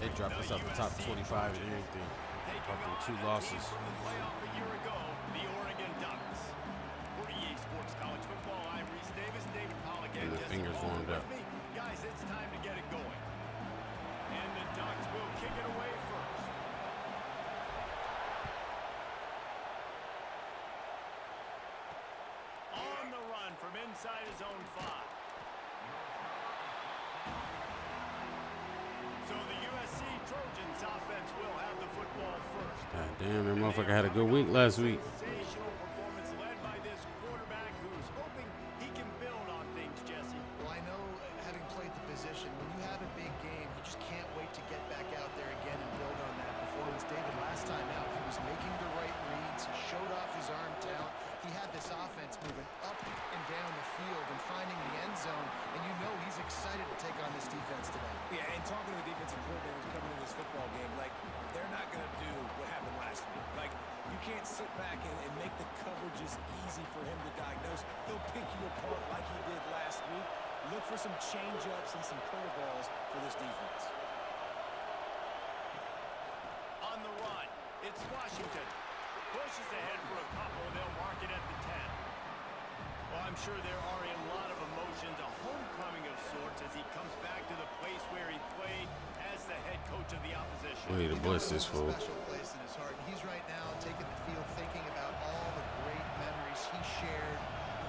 They dropped us out the top 25 and everything. After 2 losses. And the fingers warmed up. Guys, it's time to get it going. And the Ducks will kick it away first. On the run from inside his own 5. So the USC Trojans offense will have the football first. God damn, that motherfucker had a good week last week. Sensational performance led by this quarterback who's hoping he can build on things, Jesse. Well, I know, having played the position, when you have a big game, you just can't wait to get back out there again and build on that performance. David, last time out, he was making the right reads. He showed off his arm talent. He had this offense moving up and down the field and finding the end zone, and you know he's excited to take on this defense today. Yeah, and talking to the defensive coordinator who's coming in this football game, like, they're not going to do what happened last week. Like, you can't sit back and make the coverages easy for him to diagnose. He'll pick you apart like he did last week. Look for some change-ups and some curveballs for this defense. On the run, it's Washington. Pushes ahead for a couple. They'll mark it at the 10. Well, I'm sure there are a lot of emotions, a homecoming of sorts as he comes back to the place where he played as the head coach of the opposition. We need to blitz this fool. Special place in his heart. He's right now taking the field, thinking about all the great memories he shared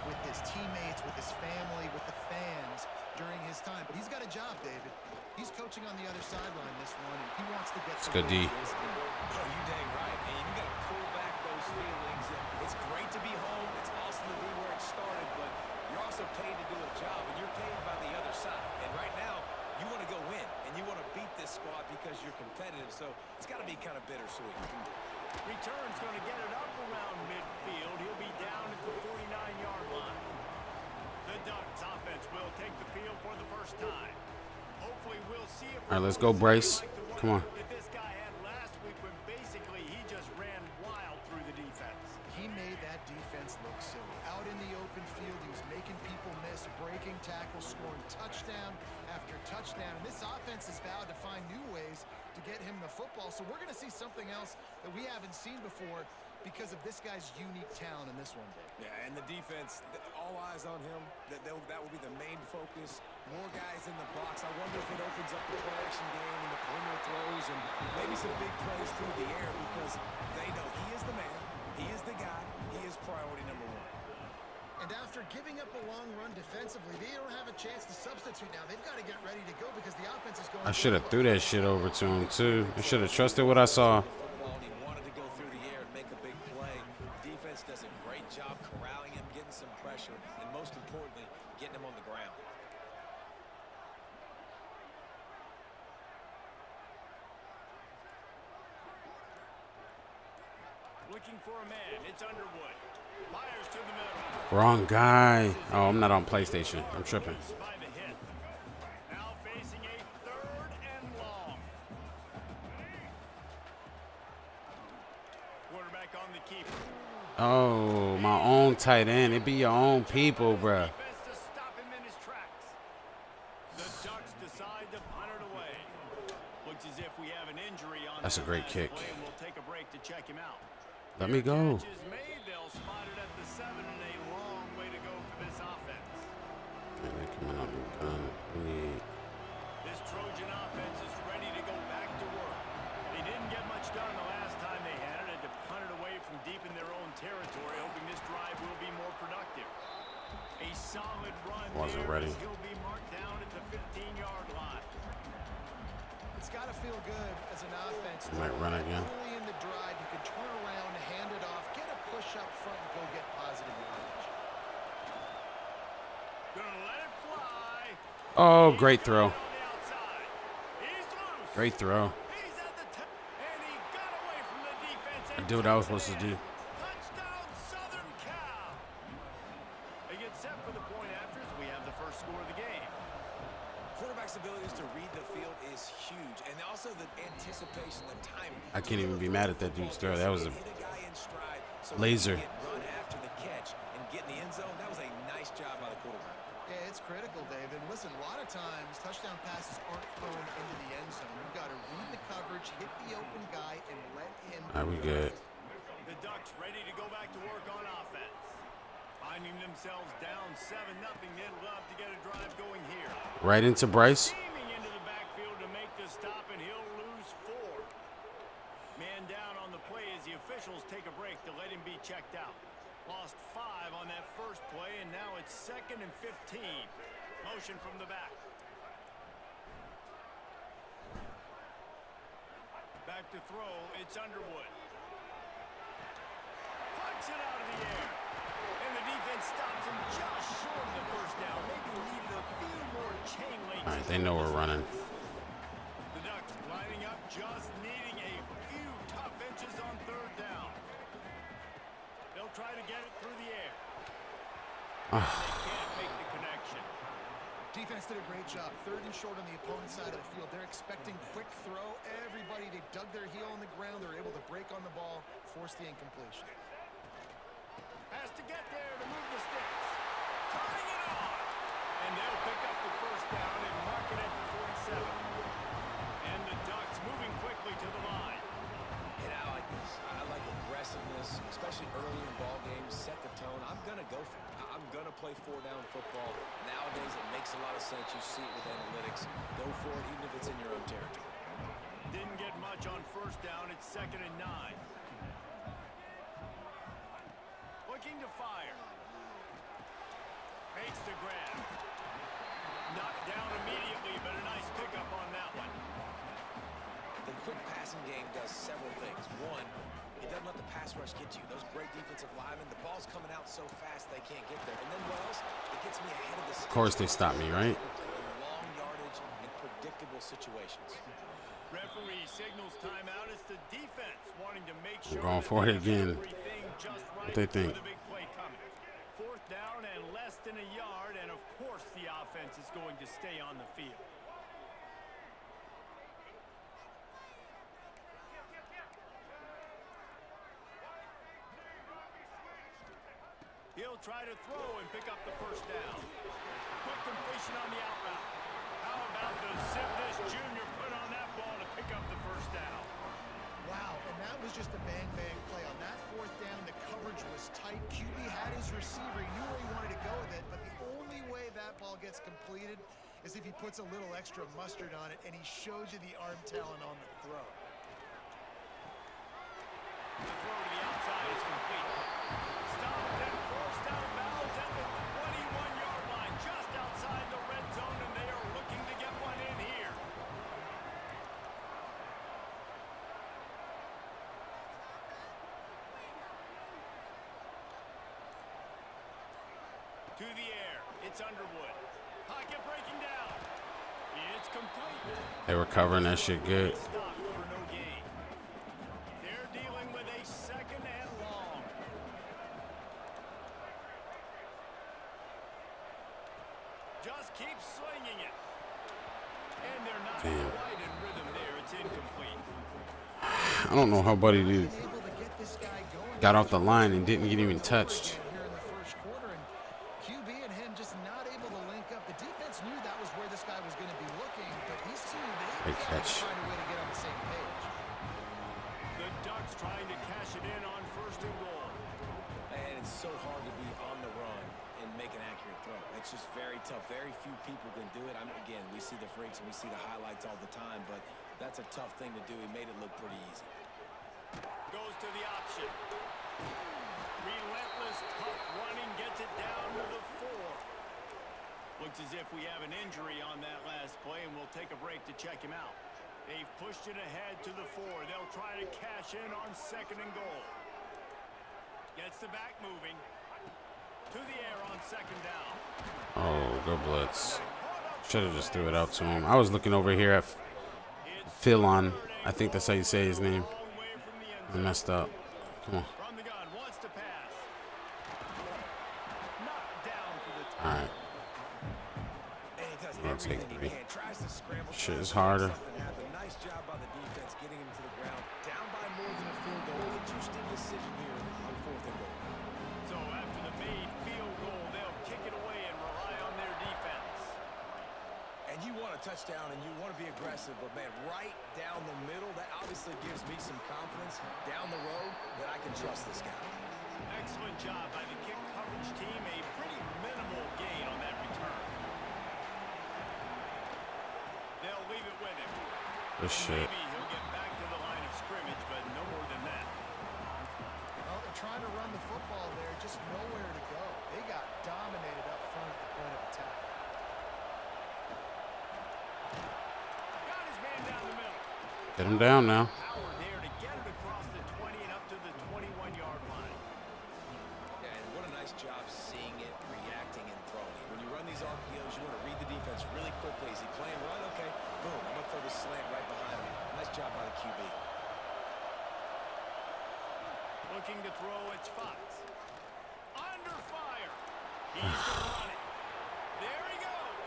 with his teammates, with his family, with the fans during his time. But he's got a job, David. He's coaching on the other sideline this one, and he wants to get It's good D. Oh, you dang right, man. You got to pull back those feelings. It's great to be home. It's awesome to be where it started, but you're also paid to do a job, and you're paid by the other side. And right now, you want to go win, and you want to beat this squad because you're competitive. So it's got to be kind of bittersweet. Return's going to get it up around midfield. He'll be down at the 49-yard line. The Ducks offense will take the field for the first time. Hopefully we'll see it. All right, let's go, Bryce. Come on. That this guy had last week when basically he just ran wild through the defense. He made that defense look silly. Out in the open field, he was making people miss, breaking tackles, scoring touchdown after touchdown. And this offense has vowed to find new ways to get him the football. So we're going to see something else that we haven't seen before because of this guy's unique talent in this one, Dave. Yeah, and the defense, all eyes on him. That will be the main focus. More guys in the box. I wonder if it opens up the play-action game and the perimeter throws and maybe some big plays through the air because they know he is the man, he is the guy, he is priority number 1. And after giving up a long run defensively, they don't have a chance to substitute now. They've got to get ready to go because the offense is going. I should have threw that shit over to him, too. I should have trusted what I saw. He wanted to go through the air and make a big play. Defense does a great job corralling him, getting some pressure, and most importantly, getting him on the ground. Looking for a man. It's Underwood. Fires to the middle. Wrong guy. Oh, I'm not on PlayStation. I'm tripping. By the hit. Now facing a 3rd and long. Quarterback on the keeper. Oh, my own tight end. It be your own people, bruh. Defense to stop him in his tracks. The Ducks decide to punt it away. Looks as if we have an injury on. That's a great last kick. play, and we'll take a break to check him out. Let me go. Catch is made. They'll spot it at the 7 and a long way to go for this offense. They're coming up and gun. This Trojan offense is ready to go back to work. They didn't get much done the last time they had it. Had to punt it away from deep in their own territory, hoping this drive will be more productive. A solid run. Wasn't there ready. as he'll be marked down at the 15-yard line. It's got to feel good as an offense. Might run again. Early in the drive, you can turn around, hand it off, get a push up front, and go get positive yardage. Gonna let it fly. Oh, great throw. On the outside. He's loose. Great throw. He's at the top, and he got away from the defense. I did what I was supposed to do. Touchdown, Southern Cal. They get set for the point afters. We have the first score of the game. Quarterback's abilities to read the field is huge, and also the anticipation, the timing. I can't even be mad at that dude's throw. That was a Hit a guy in stride, so laser. he could run after the catch and get in the end zone. That was a nice job by the quarterback. Yeah, it's critical, David. Listen, a lot of times touchdown passes aren't thrown into the end zone. You've got to read the coverage, hit the open guy, and let him. Are we good? The Ducks ready to go back to work on offense. Finding themselves down 7-0, they'd love to get a drive going here. Right into Bryce. Steaming into the backfield to make the stop, and he'll lose 4. Man down on the play as the officials take a break to let him be checked out. Lost 5 on that first play, and now it's 2nd and 15. Motion from the back. Back to throw, it's Underwood. Puts it out of the air. And the defense stops him just short of the first down. Maybe needed a few more chain links. All right, they know we're running. The Ducks lining up, just needing a few tough inches on 3rd down. They'll try to get it through the air. They can't make the connection. Defense did a great job. 3rd and short on the opponent's side of the field. They're expecting quick throw. Everybody, they dug their heel on the ground. They're able to break on the ball, force the incompletion. Has to get there to move the sticks. Turning it on. And they'll pick up the first down and mark it at the 47. And the Ducks moving quickly to the line. And I like this. I like aggressiveness, especially early in ball games. Set the tone. I'm going to go for it. I'm going to play 4-down football. Nowadays, it makes a lot of sense. You see it with analytics. Go for it, even if it's in your own territory. Didn't get much on first down. It's 2nd and 9. Looking to fire. Makes the grab. Knocked down immediately, but a nice pickup on that one. The quick passing game does several things. One, it doesn't let the pass rush get to you. Those great defensive linemen, the ball's coming out so fast they can't get there. And then what else? It gets me ahead of the Of course they stop me, right? long yardage and predictable situations. Referee signals timeout. It's the defense wanting to make sure We're going for it again. just right. What they think? With a big play coming. 4th down and less than a yard, and of course the offense is going to stay on the field. He'll try to throw and pick up the first down. Quick completion on the out route. How about the Sickness Jr. put on that ball to pick up the first down? Wow, and that was just a bang-bang play. On that 4th down, the coverage was tight. QB had his receiver. He knew where he wanted to go with it, but the only way that ball gets completed is if he puts a little extra mustard on it, and he shows you the arm talent on the throw. The throw to the outside is complete. Stopped and forced out of bounds at the 21-yard line, just outside the red zone, and they are looking to get one in here. To the air, it's Underwood. Pocket breaking down. It's complete. They were covering that shit good. Stopped for no gain. They're dealing with a 2nd and long. Just keep slinging it. And they're not quite in rhythm there. It's incomplete. I don't know how Buddy did. Got off the line and didn't get even touched. Here in the first quarter, and QB and him just not able to link up. The defense knew that was where this guy was going to be looking, but these two, they Great catch. find a way to get on the same page. The Ducks trying to cash it in on 1st and goal. And it's so hard to be on the run and make an accurate throw. It's just very tough. Very few people can do it. I mean, again, we see the freaks and we see the highlights all the time, but that's a tough thing to do. He made it look pretty easy. Goes to the option. Relentless, tough running, gets it down to the 4. Looks as if we have an injury on that last play, and we'll take a break to check him out. They've pushed it ahead to the 4. They'll try to cash in on 2nd and goal. Gets the back moving. To the air on 2nd down. Oh, good blitz. Should have just threw it out to him. I was looking over here at Philon. I think that's how you say his name. I messed up. Come on. From the gun, wants to pass. Knocked down for the All right. And he does I'll take everything 3. he can. Tries to scramble. Shit tries is to make harder. something happen. Nice job by the defense getting him to the ground. Down by more than a field goal. Interesting decision here on 4th and goal. So after the made field goal, they'll kick it away and rely on their defense. touchdown and you want to be aggressive, but man, right down the middle, that obviously gives me some confidence down the road that I can trust this guy. Excellent job by the kick coverage team. A pretty minimal gain on that return. They'll leave it with him. Good shit. Maybe he'll get back to the line of scrimmage, but no more than that. Well, they're trying to run the football there, just nowhere to go. They got dominated up front at the point of attack. Got his man down the middle. Get him down now. Power there to get it across the 20 and up to the 21-yard line. Yeah, and what a nice job seeing it, reacting, and throwing. When you run these RPOs, you want to read the defense really quickly. Is he playing run? Okay, boom. I'm going to throw the slant right behind him. Nice job by the QB. Looking to throw, it's Fox. Under fire. He's going to run it. There he goes.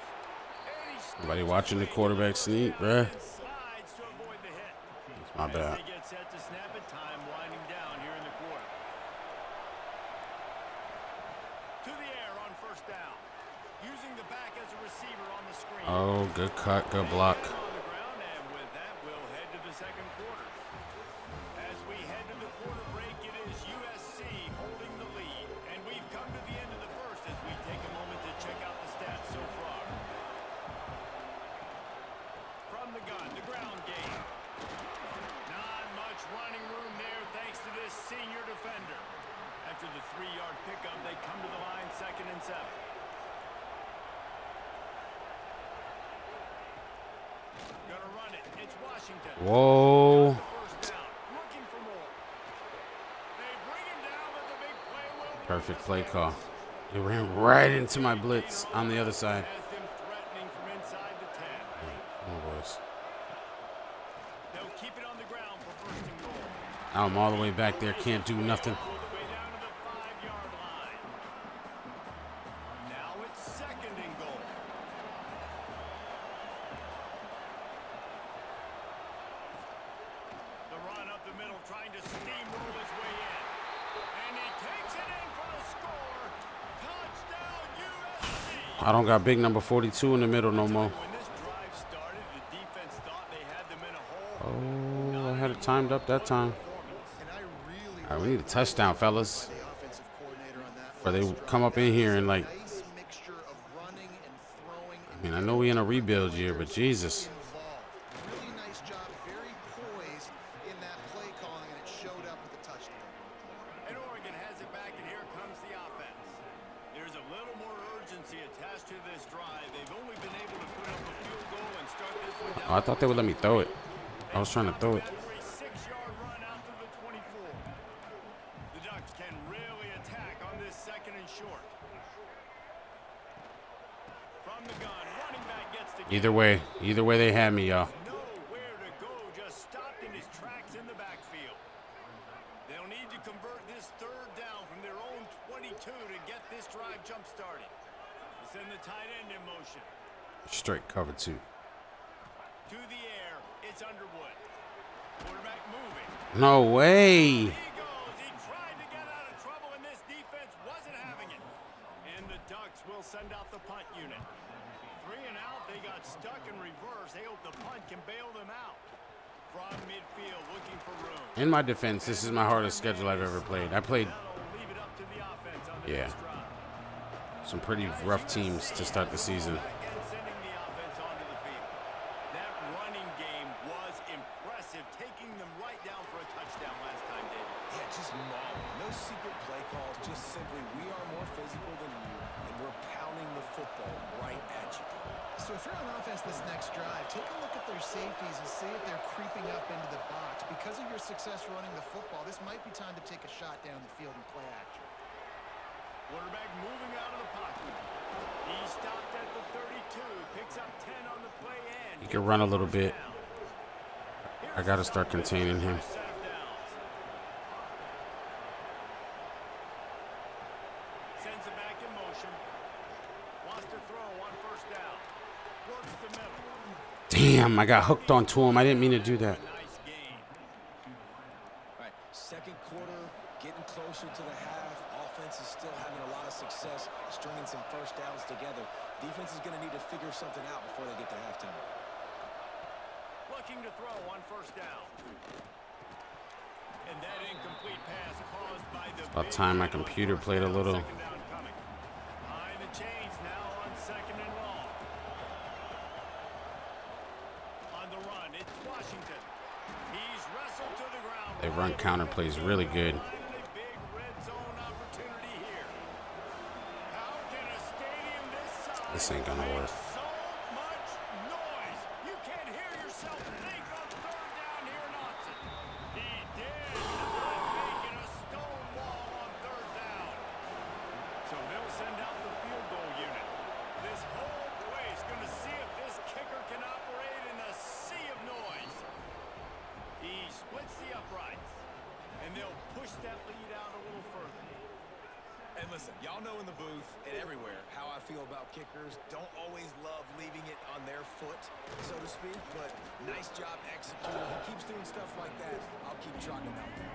And he Somebody watching the quarterback sneak, bruh. and slides to avoid the hit. It's my As bad. they get set to snap it, time winding down here in the quarter. To the air on first down. Using the back as a receiver on the screen. Oh, good cut, good block. On the ground, and with that, we'll head to the second quarter. As we head to the quarter break, it is USC holding the lead, and we've come to the end of the first as we take a moment to check out the stats so far. From the gun, the ground game. Not much running room there thanks to this senior defender. After the 3-yard pickup, they come to the line 2nd and 7. Gonna run it. It's Washington. Whoa. First down. Looking for more. They bring him down, but the big play will Perfect play call. He ran right into my blitz on the other side. has them threatening from inside the 10. Come on, boys. They'll keep it on the ground for 1st and goal. Now I'm all the way back there. Can't do nothing. All the way down to the 5-yard line. Now it's 2nd and goal. The run up the middle, trying to steamroll his way in. And he takes it in for the score. Touchdown, USC. I don't got big number 42 in the middle no more. When this drive started, the defense thought they had them in a hole. Oh, I had it timed up that time. And I really All right, we need a touchdown, fellas. the offensive coordinator on that For they one. come up in here and like, Nice mixture of running and throwing. I mean, I know we in a rebuild year, but Jesus. Involved. Really nice job, very poised in that play calling, and it showed up with a touchdown. And Oregon has it back, and here comes the offense. There's a little more urgency attached to this drive. They've only been able to put up a field goal and start this one down. Oh, I thought they would let me throw it. I was trying to throw it. For a 6-yard run out to the 24. The Ducks can really attack on this 2nd and short. From the gun, running back gets to Either way they had me, y'all. nowhere to go, just stopped in his tracks in the backfield. They'll need to convert this 3rd down from their own 22 to get this drive jump-started. They send the tight end in motion. Straight cover 2. To the air, it's Underwood. Quarterback moving. No way. He goes. He tried to get out of trouble, and this defense wasn't having it. And the Ducks will send out the punt unit. 3 and out, they got stuck in reverse. They hope the punt can bail them out. From midfield, looking for room. In my defense, this is my hardest schedule I've ever played. I played That'll leave it up to the offense on the next drive. some pretty rough teams to start the season. And sending the offense onto the field. That running game was impressive, taking them right down for a touchdown last time, David. Yeah, just mauling. No secret play calls, just simply we are more physical than you, and we're pounding the football right at you. So if you're on offense this next drive, take a look at their safeties and see if they're creeping up into the box. Because of your success running the football, this might be time to take a shot down the field and play action. Quarterback moving out of the pocket. He stopped at the 32, picks up 10 on the play end. He can run a little bit. I got to start containing him. Set of downs. Sends it back in motion. Wants to throw on 1st down. Works the middle. Damn, I got hooked onto him. I didn't mean to do that. Nice gain. All right, 2nd quarter, getting closer to the half. Offense is still having a lot of success, stringing some 1st downs together. Defense is going to need to figure something out before they get to halftime. Looking to throw on first down. And that incomplete pass caused by the About time my computer played a little. second down coming. Behind the chains now on second and long. On the run, it's Washington. He's wrestled to the ground. They run counter plays really good. A big red zone opportunity here. How can a stadium this size This ain't gonna work. make so much noise? You can't hear yourself think on third down here in Austin. He did not make it a stone wall on third down. So they'll send out the field goal unit. This whole place going to see if this kicker can operate in a sea of noise. He splits the uprights, and they'll push that lead out a little further. And listen, y'all know in the booth and everywhere how I feel about kickers. Don't always love leaving it on their foot, so to speak, but nice job executing. He keeps doing stuff like that. I'll keep trotting him out there.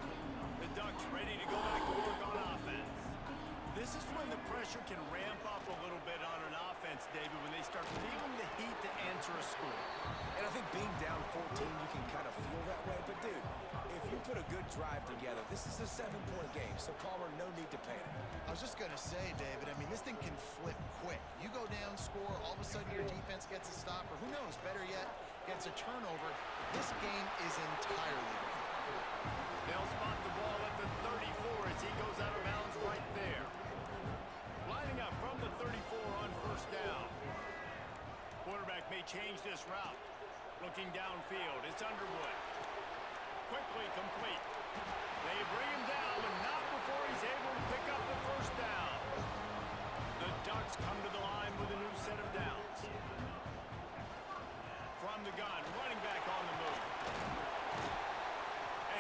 The Ducks ready to go back to work on offense. This is when the pressure can ramp up a little bit on an offense, David, when they start feeling the heat to answer a score. And I think being down 14, you can kind of feel that way. But, dude, if you put a good drive together, this is a 7-point game, so Palmer, no need to panic. I was just going to say, David, I mean, this thing can flip quick. You go down, score, all of a sudden your defense gets a stop, or who knows, better yet, gets a turnover. This game is entirely different. They'll spot the ball at the 34 as he goes out of bounds right there. Lining up from the 34 on first down. Quarterback may change this route. Looking downfield, it's Underwood. Quickly complete. They bring him down, but not before he's able to pick up the first down. The Ducks come to the line with a new set of downs. From the gun, running back on the move.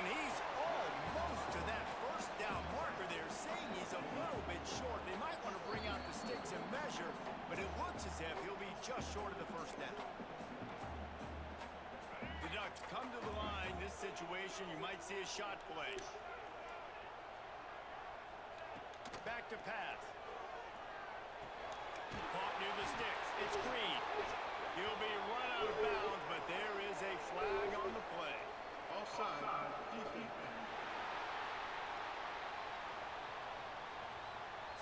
And he's almost to that first down marker there, saying he's a little bit short. They might want to bring out the sticks and measure, but it looks as if he'll be just short of the first down. The Ducks come to the line. This situation, you might see a shot play. Back to pass. Caught near the sticks. It's Green. He'll be run out of bounds, but there is a flag on the play. Offside on defense.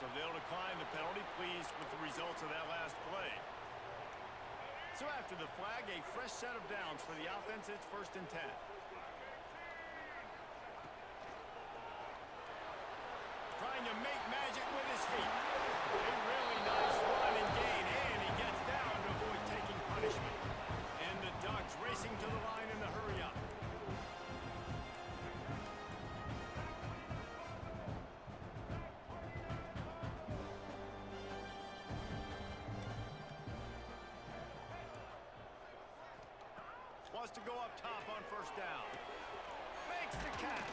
So they'll decline the penalty, pleased with the results of that last play. So after the flag, a fresh set of downs for the offense. It's 1st and 10. Trying to make magic with his feet. A really nice run and gain, and he gets down to avoid taking punishment. And the Ducks racing to the line in the hurry up. Wants to go up top on first down. Makes the catch.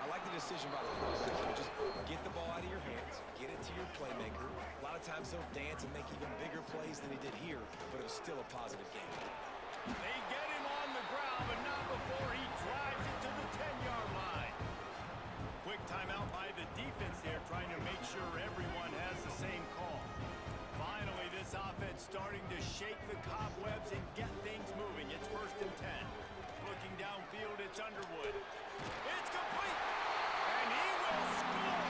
I like the decision by the quarterback. Just get the ball out of your hands, get it to your playmaker. A lot of times they'll dance and make even bigger plays than he did here, but it was still a positive game. They get him on the ground, but not before he drives it to the 10-yard line. Quick timeout by the defense there, trying to make sure everyone has the same call. Finally, this offense starting to shake the cobwebs and get things moving. It's 1st and 10. Looking downfield, it's Underwood. It's complete, and he will score.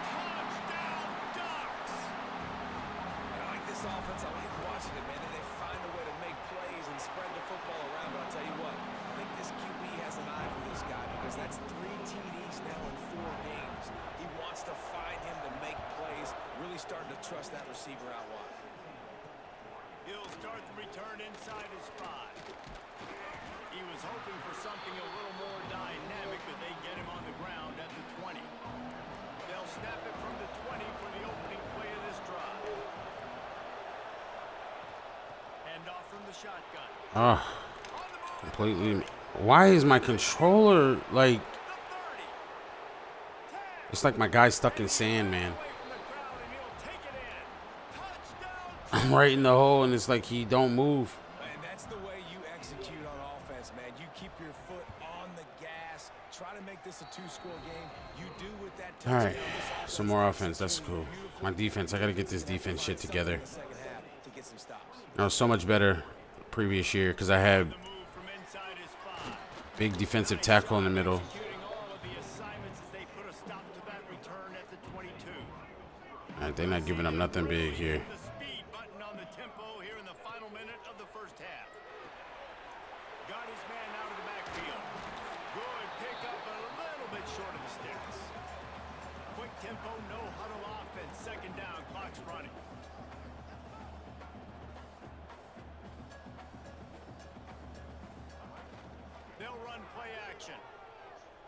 Touchdown, Ducks! And I like this offense. I like watching it, man. They find a way to make plays and spread the football around. But I'll tell you what, I think this QB has an eye for this guy because that's 3 TDs now in 4 games. He wants to find him to make plays, really starting to trust that receiver out wide. He'll start the return inside his 5. He was hoping for something a little more dynamic, but they get him on the ground at the 20. They'll snap it from the 20 for the opening play of this drive. Hand off from the shotgun. Completely. Why is my controller like? The 30. 10. It's like my guy's stuck in sand, man. Away from the crowd, and he'll take it in. Touchdown. I'm right in the hole, and it's like he don't move. And that's the way you execute on offense, man. You keep your foot on the gas. Try to make this a 2-score game. You do with that All touchdown. right, some more offense. That's cool. My defense. I gotta get this defense shit together. Second half. get some stops. I was so much better previous year because I had The move from inside his 5. big defensive tackle in the middle. Executing all of the assignments as they put a stop to that return at the 22. All right, they're not giving up nothing big here. The speed button on the tempo here in the final minute of the first half. Got his man out of the backfield. Good pickup, but a little bit short of the sticks. Quick tempo, no huddle offense. Second down, clock's running. They'll run play action.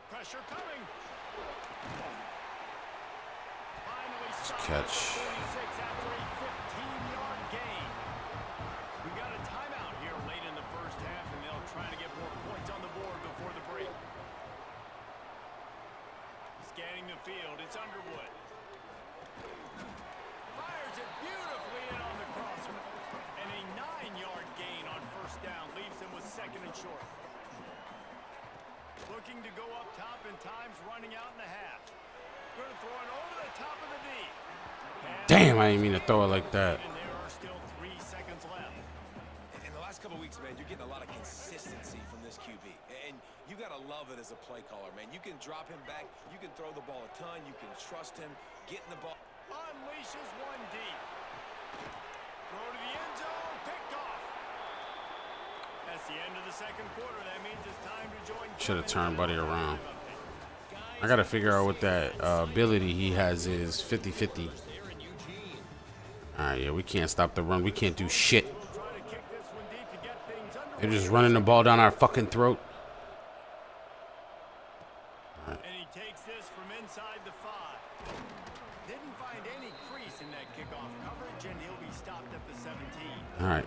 Pressure coming. Finally stopped at the Catch. 46 after a 15-yard gain. We got a timeout here late in the first half, and they'll try to get more points on the board before the break. Scanning the field, it's Underwood. Fires it beautifully in on the crosser. And a 9-yard gain on first down leaves him with second and short. Looking to go up top, and time's running out in the half. Going to throw it over the top of the D. Damn, I didn't mean to throw it like that. And there are still 3 seconds left. In the last couple weeks, man, you're getting a lot of consistency from this QB. And you got to love it as a play caller, man. You can drop him back. You can throw the ball a ton. You can trust him. Getting the ball. Unleashes one deep. Throw to the end zone. Picked off. That's the end of the second quarter. That means it's time to join. Should have turned Buddy around. I got to figure out what that ability he has is 50-50. All right, yeah, we can't stop the run. We can't do shit. Try to kick this one deep to get things under. They're just running the ball down our fucking throat. And he takes this from inside the 5. Didn't find any crease in that kickoff coverage, and he'll be stopped at the 17. All right,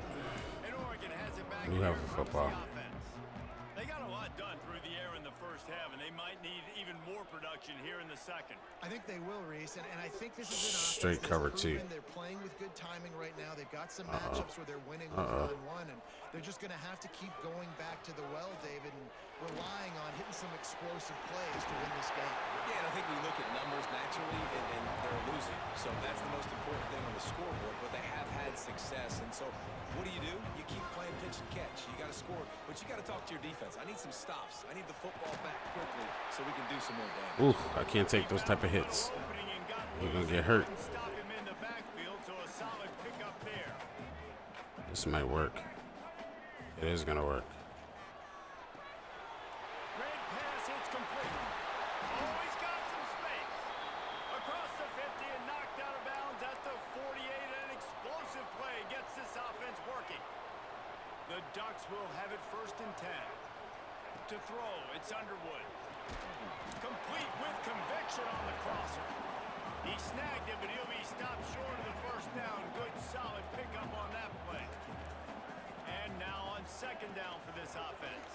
And Oregon has it back we here have a from football. the offense. They got a lot done through the air in the first half, and they might need even more production here in the second. I think they will, Reese, and I think this is an offense Straight that's cover, too. proven They're playing with good timing right now. They've got some matchups where they're winning one-on-one, and they're just going to have to keep going back to the well, David, and relying on hitting some explosive plays to win this game. Yeah, and I think we look at numbers naturally, and they're losing. So that's the most important thing on the scoreboard. But they have had success, and so what do? You keep playing pitch and catch. You got to score, but you got to talk to your defense. I need some stops. I need the football back quickly so we can do some more damage. Oof, I can't take those type of hits. You're gonna get hurt. Stop him in the backfield, so a solid pickup there. This might work. It is gonna work. Great pass, it's complete. Oh, he's got some space. Across the 50 and knocked out of bounds at the 48. An explosive play gets this offense working. The Ducks will have it first and 10. To throw, it's Underwood. Complete with conviction on the crosser. He snagged it, but he'll be stopped short of the first down. Good, solid pickup on that play. And now on second down for this offense.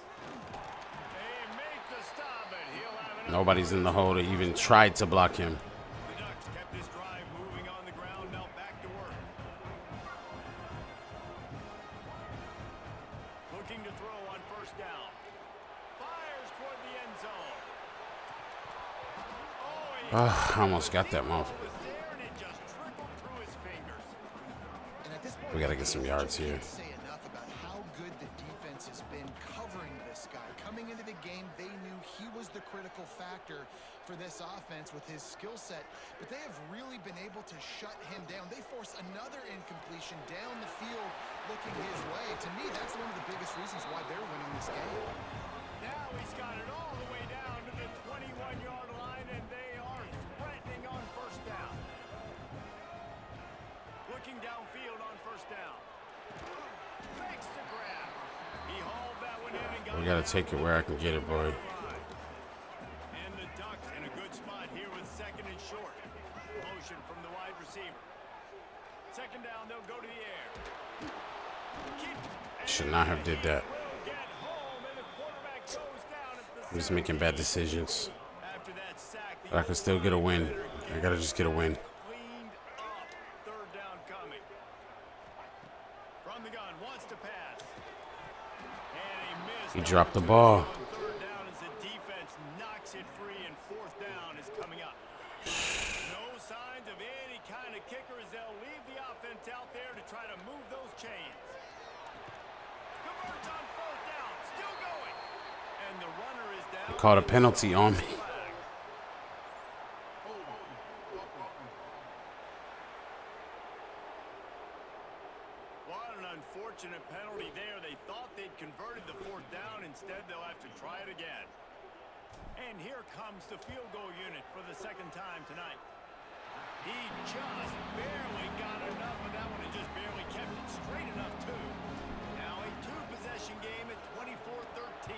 They make the stop, and he'll have it. Nobody's in the hole to even try to block him. The Ducks kept this drive moving on the ground. Now back to work. Looking to throw on first down. Fires toward the end zone. I almost got that mouth. Was there, and it just trickled through his fingers. And at this point, We gotta get some yards here. can't say enough about how good the defense has been covering this guy. Coming into the game, they knew he was the critical factor for this offense with his skill set, but they have really been able to shut him down. They force another incompletion down the field looking his way. To me, that's one of the biggest reasons why they're winning this game. Now he's got it all the way down to the 21-yard line, and they are threatening on first down. Looking downfield on first down. Makes the grab. He hauled that one in and got We gotta take it where I can get it, boy. And the Ducks in a good spot here with second and short. Motion from the wide receiver. Second down, they'll go to the air. Should not have did that. Will get home, and the quarterback goes down at the I'm just making bad decisions. After that sack, But I can still get a win. I gotta just get a win. cleaned up. Third down coming. From the gun, wants to pass. And he missed. He dropped the ball. Third down as the defense knocks it free, and fourth down is coming up. No signs of any kind of kicker as they'll leave the offense out there to try to move those called a penalty on me. What an unfortunate penalty there. They thought they'd converted the fourth down. Instead, they'll have to try it again. And here comes the field goal unit for the second time tonight. He just barely got enough, but that one, he just barely kept it straight enough, too. Now a two-possession game at 24-13.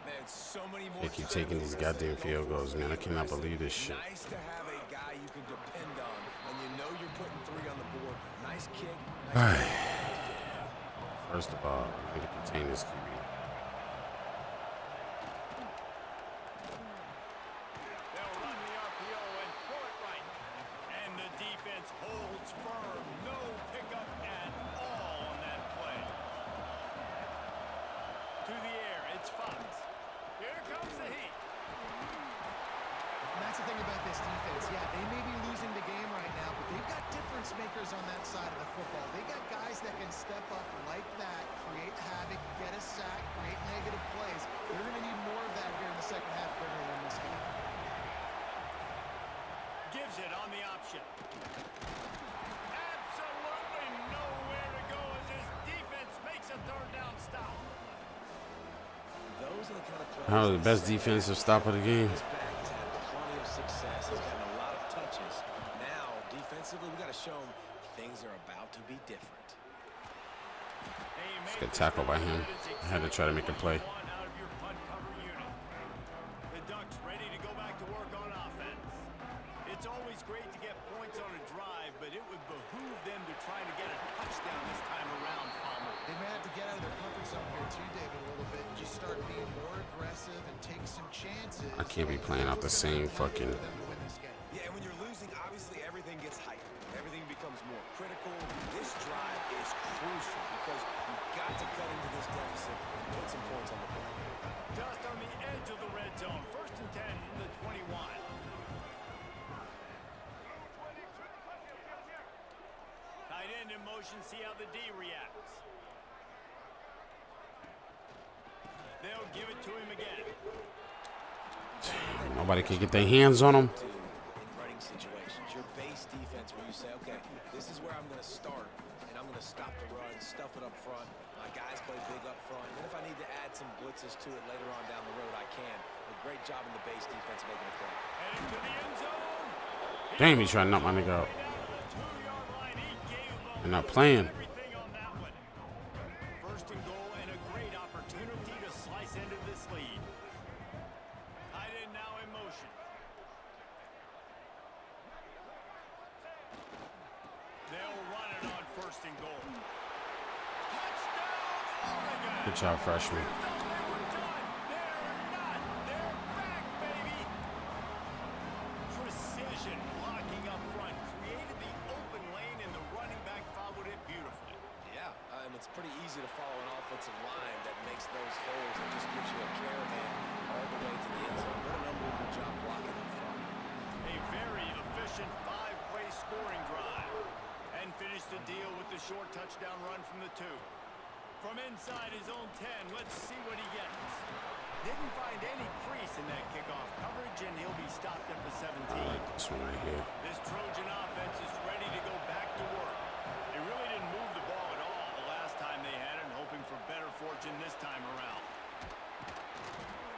Man, so many more. They keep taking these goddamn field goals, man. I cannot believe this shit. Nice to have a guy you can depend on, and you know you're putting 3 on the board. Nice kick. Nice First of all, we need to contain this QB. They'll run the RPO and throw it right. And the defense holds firm. No pickup at all on that play. To the air, it's Fox. Here comes the heat. And that's the thing about this defense. Yeah, they may be losing the game right now, but they've got difference makers on that side of the football. They got guys that can step up like that, create havoc, get a sack, create negative plays. They're going to need more of that here in the second half if they're going to win this game. Gives it on the option. Absolutely nowhere to go as his defense makes a third down stop. Those are the kind of plays. How the best defensive stop of the game. This back has had plenty of success. He's gotten a lot of touches. Now, defensively, we got to show him things are about to be different. Let's get tackled by him. I had to try to make a play. Out of your punt cover unit. The Ducks ready to go back to work on offense. It's always great to get points on a drive, but it would behoove them to try to get a touchdown this time around, Palmer. They may have to get out of their comfort zone here too, David, a little bit and just start being more aggressive and take some chances. I can't be playing out the same fucking. Yeah, and when you're losing, obviously everything gets heightened. Everything becomes more critical. This drive is crucial because you've got to cut into this deficit and put some points on the board. Just on the edge of the red zone. 1st and 10 from the 21. Tight end in motion. See how the D reacts. They'll give it to him again. Nobody can get their hands on him. In running situations, your base defense where you say, okay, this is where I'm going to start, and I'm going to stop the run, stuff it up front. My guys play big up front. And if I need to add some blitzes to it later on down the road, I can. A great job in the base defense making a play. Heading to the end zone. Damn, he's trying to knock my nigga out. They're not playing. Everything on that one. 1st and goal and a great opportunity to slice into this lead. Tight end now in motion. They'll run it on 1st and goal. Touchdown, Oregon! Good job, freshman. Precision blocking up front created the open lane, and the running back followed it beautifully. Yeah, it's pretty easy to follow an offensive line that makes those holes and just gives you a caravan all the way to the end zone. What an unbelievable job blocking up front. A very efficient 5-play scoring drive, and finished the deal with the short touchdown run from the 2. From inside his own 10, let's see what he gets. Didn't find any crease in that kickoff coverage, and he'll be stopped at the 17. I like this one right here. This Trojan offense is ready to go back to work. They really didn't move the ball at all the last time they had it, and hoping for better fortune this time around.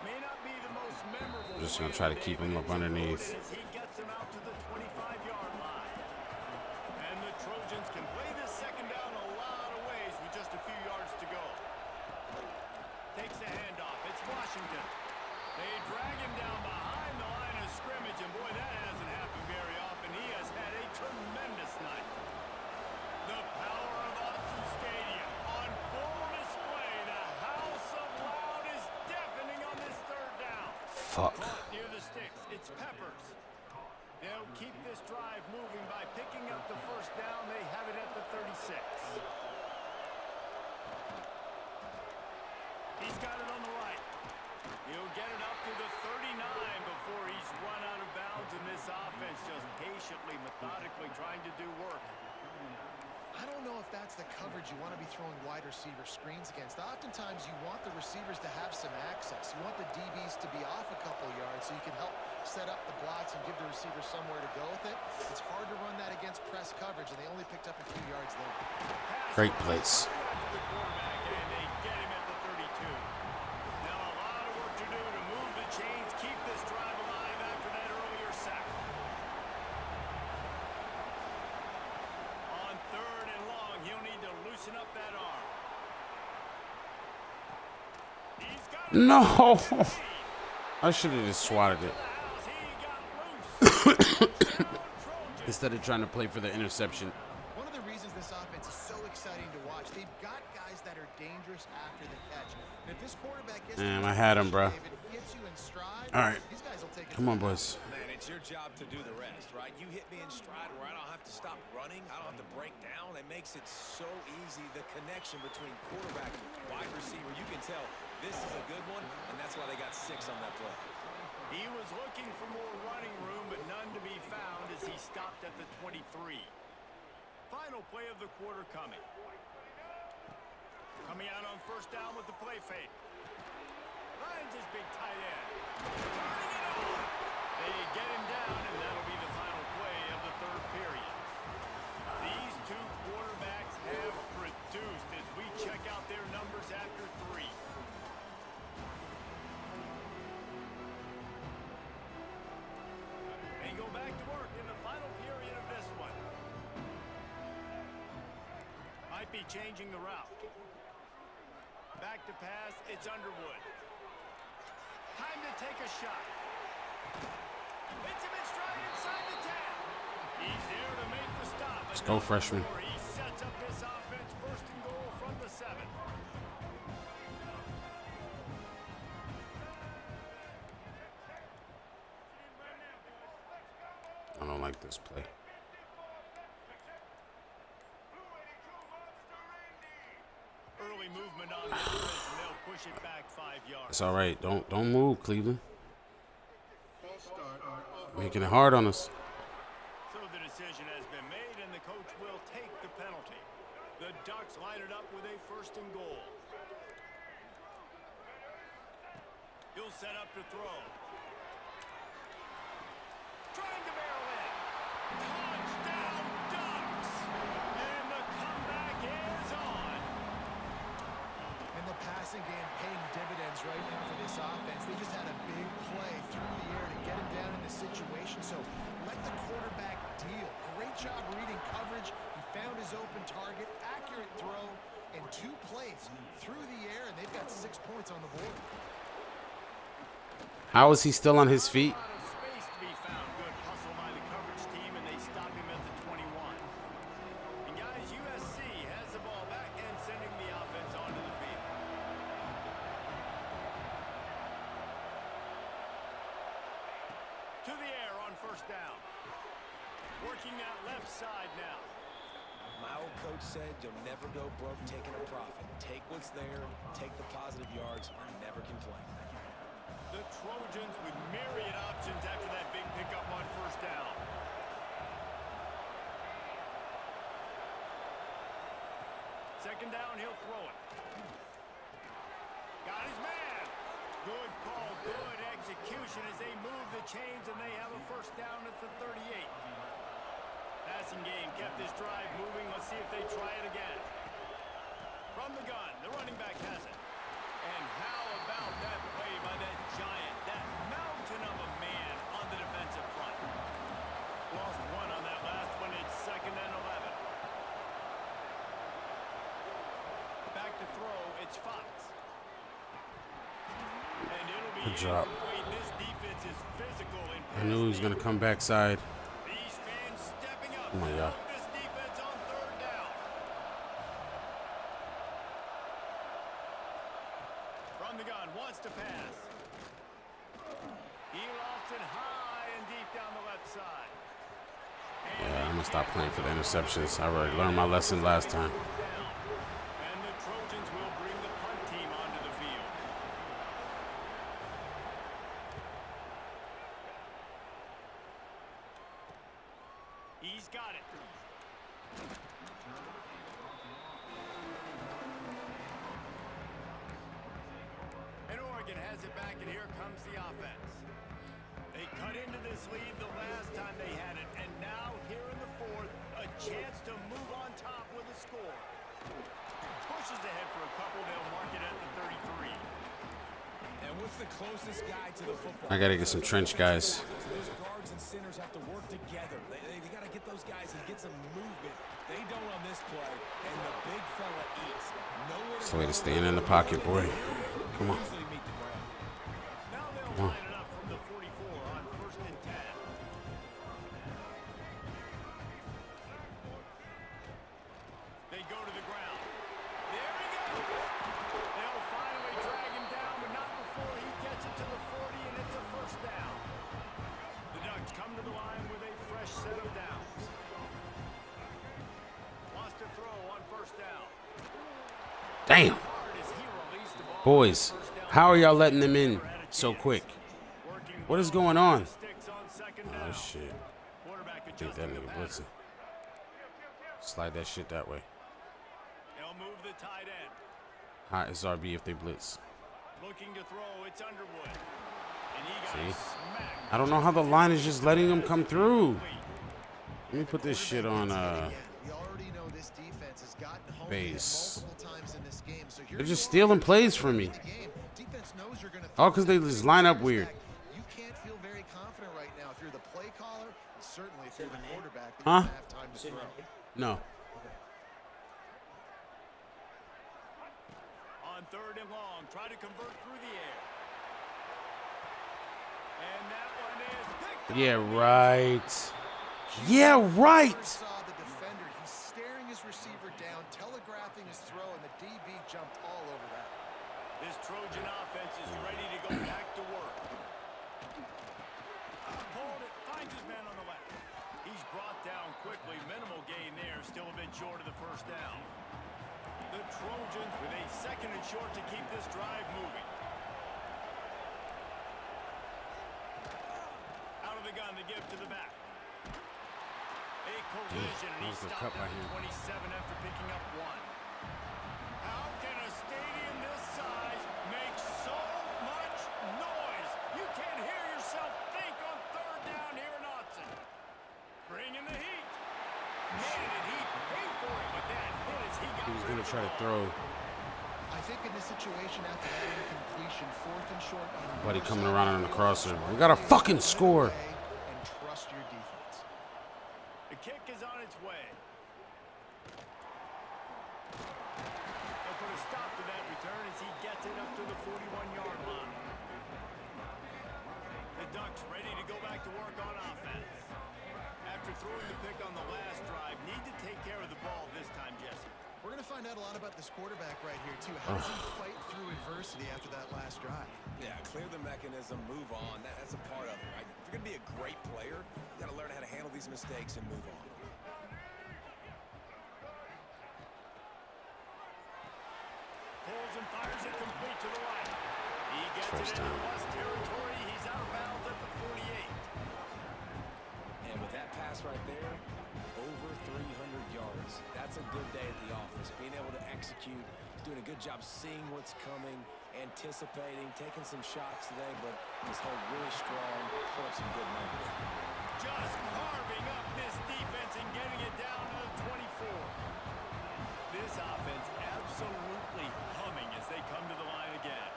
May not be the most memorable. I'm just gonna try to keep him up underneath. As he gets him out to the 25-yard line. And the Trojans can play this second down a lot of ways with just a few yards to go. Takes the handoff. It's Washington. They drag him down behind the line of scrimmage, and boy, that hasn't happened very often. He has had a tremendous night. The power of Autzen Stadium on full display. The house of loud is deafening on this 3rd down. Fuck. Near the sticks, it's Peppers. They'll keep this drive moving by picking up the 1st down. They have it at the 36. He's got it on the right. He'll get it up to the 39 before he's run out of bounds, and this offense just patiently, methodically trying to do work. I don't know if if that's the coverage you want to be throwing wide receiver screens against. Oftentimes, you want the receivers to have some access. You want the DBs to be off a couple yards so you can help set up the blocks and give the receiver somewhere to go with it. It's hard to run that against press coverage, and they only picked up a few yards there. Great blitz. The quarterback, and they get him at the 32. Now a lot of work to do to move the chains, keep this drive alive after that earlier sack. On 3rd and long, he'll need to loosen up that arm. He's got it. No. I should have just swatted it. Instead of trying to play for the interception. One of the reasons this offense is so exciting to watch, they've got guys that are dangerous after the catch. And if this quarterback gets Damn, I had him, bro. Gets you in stride, All right. these guys will take it. Come on, boys. Man, it's your job to do the rest, right? You hit me in stride where I don't have to stop running. I don't have to break down. It makes it so easy. The connection between quarterback and wide receiver, you can tell this is a good one, and that's why they got 6 on that play. He was looking for more running room, but none to be found as he stopped at the 23. Final play of the quarter coming. Coming out on 1st down with the play fake. Finds his big tight end. Turning it on. They get him down, and that'll be the final play of the 3rd period. These two quarterbacks have produced as we check out their numbers after 3. Go back to work in the final period of this one. Might be changing the route. Back to pass, it's Underwood. Time to take a shot. Hits him in stride inside the 10. He's there to make the stop. Let's go, freshman. He sets up this offense 1st and goal from the 7. I don't like this play. Early movement on this, and they'll push it back 5 yards. It's all right. Don't move, Cleveland. False start on offense. Making it hard on us. So the decision has been made, and the coach will take the penalty. The Ducks line it up with a 1st and goal. He'll set up to throw. Trying to barrel in. Touchdown, Ducks! And the comeback is on. And the passing game paying dividends right now for this offense. They just had a big play through the air to get him down in the situation. So let the quarterback deal. Great job reading coverage. He found his open target, accurate throw, and 2 plays through the air, and they've got 6 points on the board. How is he still on his feet? A lot of space to be found. Good hustle by the coverage team, and they stop him at the 21. And guys, USC has the ball back and sending the offense onto the field. To the air on 1st down. Working that left side now. My old coach said you'll never go broke taking a profit. Take what's there, take the positive yards, and never complain. The Trojans with myriad options after that big pickup on 1st down. Second down, he'll throw it. Got his man. Good call, good execution as they move the chains, and they have a 1st down at the 38. Passing game kept this drive moving. Let's see if they try it again. From the gun, the running back has it. And how about that play by that giant, that mountain of a man on the defensive front? Lost 1 on that last one. It's 2nd and 11. Back to throw, it's Fox. And it'll be Good job. incomplete. This defense is physical and I knew he was going to come backside. these fans stepping up. Oh, my to God. help this defense on 3rd down. From the gun, wants to pass. He lost it high and deep down the left side. Yeah, I'm going to stop playing for the interceptions. I already learned my lesson last time. Down. And the Trojans will bring the punt team onto the field. He's got it. it back, and here comes the offense. They cut into this lead the last time they had it, and now here in the fourth, a chance to move on top with a score. Pushes ahead for a couple. They'll mark it at the 33. And what's the closest guy to the football? I gotta get some trench guys. Those guards and centers have to work together. They got to get those guys and get some movement. They don't on this play, and the big fella eats. It's the way to stand in the pocket, boy. Come on. Usually meet the ground. Now they'll Come on. line it up from the 44 on 1st and 10. They go to the ground. There he goes. They'll finally drag him down, but not before he gets it to the 40, and it's a first down. The Ducks come to the line with a fresh set of downs. Wants to throw on first down. Damn. Boys, how are y'all letting them in so quick? What is going on? Oh, shit. I think that nigga blitzing. Slide that shit that way. They'll move the tight end. Hot is RB if they blitz. Looking to throw, it's Underwood. And he got See? smacked. I don't know how the line is just letting them come through. Let me put this shit on We already know this defense has gotten home base. multiple times in this game. So here They're you just are, stealing plays from me. the game. Defense knows you're gonna All throw because they this just line up defense weird. back. You can't feel very confident right now if you're the play caller, and certainly if you're the quarterback. That Huh? you have time to throw. No. On 3rd and long, try to convert through the air. And that one is picked up. Yeah, right. Yeah, right. Saw the defender. He's staring his receiver down, telegraphing his throw, and the DB jumped all over that. This Trojan offense is ready to go back to work. Hold it, finds his man on the left. He's brought down quickly. Minimal gain there, still a bit short of the first down. The Trojans with a 2nd and short to keep this drive moving. Out of the gun to give to the back. A collision, and he That was a stopped cut by at him. 27 after picking up 1. How can a stadium this size make so much noise? You can't hear yourself think on 3rd down here in Autzen. Bringing the heat. Man, did he pay for it with that hit as he got He was rid going of to try the to ball. throw. I think in this situation, after that incompletion, 4th and short on Buddy your coming side, around on the crosser. We got to fucking score. and trust your defense. The kick is on its way. They'll put a stop to that return as he gets it up to the 41-yard line. The Ducks ready to go back to work on offense. After throwing the pick on the last drive, need to take care of the ball this time, Jesse. We're going to find out a lot about this quarterback right here, too. How does he fight through adversity after that last drive? Yeah, clear the mechanism, move on. That's a part of it, right? If you're going to be a great player, you got to learn how to handle these mistakes and move on. Pulls and fires it complete to the right. He gets First it into down. West territory. He's out of bounds at the 48. And with that pass right there, over 300 yards. That's a good day at the office. Being able to execute, doing a good job seeing what's coming, anticipating, taking some shots today, but he's held really strong, put up some good numbers. Just carving up this defense and getting it down to the 24. This offense absolutely humming as they come to the line again.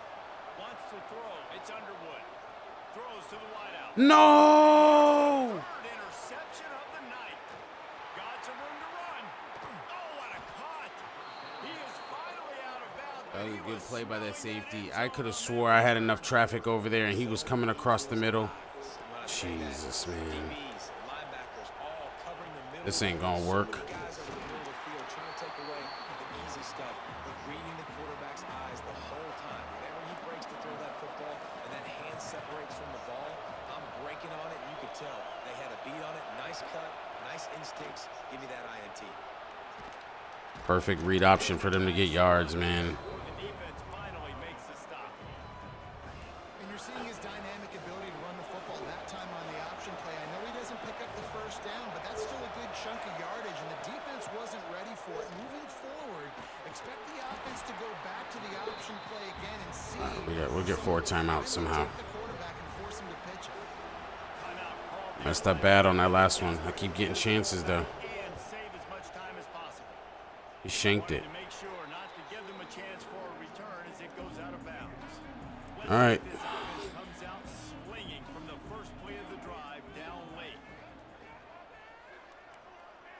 Wants to throw. It's Underwood. Throws to the wideout. No! Third interception of the night. Got some room to run. Oh, what a cut. He is finally out of bounds. That was a good play by that safety. I could have swore I had enough traffic over there and he was coming across the middle. Jesus, man. DBs, linebackers, all covering the middle. This ain't gonna work. So many guys over the middle of the field trying to take away the easy stuff, but reading the quarterback's eyes the whole time. Whenever he breaks to throw that football and that hand separates from the ball, I'm breaking on it, and you could tell they had a beat on it. Nice cut, nice instincts. Give me that INT. Perfect read option for them to get yards, man. The defense finally makes the stop. And you're seeing his dynamic ability to run the football that time on the option play. I know he doesn't pick up the first down, but that's still a good chunk of yardage, and the defense wasn't ready for it. Moving forward, expect the offense to to go back to the option play again and see. We'll get 4 timeouts somehow. Take the quarterback and force him to pitch it. Messed up bad on that last one. I keep getting chances though. And save as much time as possible. He shanked it. To make sure not to give them a chance for a return as it goes out of bounds. All right. This offense comes out swinging from the first play of the drive down late.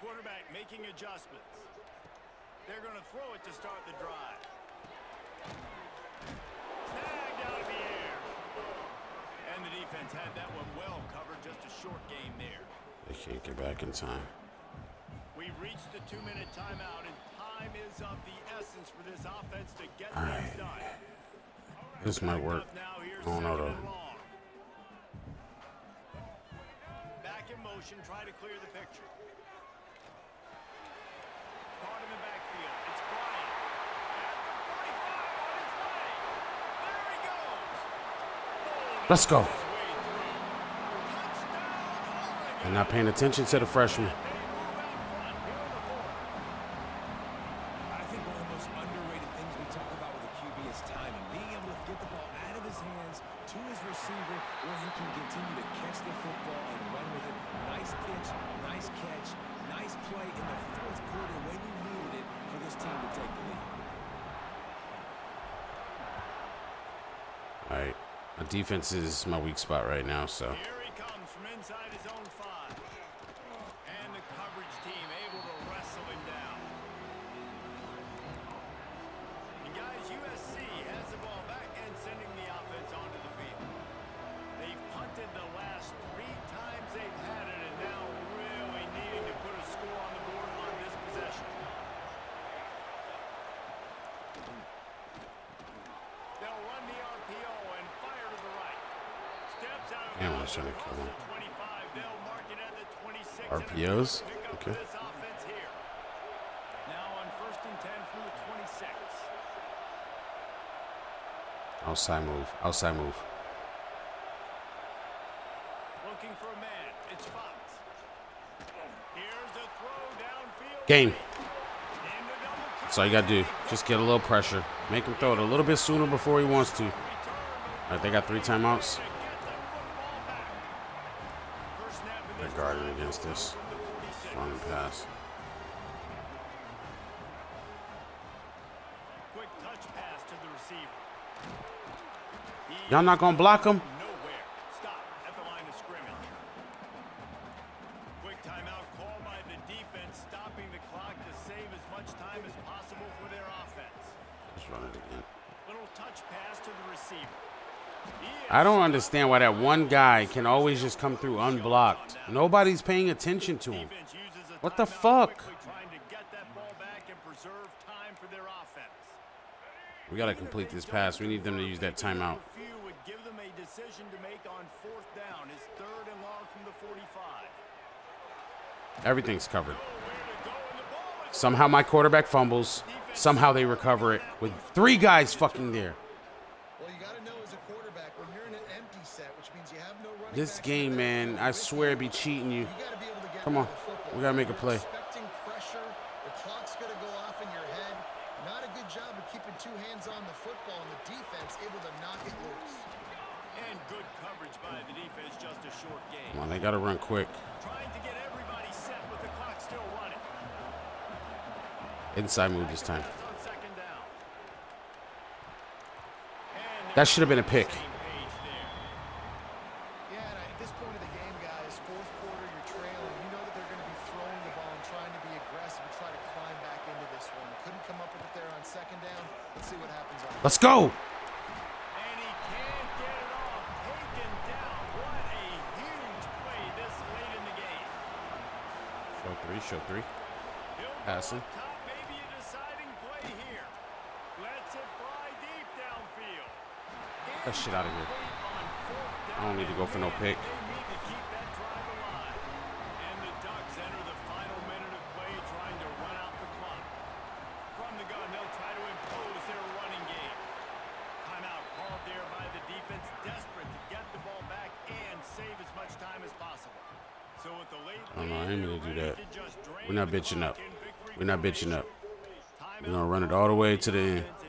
Quarterback making adjustments. They're going to throw it to start the drive. Snagged out of the air. And the defense had that one well covered. Just a short game there. They can't get back in time. We've reached the 2-minute timeout, and time is of the essence for this offense to get All things right. done. This might work. Now here's I don't know though. second and long. Back in motion, try to clear the picture. Caught in the backfield. It's Bryant. At the 45 on his way. There he goes. Let's go. His way through. Touchdown, I'm not paying attention to the freshman. Oregon. Here in the fourth. I think one of the most underrated things we talk about with a QB is timing. Being able to get the ball out of his hands to his receiver where he can continue to catch the football and run with it. Nice pitch, nice catch, nice play in the fourth quarter when you needed it for this team to take the lead. All right. My defense is my weak spot right now, so. Here he comes from inside his own 5. And the coverage team able to wrestle him down. And guys, USC has the ball back and sending the offense onto the field. They've punted the last 3 times they've had it, and now really needing to put a score on the board on this possession. They'll run the RPO and fire to the right. Steps out of Damn, I was bounds trying to across kill him. the 25. They'll mark it at the 26. RPOs? Pick up Okay. this offense here. Now on 1st and 10 from the 26. Outside move. Outside move. Looking for a man. It's Fox. Here's a throw downfield. Game. Into double coverage. That's all you got to do. Just get a little pressure. Make him throw it a little bit sooner before he wants to. All right, they got 3 timeouts. They're guarding against this. Run and pass. Quick touch pass to the receiver. Y'all not going to block him? Nowhere. Stop at the line of scrimmage. Quick timeout called by the defense, stopping the clock to save as much time as possible for their offense. Let's run it again. Little touch pass to the receiver. I don't understand why that one guy can always just come through unblocked. Nobody's paying attention to him. Defense uses a What the timeout fuck? quickly, trying to get that ball back and preserve time for their offense. We got to complete this pass. We need them to use that timeout. Few would give them a decision to make on 4th down. It's 3rd and long from the 45. Everything's covered. Where to go, and the ball is Somehow my quarterback fumbles. Somehow they recover it with 3 guys fucking there. Well, you got to know as a quarterback when you're in an empty set, which means you have no running This backs game, in the man, backfield I with swear you. it be cheating you. You got to be able to get Come rid on. of the football. We got to make a You're play. Expecting pressure, the clock's going to go off in your head. Not a good job of keeping 2 hands on the football, and the defense able to knock it loose. and good coverage by the defense. Just a short game. Come on, they got to run quick. Trying to get everybody set with the clock still running. Inside move this time. That's on 2nd down. And That should have been a pick. same page there. Yeah, and at this point of the game, guys, 4th quarter, you're trailing. You know that they're going to be throwing the ball and trying to be aggressive and try to climb back into this one. Couldn't come up with it there on 2nd down. Let's see what happens on Let's go. And he can't get it off. Taken down. What a huge play this late in the game. Show 3. He'll go Passing. up top, maybe a deciding play here. Lets it fly deep downfield. Get that shit out of here. On 4th down I don't need to go for no pick. They need to keep that drive alive. And the Ducks enter the final minute of play, trying to run out the clock. From the gun, they'll try to impose their running game. Timeout called there by the defense, desperate to get the ball back and save as much time as possible. So with the late I don't know, I ain't gonna do that. to just drain We're not the bitching clock up. in victory We're not bitching up. Timeout We're going to run it all the way to the end. defense,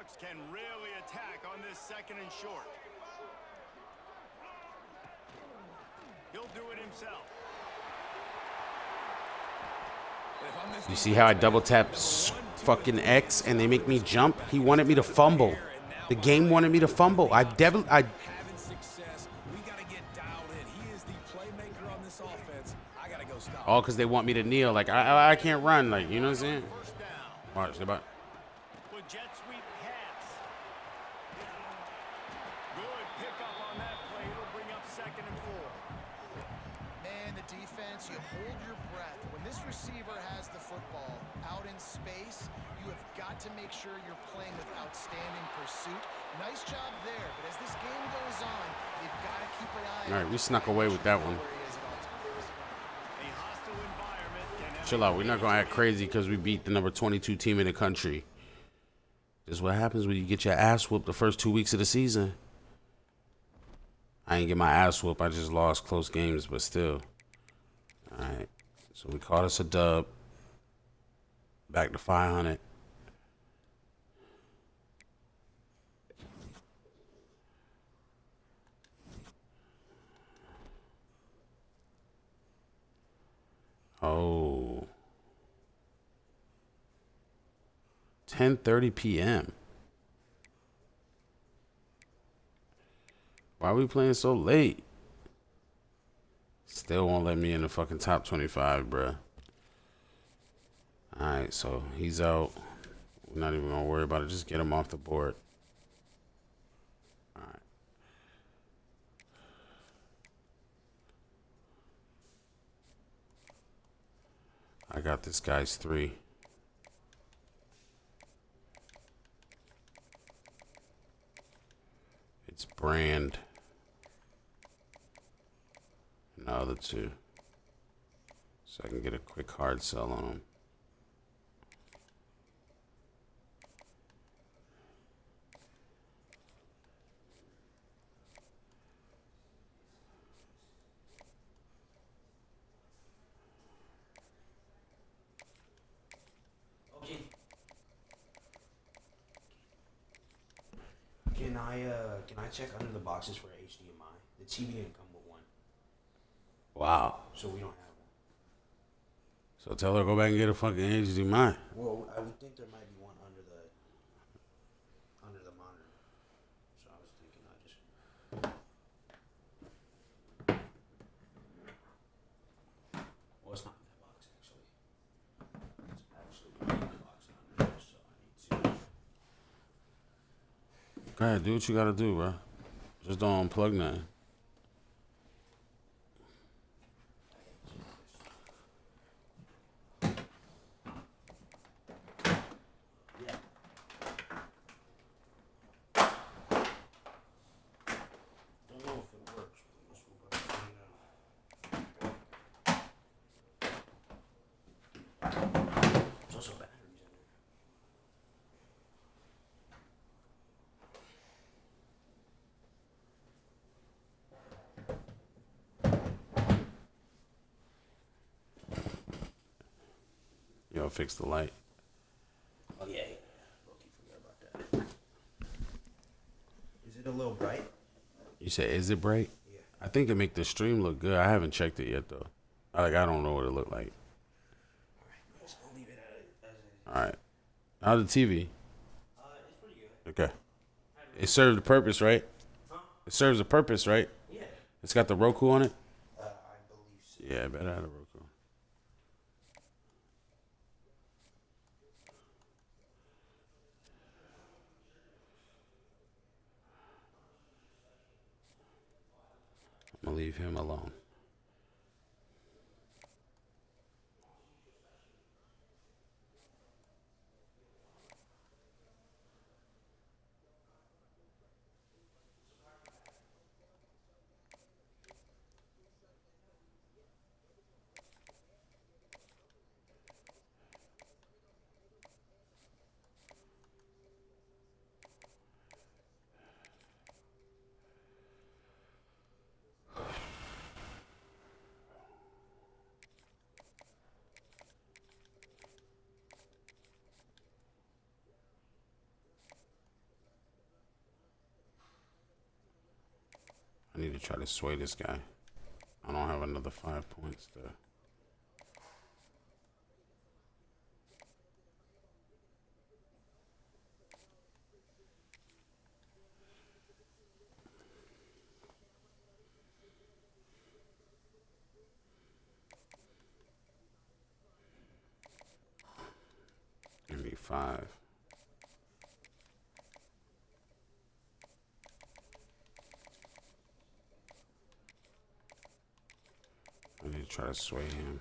Bucs can really attack on this 2nd and short. He'll do it himself. You see how I double tap fucking X and they make me jump? He wanted me to fumble. The game wanted me to fumble. Having success, we got to get dialed in. He is the playmaker on this offense. I got to go stop. all because they want me to kneel. Like I can't run. Like, you know what I'm saying? First down. Watch the back. With jet sweep pass. Good pickup on that play. It'll bring up 2nd and 4. Man, the defense, you hold your breath. When this receiver has the football out in space, you have got to make sure you're playing with outstanding pursuit. Nice job there, but as this game goes on, you've got to keep an eye on. All right, we snuck away with that one. where he is at all times. A hostile environment can have Chill out. We're not gonna act crazy because we beat the number 22 team in the country. This is what happens when you get your ass whooped the first 2 weeks of the season. I ain't get my ass whooped. I just lost close games, but still. All right. So we caught us a dub. Back to 500. Oh. 10:30 p.m. Why are we playing so late? Still won't let me in the fucking top 25, bruh. Alright, so he's out. We're not even gonna worry about it. Just get him off the board. Alright. I got this guy's 3. It's Brand. And the other 2. So I can get a quick hard sell on him. Can I check under the boxes for HDMI? The TV didn't come with one, Wow. so we don't have one. So tell her to go back and get a fucking HDMI. Well, I would think there might be one under the monitor. So I was thinking I just. Well, it's not in that box actually. It's actually in the box under there, so I need to. Go ahead, do what you gotta do, bro. Just don't unplug nothing. Yeah. Don't know if it works, but this will go find out. There's also batteries in there. Yo, fix the light. Oh yeah, Loki, forgot about that. Is it a little bright? You said, is it bright? Yeah. I think it make the stream look good. I haven't checked it yet though. I don't know what it looked like. Alright, I'm just gonna leave it as is. All right. How's the TV? It's pretty good. Okay. It serves a purpose, right? Huh? It serves a purpose, right? Yeah. It's got the Roku on it. I believe so. Yeah, I better have a Roku. I'm gonna leave him alone. need to try to sway this guy. I don't have another 5 points though. I need 5. I need to try to sway him.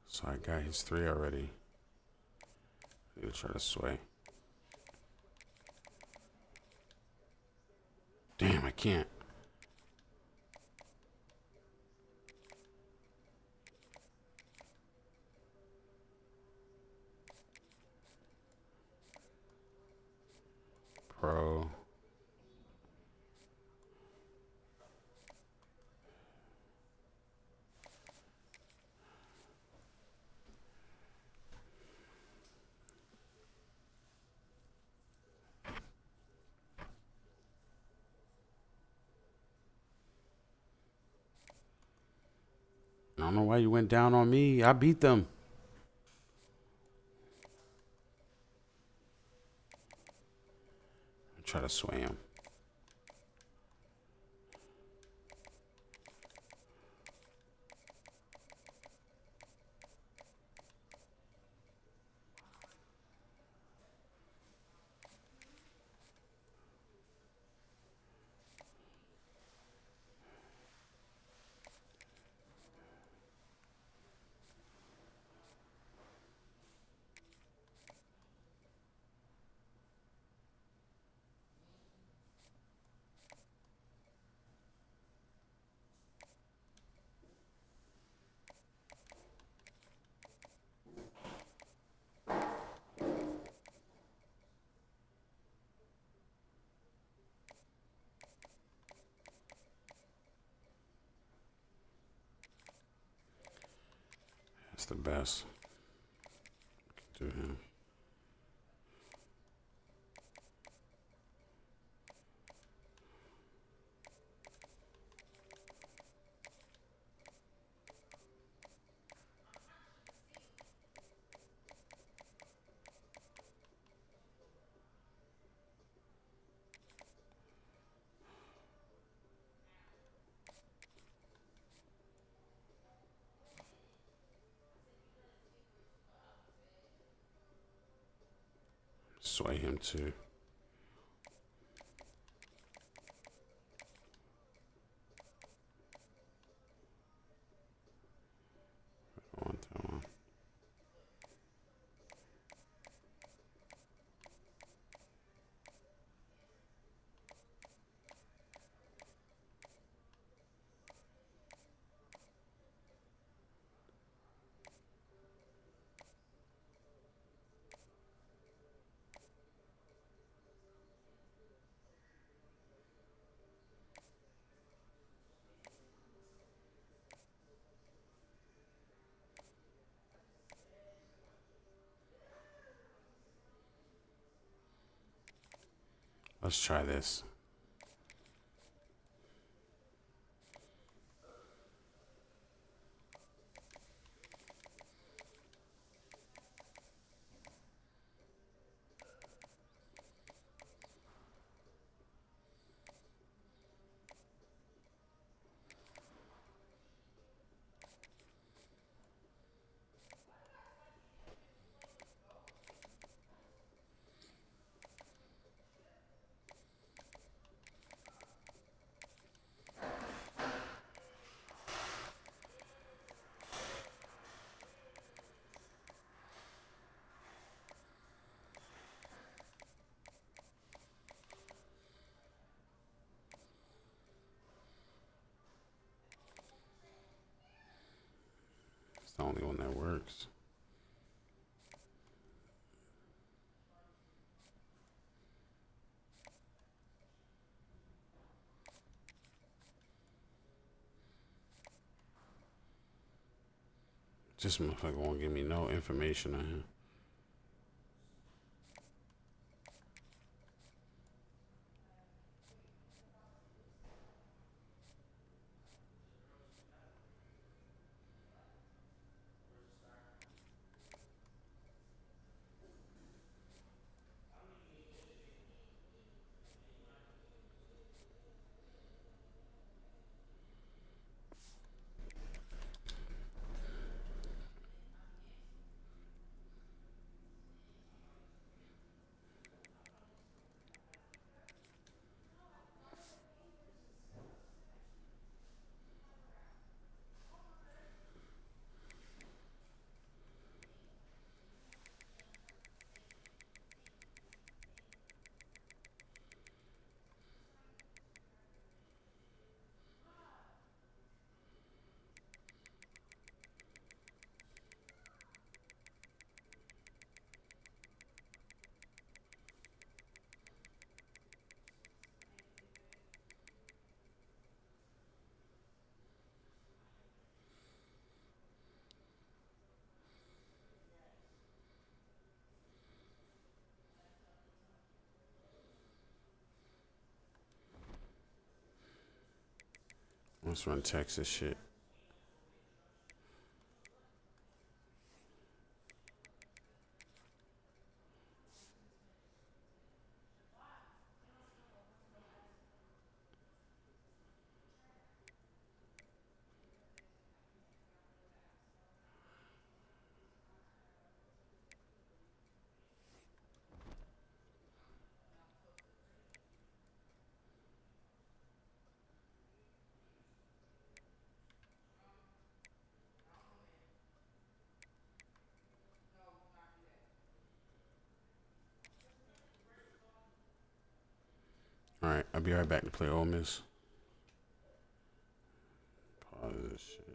So I got his 3 already. I need to try to sway. Damn, I can't. Pro. I don't know why you went down on me. I beat them. I'll try to sway him. That's the best. Do him. Sway him too. One. Let's try this. It's the only one that works. This motherfucker won't give me no information on him. Let's run Texas shit. All right, I'll be right back to play Ole Miss. Pause this shit.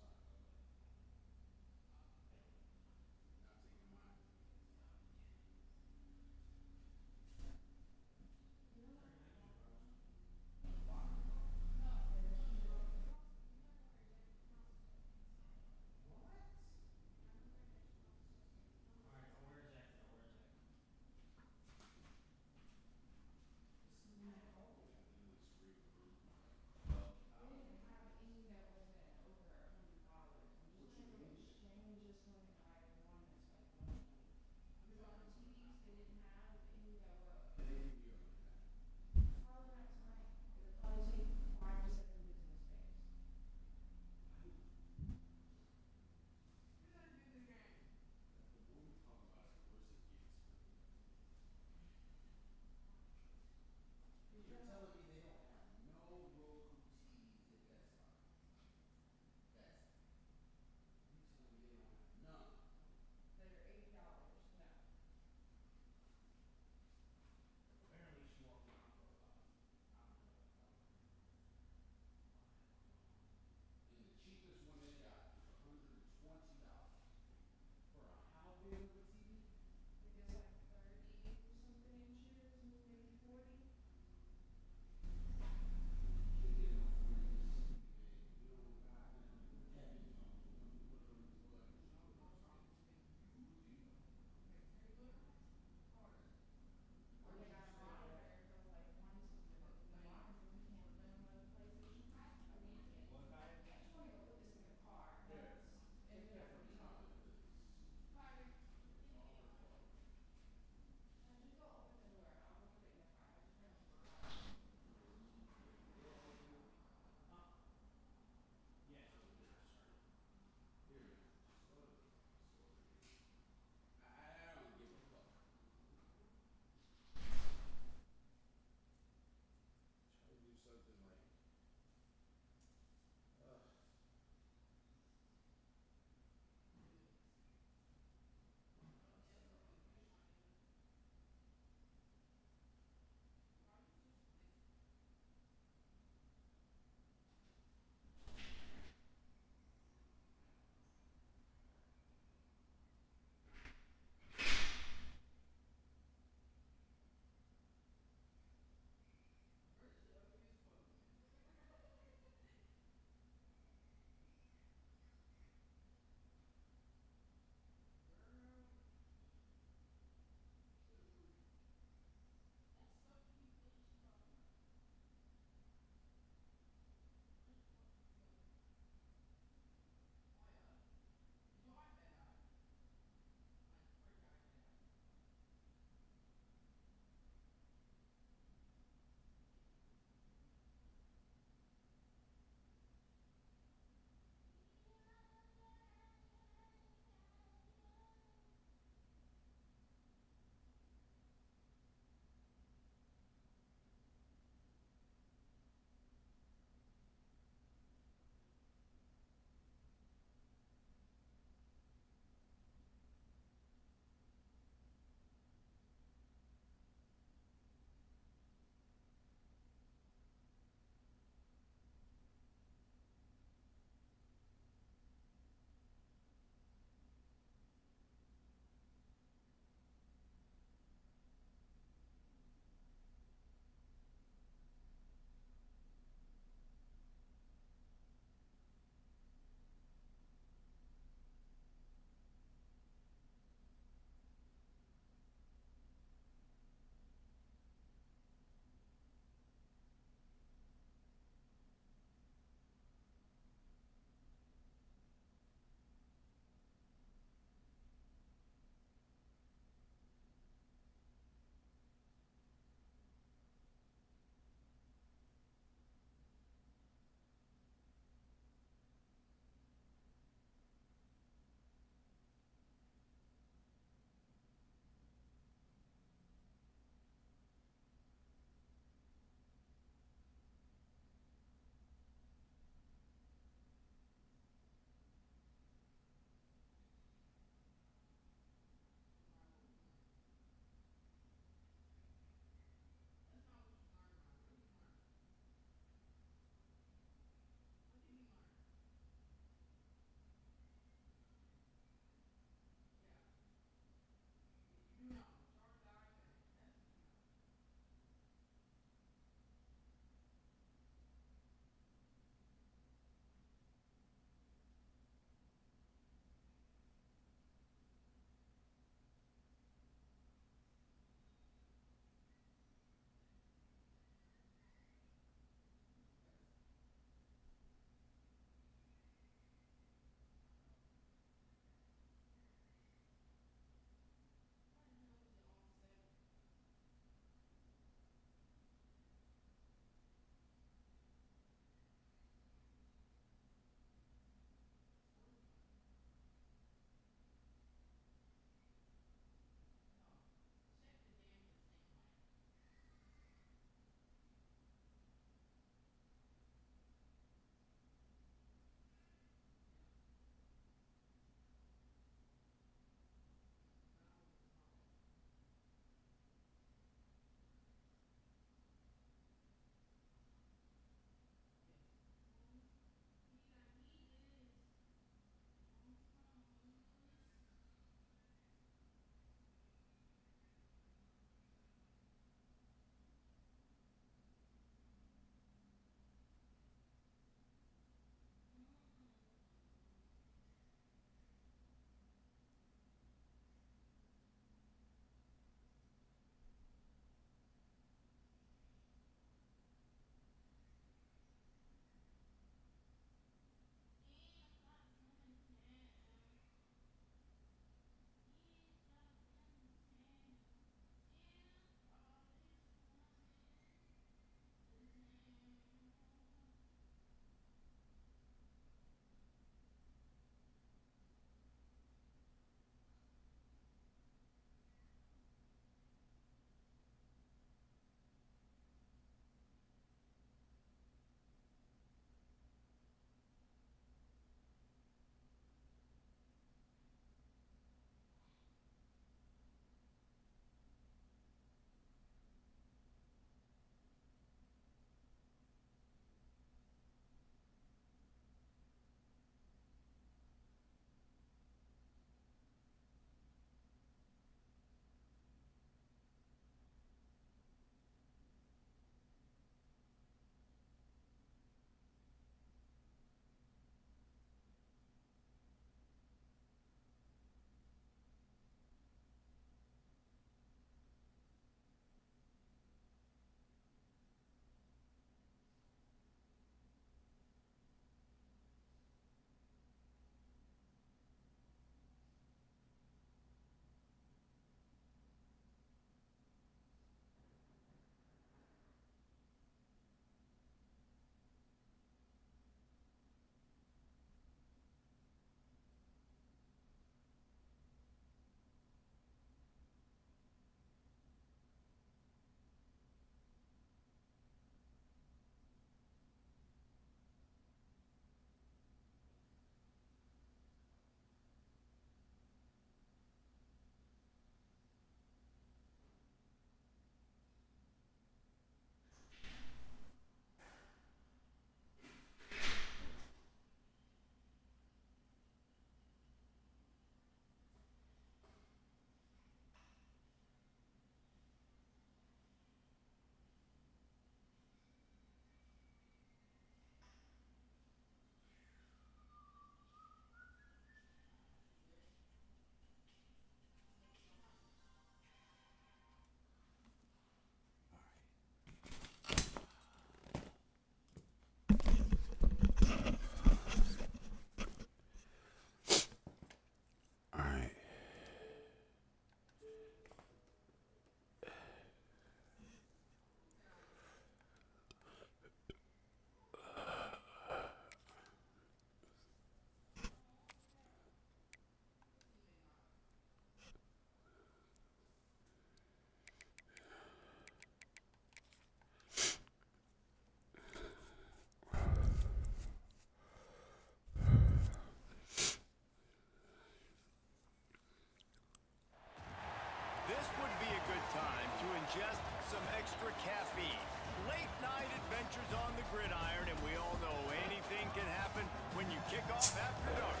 caffeine. Late night adventures on the gridiron, and we all know anything can happen when you kick off after dark.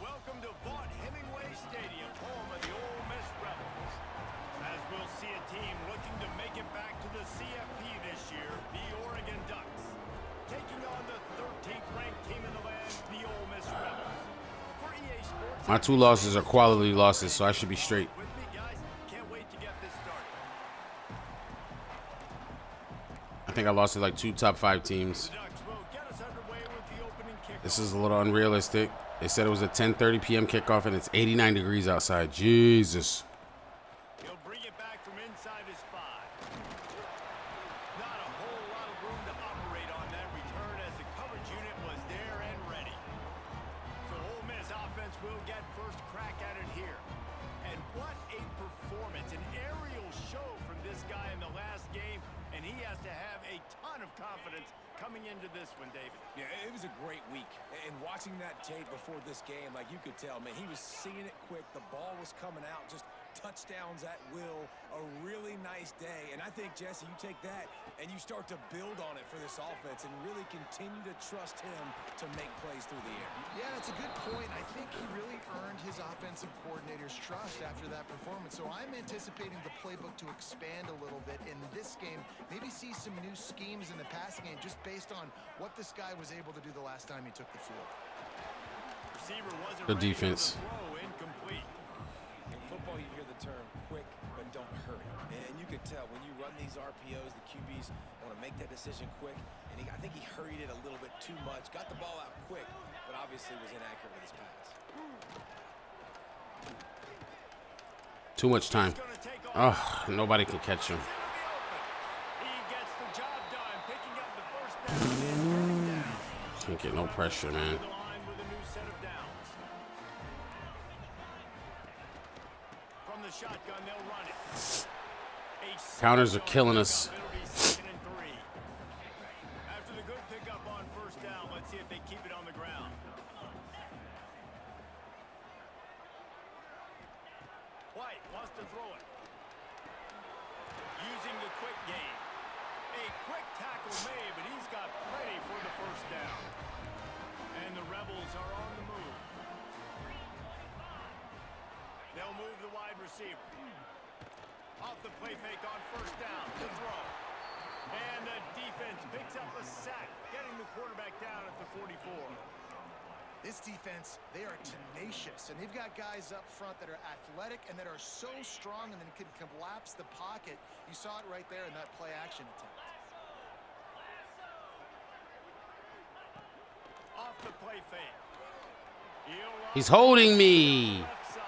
Welcome to Vaught Hemingway Stadium, home of the Ole Miss Rebels. As we'll see a team looking to make it back to the CFP this year, the Oregon Ducks. Taking on the 13th ranked team in the land, the Ole Miss Rebels. For EA Sports, My 2 losses are quality losses, so I should be straight. with me, guys. Can't wait to get this started. I think I lost to like 2 top 5 teams. The Ducks will get us underway with the opening kickoff. This is a little unrealistic. They said it was a 10:30 p.m. kickoff, and it's 89 degrees outside. Jesus. He'll bring it back from inside his 5. Not a whole lot of room to operate on that return as the coverage unit was there and ready. So Ole Miss offense will get first crack at it here. And what a performance, an aerial show from this guy in the last game, and he has to have a ton of confidence coming into this one, David. Yeah, it was a great week. And watching that tape before this game, like, you could tell, man, he was seeing it quick. The ball was coming out, just touchdowns at will. A really nice day. And I think, Jesse, you take that and you start to build on it for this offense and really continue to trust him to make plays through the air. Yeah, that's a good point. I think he really earned his offensive coordinator's trust after that performance. So I'm anticipating the playbook to expand a little bit in this game. Maybe see some new schemes in the passing game just based on what this guy was able to do the last time he took the field. Receiver wasn't The ready for defense. the throw, incomplete. In football, you hear the term quick, but don't hurry. And you can tell when you run these RPOs, the QBs want to make that decision quick. And I think he hurried it a little bit too much. Got the ball out quick, but obviously was inaccurate with his pass. Too much time. He's gonna take off. Oh, nobody can catch him. He gets the job done, picking up the first down and turning down. Can't get no pressure, man. The line with a new set of downs. From the shotgun, they'll run it. Counters are killing us. It'll be 2nd and 3. After the good pickup on first down, let's see if they keep it on the ground. White wants to throw it. Using the quick game. A quick tackle made, but he's got plenty for the first down. And the Rebels are on the move. They'll move the wide receiver. Off the play fake on first down. To throw. And the defense picks up a sack, getting the quarterback down at the 44. This defense, they are tenacious, and they've got guys up front that are athletic and that are so strong and then can collapse the pocket. You saw it right there in that play action attempt. Off the play fake. He's holding me. Left side.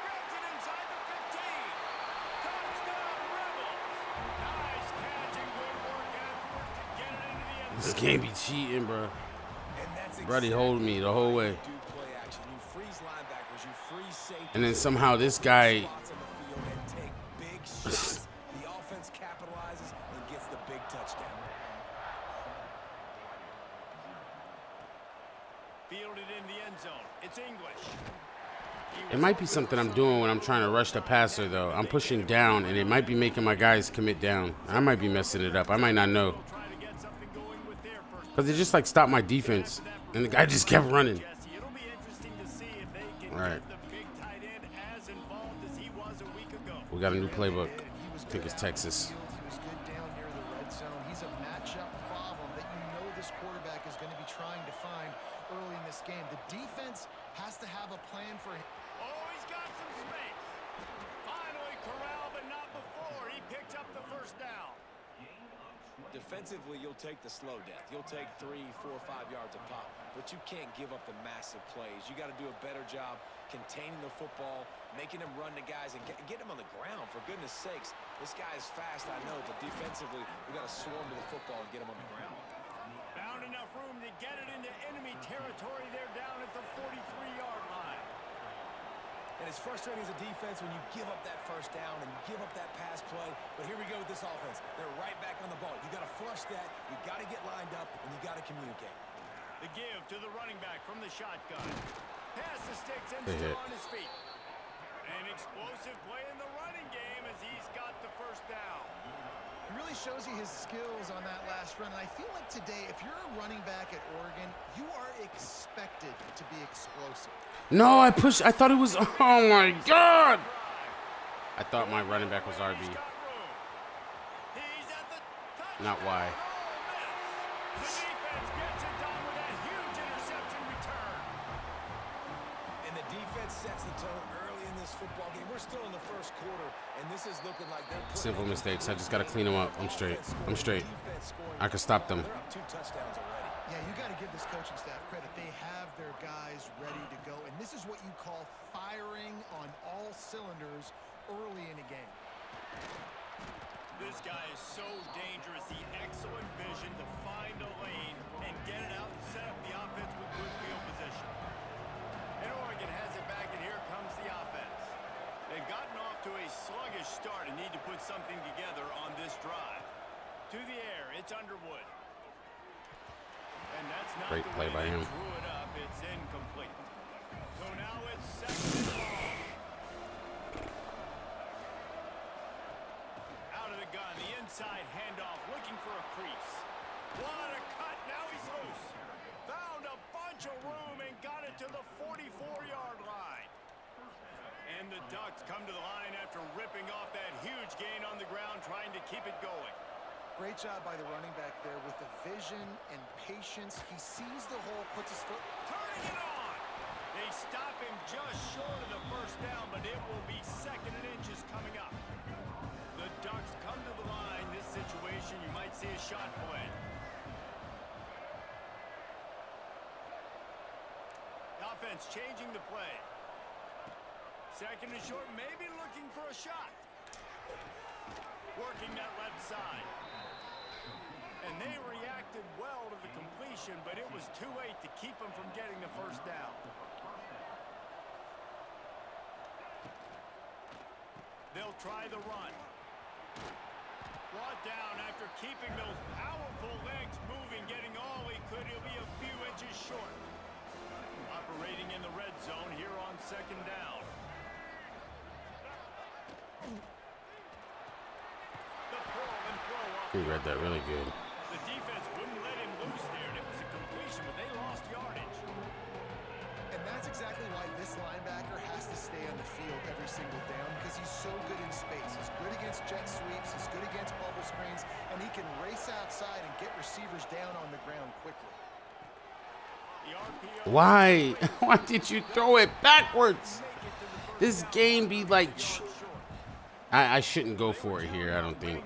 Grabs it inside the 15. Touchdown, Rebels. Nice catch and good work afterwards to get it into the end This zone. can't be cheating, bro. And that's Brody holding me the whole way. Do play action. You freeze linebackers, you freeze safety. And then somehow this guy, Spots on the field and take big shots. The offense capitalizes and gets the big touchdown. Fielded in the end zone. It's English. it might be something I'm doing when I'm trying to rush the passer, though. I'm pushing down, and it might be making my guys commit down. I might be messing it up. I might not know. Try to get something going with their first. Because it just, like, stopped my defense, and the guy just kept running. Jesse, it'll be interesting to see if they can All right. get the big tight end as involved as he was a week ago. We got a new playbook. He was I think it's good out in the Texas. field. He was good down near the red zone. He's a matchup problem that you know this quarterback is going to be trying to find early in this game. The defense has to have a plan for him. Oh, he's got some space. Finally corralled, but not before. He picked up the first down. Defensively, you'll take the slow death. You'll take 3, 4, 5 yards a pop, but you can't give up the massive plays. You got to do a better job containing the football, making him run to guys, and get him on the ground. For goodness sakes, this guy is fast, I know, but defensively, we got to swarm to the football and get him on the ground. Found enough room to get it into enemy territory. They're down at the 43-yard line. And it's frustrating as a defense when you give up that first down and you give up that pass play. But here we go with this offense. They're right back on the ball. You got to flush that. You got to get lined up, and you got to communicate. The give to the running back from the shotgun. Pass the sticks and They still hit. on his feet. An explosive play in the running game as he's got the first down. It really shows you his skills on that last run. And I feel like today, if you're a running back at Oregon, you are expected to be explosive. No, I pushed. I thought it was. Oh my God! I thought my running back was RB. He's at the touchdown. Not Y. The defense gets it done with that huge interception return. And the defense sets the tone early in this football game. We're still in the first quarter, and this is looking like they're Simple mistakes. I just got to clean them up. I'm straight. I'm straight. I can stop them. They're up 2 touchdowns already. Yeah, you got to give this coaching staff credit. They have their guys ready to go. And this is what you call firing on all cylinders early in a game. This guy is so dangerous. The excellent vision to find a lane and get it out and set up the offense with good field position. And Oregon has it back, and here comes the offense. They've gotten off to a sluggish start and need to put something together on this drive. To the air, it's Underwood. And that's not Great the play way by they him. drew it up. It's incomplete. So now it's 2nd and long. Out of the gun, the inside handoff, looking for a crease. What a cut, now he's loose. Found a bunch of room and got it to the 44-yard line. And the Ducks come to the line after ripping off that huge gain on the ground, trying to keep it going. Great job by the running back there with the vision and patience. He sees the hole, puts his foot. Turning it on. They stop him just short of the first down, but it will be 2nd and inches coming up. The Ducks come to the line. This situation, you might see a shot play. Offense changing the play. 2nd and short, maybe looking for a shot. Working that left side. And they reacted well to the completion, but it was too late to keep them from getting the first down. They'll try the run. Brought down after keeping those powerful legs moving, getting all he could. He'll be a few inches short. Operating in the red zone here on 2nd down. The pull and throw off. He read that really good. The defense wouldn't let him loose there, and it was a completion, but they lost yardage. And that's exactly why this linebacker has to stay on the field every single down, because he's so good in space. He's good against jet sweeps, he's good against bubble screens, and he can race outside and get receivers down on the ground quickly. The RPO. Why? Why did you throw it backwards? This game be like... I shouldn't go for it here, I don't think.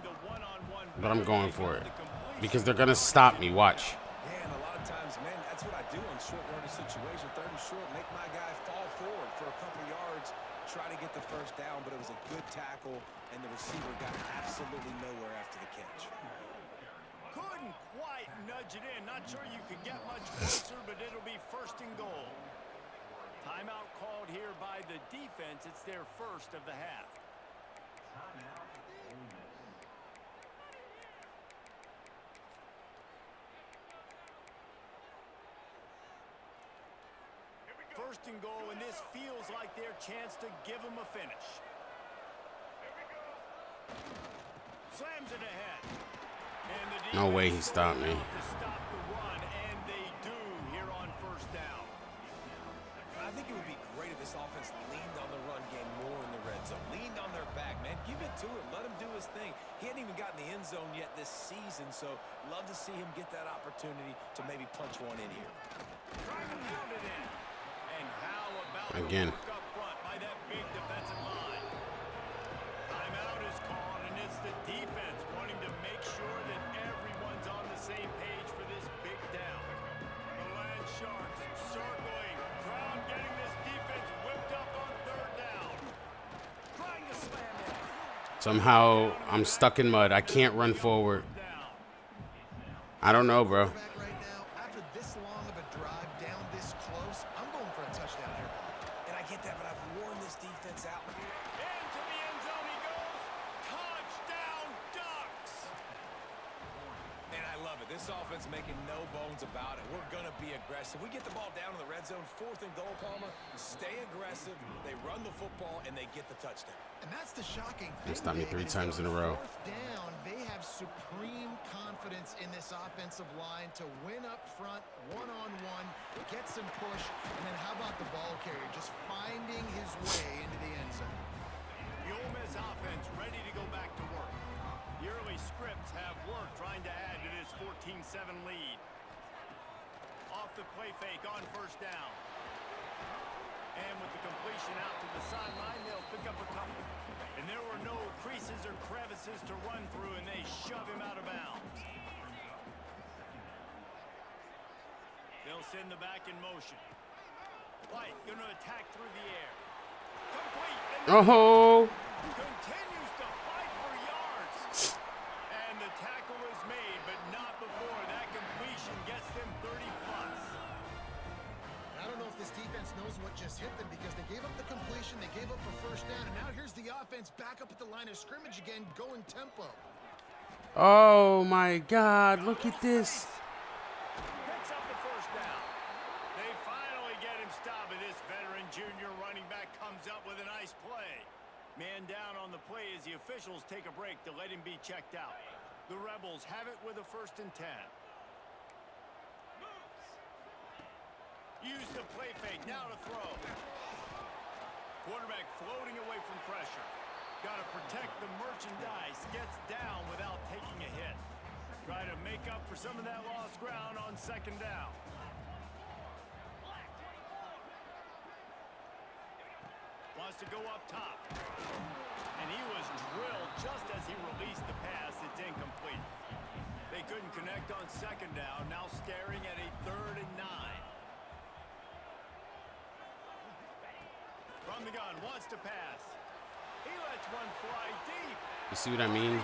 But I'm going for it. Because they're going to stop me. Watch. Yeah, and a lot of times, man, that's what I do in short yardage situation. 3rd and short, make my guy fall forward for a couple yards, try to get the first down, but it was a good tackle, and the receiver got absolutely nowhere after the catch. Couldn't quite nudge it in. Not sure you could get much closer, but it'll be 1st and goal. Timeout called here by the defense. It's their first of the half. First and goal, and this feels like their chance to give them a finish. Slams it ahead. And the No way he defense stopped me. to stop the run, and they do here on 1st down. I think it would be great if this offense leaned on the run game more in the red zone. Leaned on their back, man. Give it to him. Let him do his thing. He hadn't even gotten the end zone yet this season, so love to see him get that opportunity to maybe punch one in here. Trying to pound it in. And how about Again. the work up front by that big defensive line? Timeout is called, and it's the defense wanting to make sure that everyone's on the same page for this big down. The Land Sharks circling. Crown getting this defense whipped up on 3rd down. Trying to slam it. Somehow, I'm stuck in mud. I can't run forward. Down. I don't know, bro. Back right now, after this long of a drive down this close, I'm going for a touchdown here. And I get that, but I've worn this defense out. Into the end zone he goes. Touchdown, Ducks. And I love it. This offense making no bones about it. We're going to be aggressive. We get the ball down in the red zone, 4th and goal, Palmer. Stay aggressive. They run the football, and they get the touchdown. And that's the shocking thing. They stopped me 3 times in a row. 4th down, they have supreme confidence in this offensive line to win up front, one-on-one, get some push, and then how about the ball carrier just finding his way into the end zone. The Ole Miss offense ready to go back to work. The early scripts have worked trying to add to this 14-7 lead. Off the play fake on 1st down. And with the completion out to the sideline, they'll pick up a couple. And there were no creases or crevices to run through, and they shove him out of bounds. They'll send the back in motion. White going to attack through the air. Complete. Oh! Continues to fight for yards. And the tackle is made, but not before that completion gets them 30+. I don't know if this defense knows what just hit them because they gave up the completion, they gave up a 1st down, and now here's the offense back up at the line of scrimmage again, going tempo. Oh my God! Look at this. Picks up the 1st down. They finally get him stopped, and this veteran junior running back comes up with a nice play. Man down on the play as the officials take a break to let him be checked out. The Rebels have it with a 1st and 10. Use the play fake, now to throw. Quarterback floating away from pressure. Got to protect the merchandise. Gets down without taking a hit. Try to make up for some of that lost ground on 2nd down. Wants to go up top. And he was drilled just as he released the pass. It's incomplete. They couldn't connect on 2nd down. Now staring at a 3rd and 9. From the gun, wants to pass. He lets one fly deep. You see what I mean?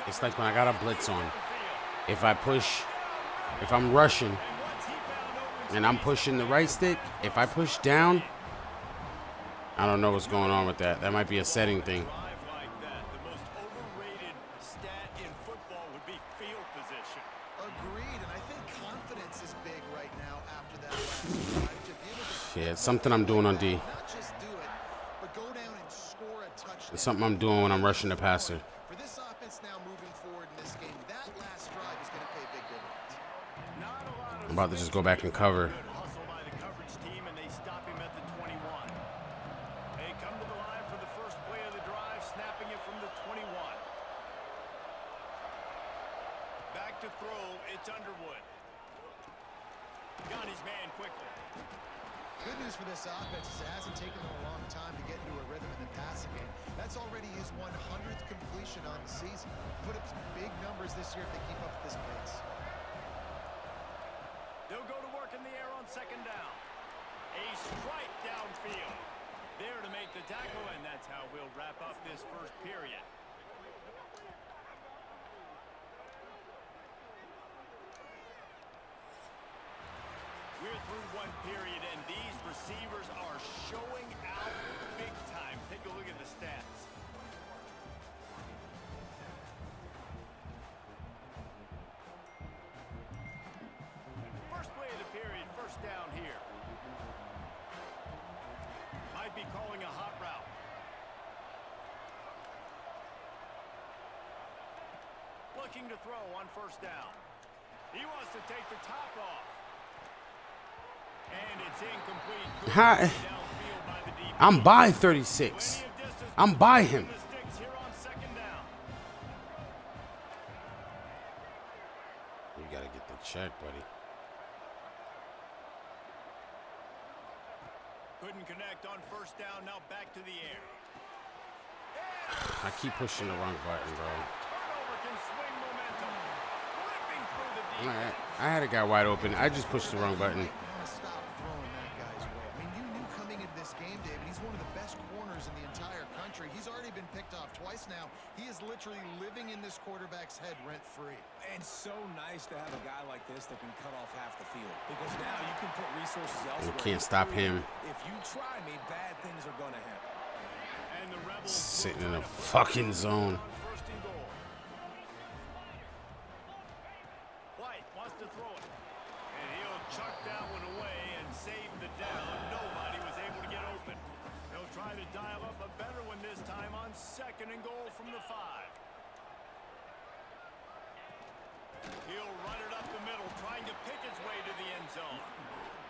It's like when I got a blitz on. If I'm rushing and I'm pushing the right stick, if I push down, I don't know what's going on with that. That might be a setting thing. The most overrated stat in football would be field position. Agreed, and I think confidence is big right now after that last drive to be able to Yeah, it's something I'm doing on D. not just do it, but go down and score a touchdown. It's something I'm doing when I'm rushing the passer. For this offense now moving forward in this game, that last drive is going to pay big dividends. Not a lot of I'm about to just go back and cover. good hustle by the coverage team, and they stop him at the 21. They come to the line for the first play of the drive, snapping it from the 21. Back to throw, it's Underwood. Got his man quickly. Good news for this offense is it hasn't taken them a long time to get into a rhythm in the passing game. That's already his 100th completion on the season. Put up some big numbers this year if they keep up at this pace. They'll go to work in the air on 2nd down. A strike downfield. There to make the tackle, and that's how we'll wrap up this 1st period. We're through 1 period, and these receivers are showing out big time. Take a look at the stats. First play of the period, 1st down here. Might be calling a hot route. Looking to throw on 1st down. He wants to take the top off. And it's incomplete. Hi. Downfield by the DB. I'm by 36. I'm by him. The sticks here on 2nd down. You gotta get the check, buddy. Couldn't connect on 1st down. Now back to the air. I keep pushing the wrong button, bro. Turnover can swing momentum. Ripping through the defense. I had a guy wide open. I just pushed the wrong button. Stop throwing that guy's way. I mean, you knew coming into this game, David, he's one of the best corners in the entire country. He's already been picked off twice now. He is literally living in this quarterback's head rent-free. And so nice to have a guy like this that can cut off half the field. Because now you can put resources elsewhere. You can't stop him. If you try me, bad things are going to happen. And the Rebels Sitting in a fucking zone. on 1st and goal. White wants to throw it. And he'll chucked that one away and saved the down. Nobody was able to get open. They'll try to dial up a better one this time on 2nd and goal from the 5. He'll run it up the middle, trying to pick his way to the end zone.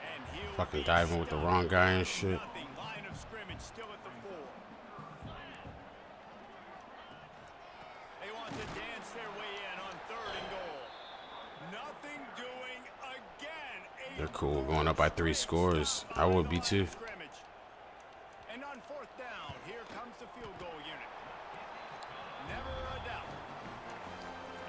And he'll Fucking diving with the wrong guy and shit. nothing. Line of scrimmage still at the 4. They want to dance their way in on 3rd and goal. Nothing doing again. They're cool going up by 3 scores. I would be too. And on 4th down, here comes the field goal unit. Never a doubt.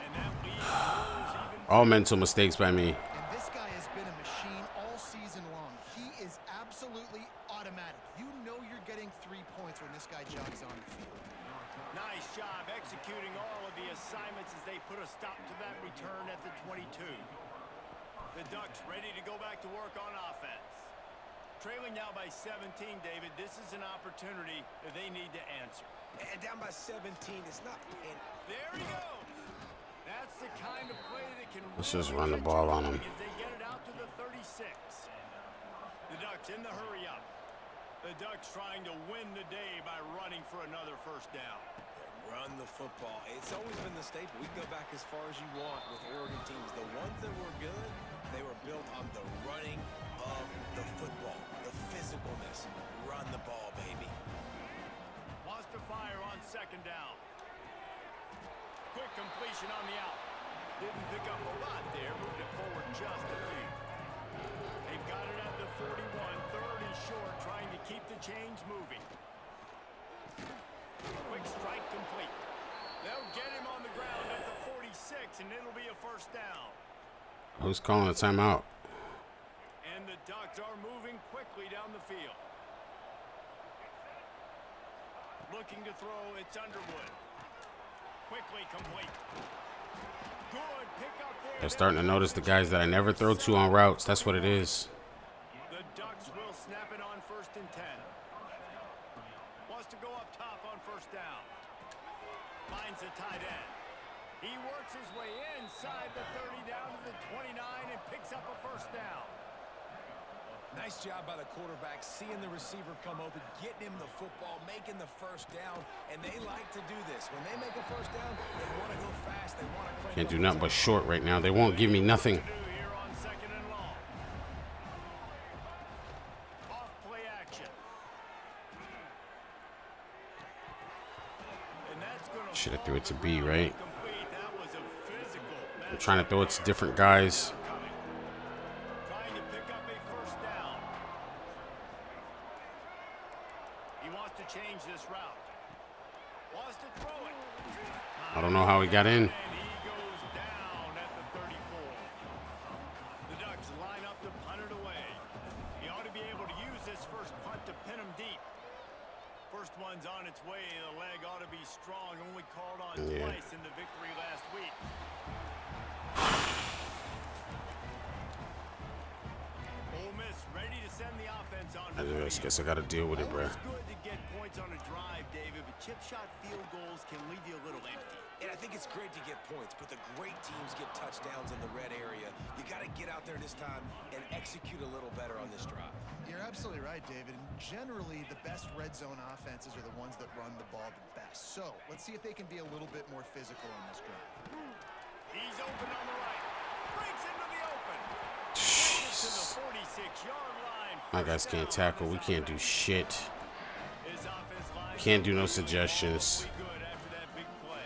And that leads even. All mental mistakes by me. And this guy has been a machine all season long. He is absolutely automatic. You know you're getting 3 points when this guy jogs on the field. Nice job executing all of the assignments as they put a stop to that return at the 22. The Ducks ready to go back to work on offense. Trailing now by 17, David. This is an opportunity that they need to answer. And down by 17, it's not in. There he goes. That's the kind of play that can Let's just run the ball on him. as they get it out to the 36. The Ducks in the hurry up. The Ducks trying to win the day by running for another 1st down. Run the football. It's always been the staple. We can go back as far as you want with Oregon teams. The ones that were good, they were built on the running of the football, the physicalness. Run the ball, baby. Wants to fire on 2nd down. Quick completion on the out. Didn't pick up a lot there. Moved it forward just a few. They've got it at the 41. 3rd and short, trying to keep the chains moving. Quick strike complete. They'll get him on the ground at the 46, and it'll be a 1st down. Who's calling a timeout? And the Ducks are moving quickly down the field. Looking to throw, it's Underwood. Quickly complete. Good pickup there. They're starting to notice the guys that I never throw to on routes. That's what it is. The Ducks will snap it on 1st and 10. Wants to go up top on 1st down. Finds a tight end. He works his way inside the 30 down to the 29 and picks up a 1st down. Nice job by the quarterback, seeing the receiver come open, getting him the football, making the 1st down, and they like to do this. When they make a 1st down, they want to go fast, they want to crank. Can't do nothing but short right now. They won't give me nothing. Here on 2nd and long. Off play action. And that's gonna Should have threw it to B, right? complete. That was a physical. I'm trying to throw it to different guys. Trying to pick up a 1st down. He wants to change this route. Wants to throw it. I don't know how he got in. And he goes down at the 34. The Ducks line up to punt it away. He ought to be able to use this 1st punt to pin him deep. 1st one's on its way. The leg ought to be strong. Only called on twice in the victory last week. Ole Miss ready to send the offense on. I just guess I got to deal with it, bro. Always good to get points on a drive, David, but chip shot field goals can leave you a little empty. And I think it's great to get points, but the great teams get touchdowns in the red area. You got to get out there this time and execute a little better on this drive. You're absolutely right, David. And generally, the best red zone offenses are the ones that run the ball the best. So let's see if they can be a little bit more physical on this drive. He's open on the right. Breaks into the open. Gets to the 46-yard line. My guys can't tackle. We can't do shit. His offense line Can't do no suggestions. good after that big play.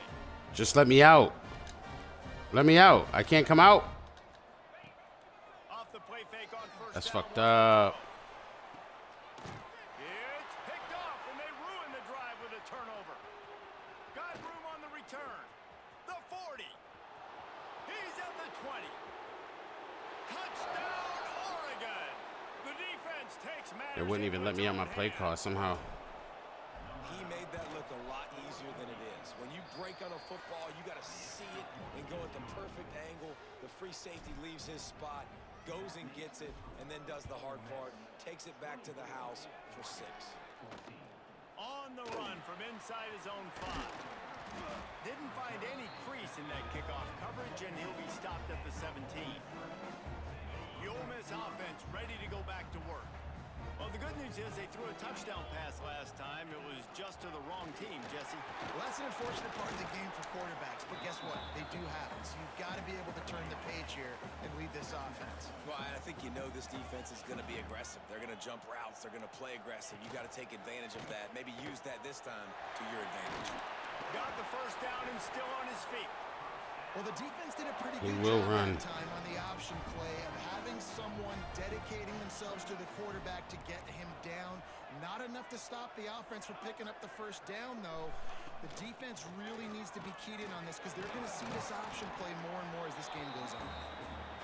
Just let me out. Let me out. I can't come out. Off the play fake on 1st That's down. fucked up. It's picked off, and they ruin the drive with a turnover. Got room on the return. The 40. He's at the 20. Touchdown, Oregon. The defense takes matters. They wouldn't even let me out my play call somehow. He made that look a lot easier than it is. When you break on a football, you got to see it and go at the perfect angle. The free safety leaves his spot, goes and gets it, and then does the hard part, takes it back to the house for 6. On the run from inside his own 5. Didn't find any crease in that kickoff coverage, and he'll be stopped at the 17. The Ole Miss offense ready to go back to work. Well, the good news is they threw a touchdown pass last time. It was just to the wrong team, Jesse. Well, that's an unfortunate part of the game for quarterbacks, but guess what? They do have it. So you've got to be able to turn the page here and lead this offense. Well, I think you know this defense is going to be aggressive. They're going to jump routes. They're going to play aggressive. You got to take advantage of that. Maybe use that this time to your advantage. Got the first down and still on his feet. Well, the defense did a pretty He good will job run. that time on the option play of having someone dedicating themselves to the quarterback to get him down. Not enough to stop the offense from picking up the first down, though. The defense really needs to be keyed in on this because they're going to see this option play more and more as this game goes on.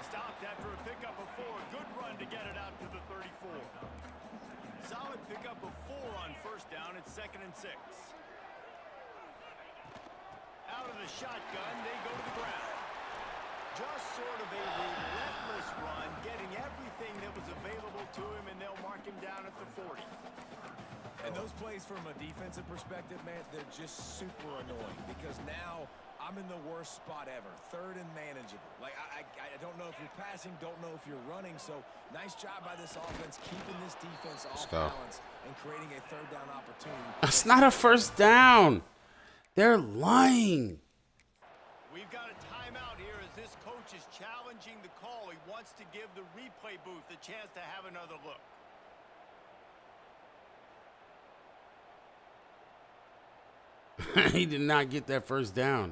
Stopped after a pickup of 4. Good run to get it out to the 34. Solid pickup of 4 on first down. It's 2nd and 6. Out of the shotgun, they go to the ground. Just sort of a relentless run, getting everything that was available to him, and they'll mark him down at the 40. And those plays from a defensive perspective, man, they're just super annoying because now I'm in the worst spot ever. 3rd and manageable. Like, I don't know if you're passing, don't know if you're running. So nice job by this offense, keeping this defense off balance and creating a 3rd down opportunity. That's not a first down. They're lying. We've got a timeout here as this coach is challenging the call. He wants to give the replay booth a chance to have another look. He did not get that first down.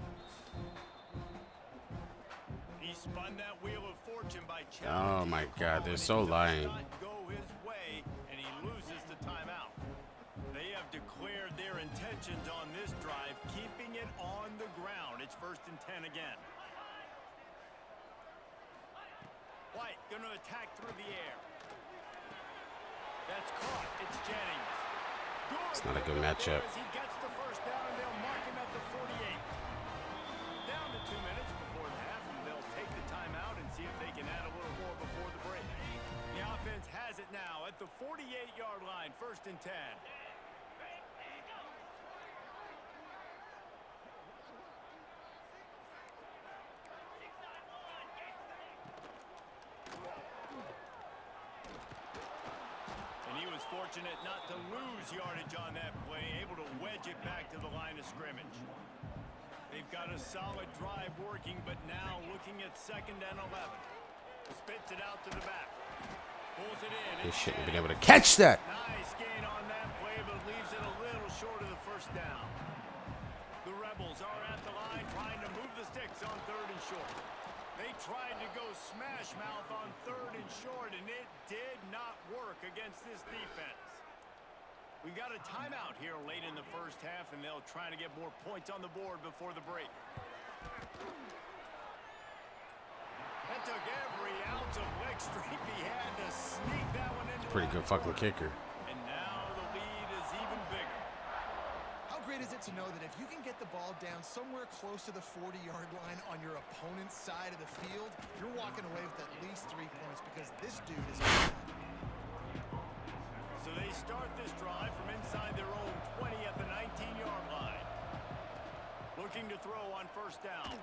He spun that wheel of fortune by challenging. Oh my God, they're so lying. Go his way, and he loses the timeout. They have declared their intentions on this drive, keeping it on the ground. It's 1st and 10 again. White going to attack through the air. That's caught. It's Jennings. It's not a good matchup. He gets the first down, and they'll mark him at the 48. Down to 2 minutes before the half, and they'll take the timeout and see if they can add a little more before the break. The offense has it now at the 48-yard line, 1st and 10. Fortunate not to lose yardage on that play, able to wedge it back to the line of scrimmage. They've got a solid drive working, but now looking at 2nd and 11. Spits it out to the back. Pulls it in. They shouldn't have been able to catch that. Nice gain on that play, but leaves it a little short of the first down. The Rebels are at the line trying to move the sticks on 3rd and short. They tried to go smash mouth on 3rd and short, and it did not work against this defense. We got a timeout here late in the first half, and they'll try to get more points on the board before the break. That took every ounce of leg strength he had to sneak that one into. Pretty good fucking kicker. And now the lead is even bigger. How great is it to know that if you can get the ball down somewhere close to the 40-yard line on your opponent's side of the field, you're walking away with at least 3 points because this dude is bad. So they start this drive from inside their own 20 at the 19-yard line. Looking to throw on first down.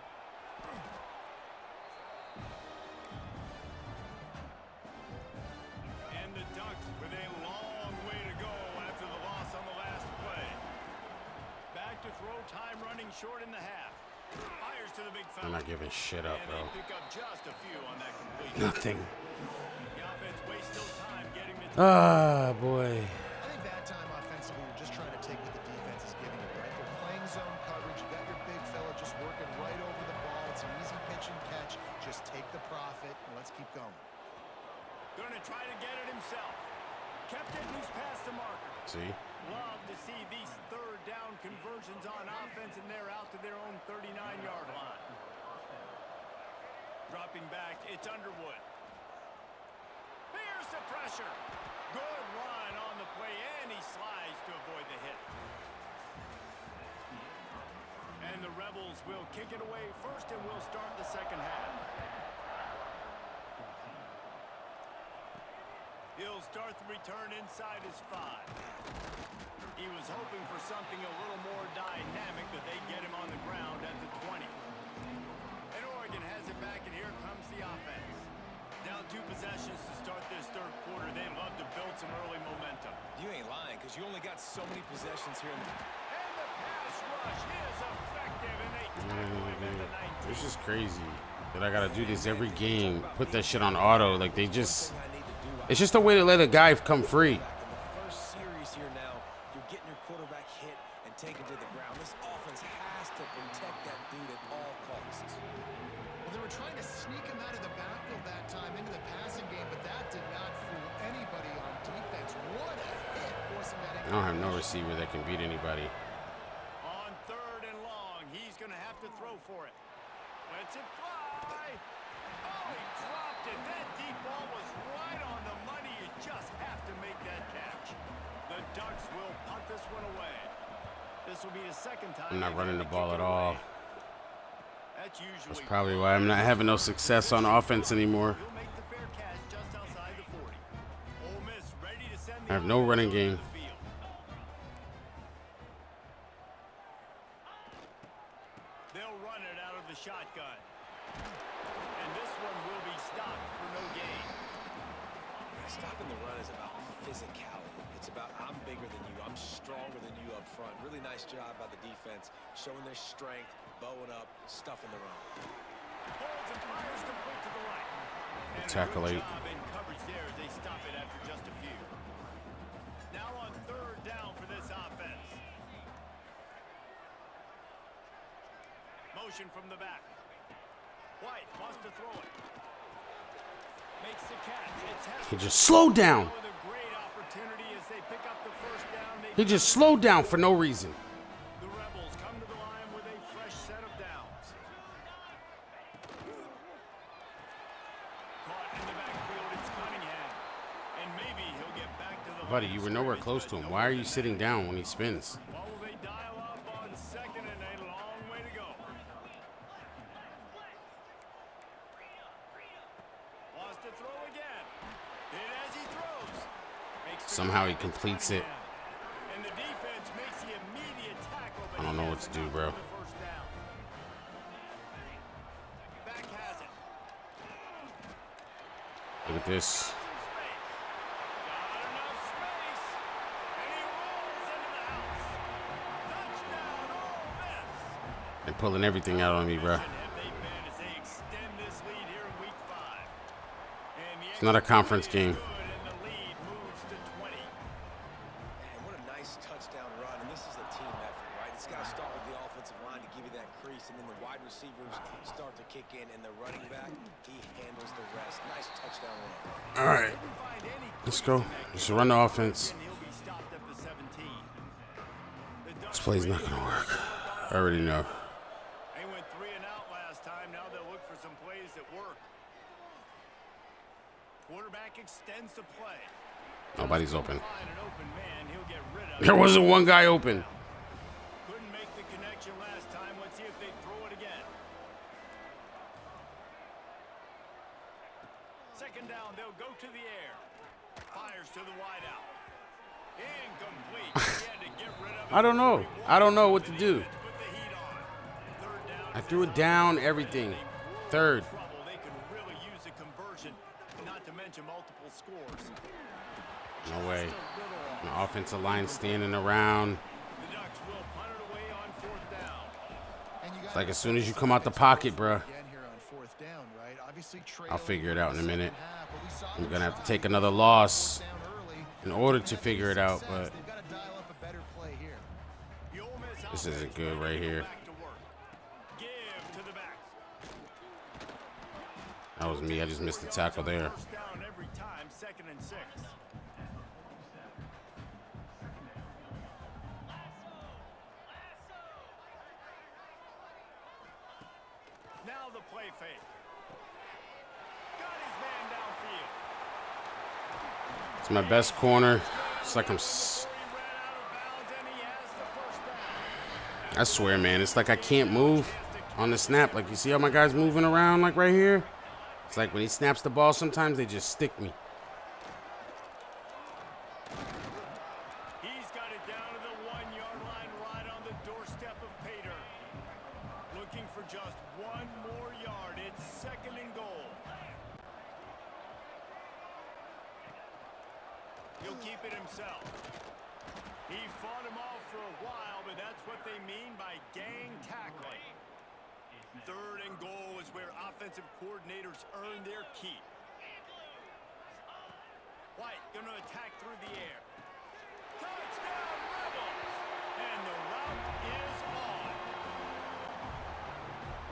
And the Ducks with a long way to go after the loss on the last play. Back to throw time running short in the half. Fires to the big foul. I'm not giving shit up, and bro. they pick up just a few on that completion. Nothing. The offense wastes still time getting the Ah, boy. I think that time offensively, you're just trying to take what the defense is giving you, right? They're playing zone coverage. You got your big fella just working right over the ball. It's an easy pitch and catch. Just take the profit, and let's keep going. Going to try to get it himself. Kept getting these past the marker. See? Love to see these 3rd down conversions on offense, and they're out to their own 39-yard line. Dropping back, it's Underwood. Here's the pressure. Good run on the play, and he slides to avoid the hit. And the Rebels will kick it away first, and we'll start the second half. He'll start the return inside his 5. He was hoping for something a little more dynamic, but they get him on the ground at the 20. And Oregon has it back, and here comes the offense. Down 2 possessions to start this third quarter. They love to build some early momentum. You ain't lying, because you only got so many possessions here in the... And the pass rush is effective, and they tackle him at the 19. This is crazy that I gotta do this every game. Put that shit on auto. Like they just, it's just a way to let a guy come free. In the first series here now, you're getting your quarterback hit and taken to the ground. This offense has to protect that dude at all costs. Well, they were trying to sneak him out of the backfield that time into the passing game, but that did not fool anybody on defense. What a hit, forcing that. I don't have no receiver that can beat anybody. On 3rd and long, he's going to have to throw for it. Lets it fly. Oh, he dropped it. That deep ball was right on the money. You just have to make that catch. The Ducks will punt this one away. This will be the second time. I'm not running the ball at all. That's usually That's probably why I'm not having no success on offense anymore. He'll make the fair catch just outside the 40. Ole Miss ready to send the I have no running game. to the field. They'll run it out of the shotgun. And this one will be stopped for no gain. Stopping the run is about physicality. It's about I'm bigger than you. I'm stronger than you up front. Really nice job by the defense, showing their strength, bowing up, stuffing the run. Holds and fires complete to the right. And Tackle a good 8. job in coverage there as they stop it after just a few. Now on 3rd down for this offense. Motion from the back. White wants to throw it. Makes the catch. It's He just slowed down. with a great opportunity as they pick up the first down. He just slowed down for no reason. The Rebels come to the line with a fresh set of downs. Caught in the backfield, it's Cunningham. And maybe he'll get back to the Buddy, you were nowhere close to him. Why are you sitting down when he spins? What will they dial up on 2nd and a long way to go? Wants to throw again. Hit as he throws. Makes the Somehow he catch. completes it. And the defense makes the immediate tackle. but I don't he know what has to do, enough bro. for the first down. Back has it. Look at this. Some space. Got enough space. And he rolls into the house. Touchdown, Ole Miss. They're pulling everything out on me, bro. Have they been as they extend this lead here in week 5. And the It's not a conference game. good, and the lead moves to 20. Man, what a nice touchdown run. And this is a team effort, right? It's got to start with the offensive line to give you that crease, and then the wide receivers start to kick in, and the running back, he handles the rest. Nice touchdown run. All right, Find any let's go. Let's run the offense. and he'll be stopped at the 17. The Ducks This play's not gonna work. I already know. They went 3 and out last time. Now they'll look for some plays that work. Quarterback extends the play. Nobody's open. Find an open man, he'll get rid of There it. wasn't one guy open. Couldn't make the connection last time. Let's see if they throw it again. 2nd down, they'll go to the air. Fires to the wideout. Incomplete. He had to get rid of it. I don't know. I don't know what to do. Put the heat on. 3rd down. I threw it down, everything. 3rd. Trouble. They could really use a conversion, not to mention multiple scores. No way. The offensive line standing around. The Ducks will punt it away on 4th down. And you It's gotta like as soon as you come out the pocket, bro. again here on 4th down, right? Obviously, I'll figure it out in a minute. but we saw I'm them gonna have to try take to another get loss down early. in order to figure it out, but They've got to dial up a better play here. The Ole Miss this offense isn't good ready right to go here. back to work. Give to the back. That was me. I just missed the tackle there. First down every time, 2nd and 6. Now the play fake. Got his man downfield. It's my best corner. It's like He ran out of bounds and he has the first down. I swear, man, it's like I can't move on the snap. Like, you see how my guy's moving around, like right here? It's like when he snaps the ball, sometimes they just stick me. He's got it down to the 1-yard line, right on the doorstep of Pater. Looking for just one more yard. It's 2nd and goal. He'll keep it himself. He fought him off for a while, but that's what they mean by gang tackling. 3rd and goal is where offensive coordinators earn their keep. White going to attack through the air. Touchdown, Rebels! And the route is on.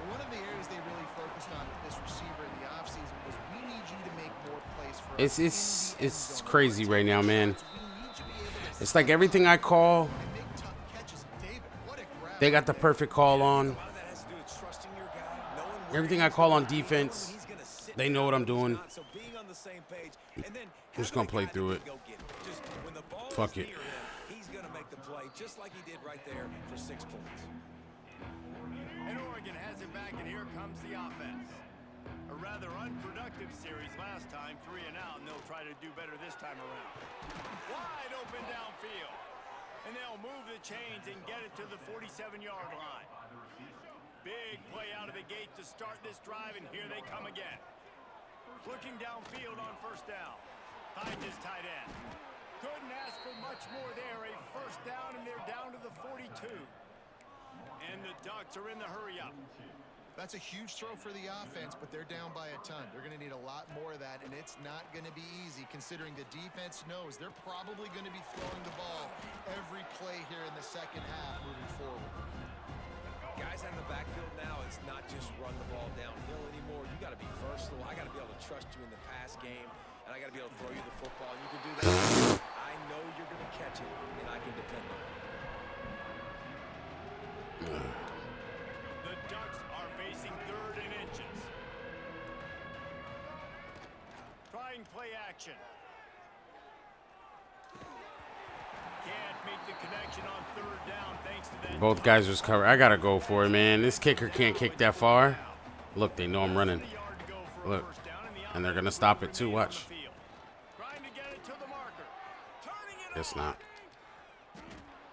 One of the areas they really focused on with this receiver in the offseason was we need you to make more plays for us. It's crazy right now, man. It's like everything I call, they got the perfect call on. Everything I call on defense, they know what I'm doing. I'm just gonna play through it. Fuck it. He's gonna make the play just like he did right there for 6 points. And Oregon has it back, and here comes the offense. A rather unproductive series last time, 3 and out, and they'll try to do better this time around. Wide open downfield. And they'll move the chains and get it to the 47-yard line. Big play out of the gate to start this drive, and here they come again. Looking downfield on 1st down. Finds his tight end. Couldn't ask for much more there. A 1st down, and they're down to the 42. And the Ducks are in the hurry-up. That's a huge throw for the offense, but they're down by a ton. They're going to need a lot more of that, and it's not going to be easy considering the defense knows they're probably going to be throwing the ball every play here in the second half moving forward. Guys out in the backfield now, it's not just run the ball downhill anymore. You got to be versatile. I got to be able to trust you in the pass game, and I got to be able to throw you the football. You can do that. I know you're going to catch it, and I can depend on it. The Ducks are facing 3rd and inches. Trying play action. Can't make the connection on 3rd down thanks to that. Both guys was covered. I gotta go for it, man. This kicker can't kick that far. Look, they know I'm running. Look, and they're gonna stop it too. Watch. Trying to get it to the marker. Turning it Guess over. not.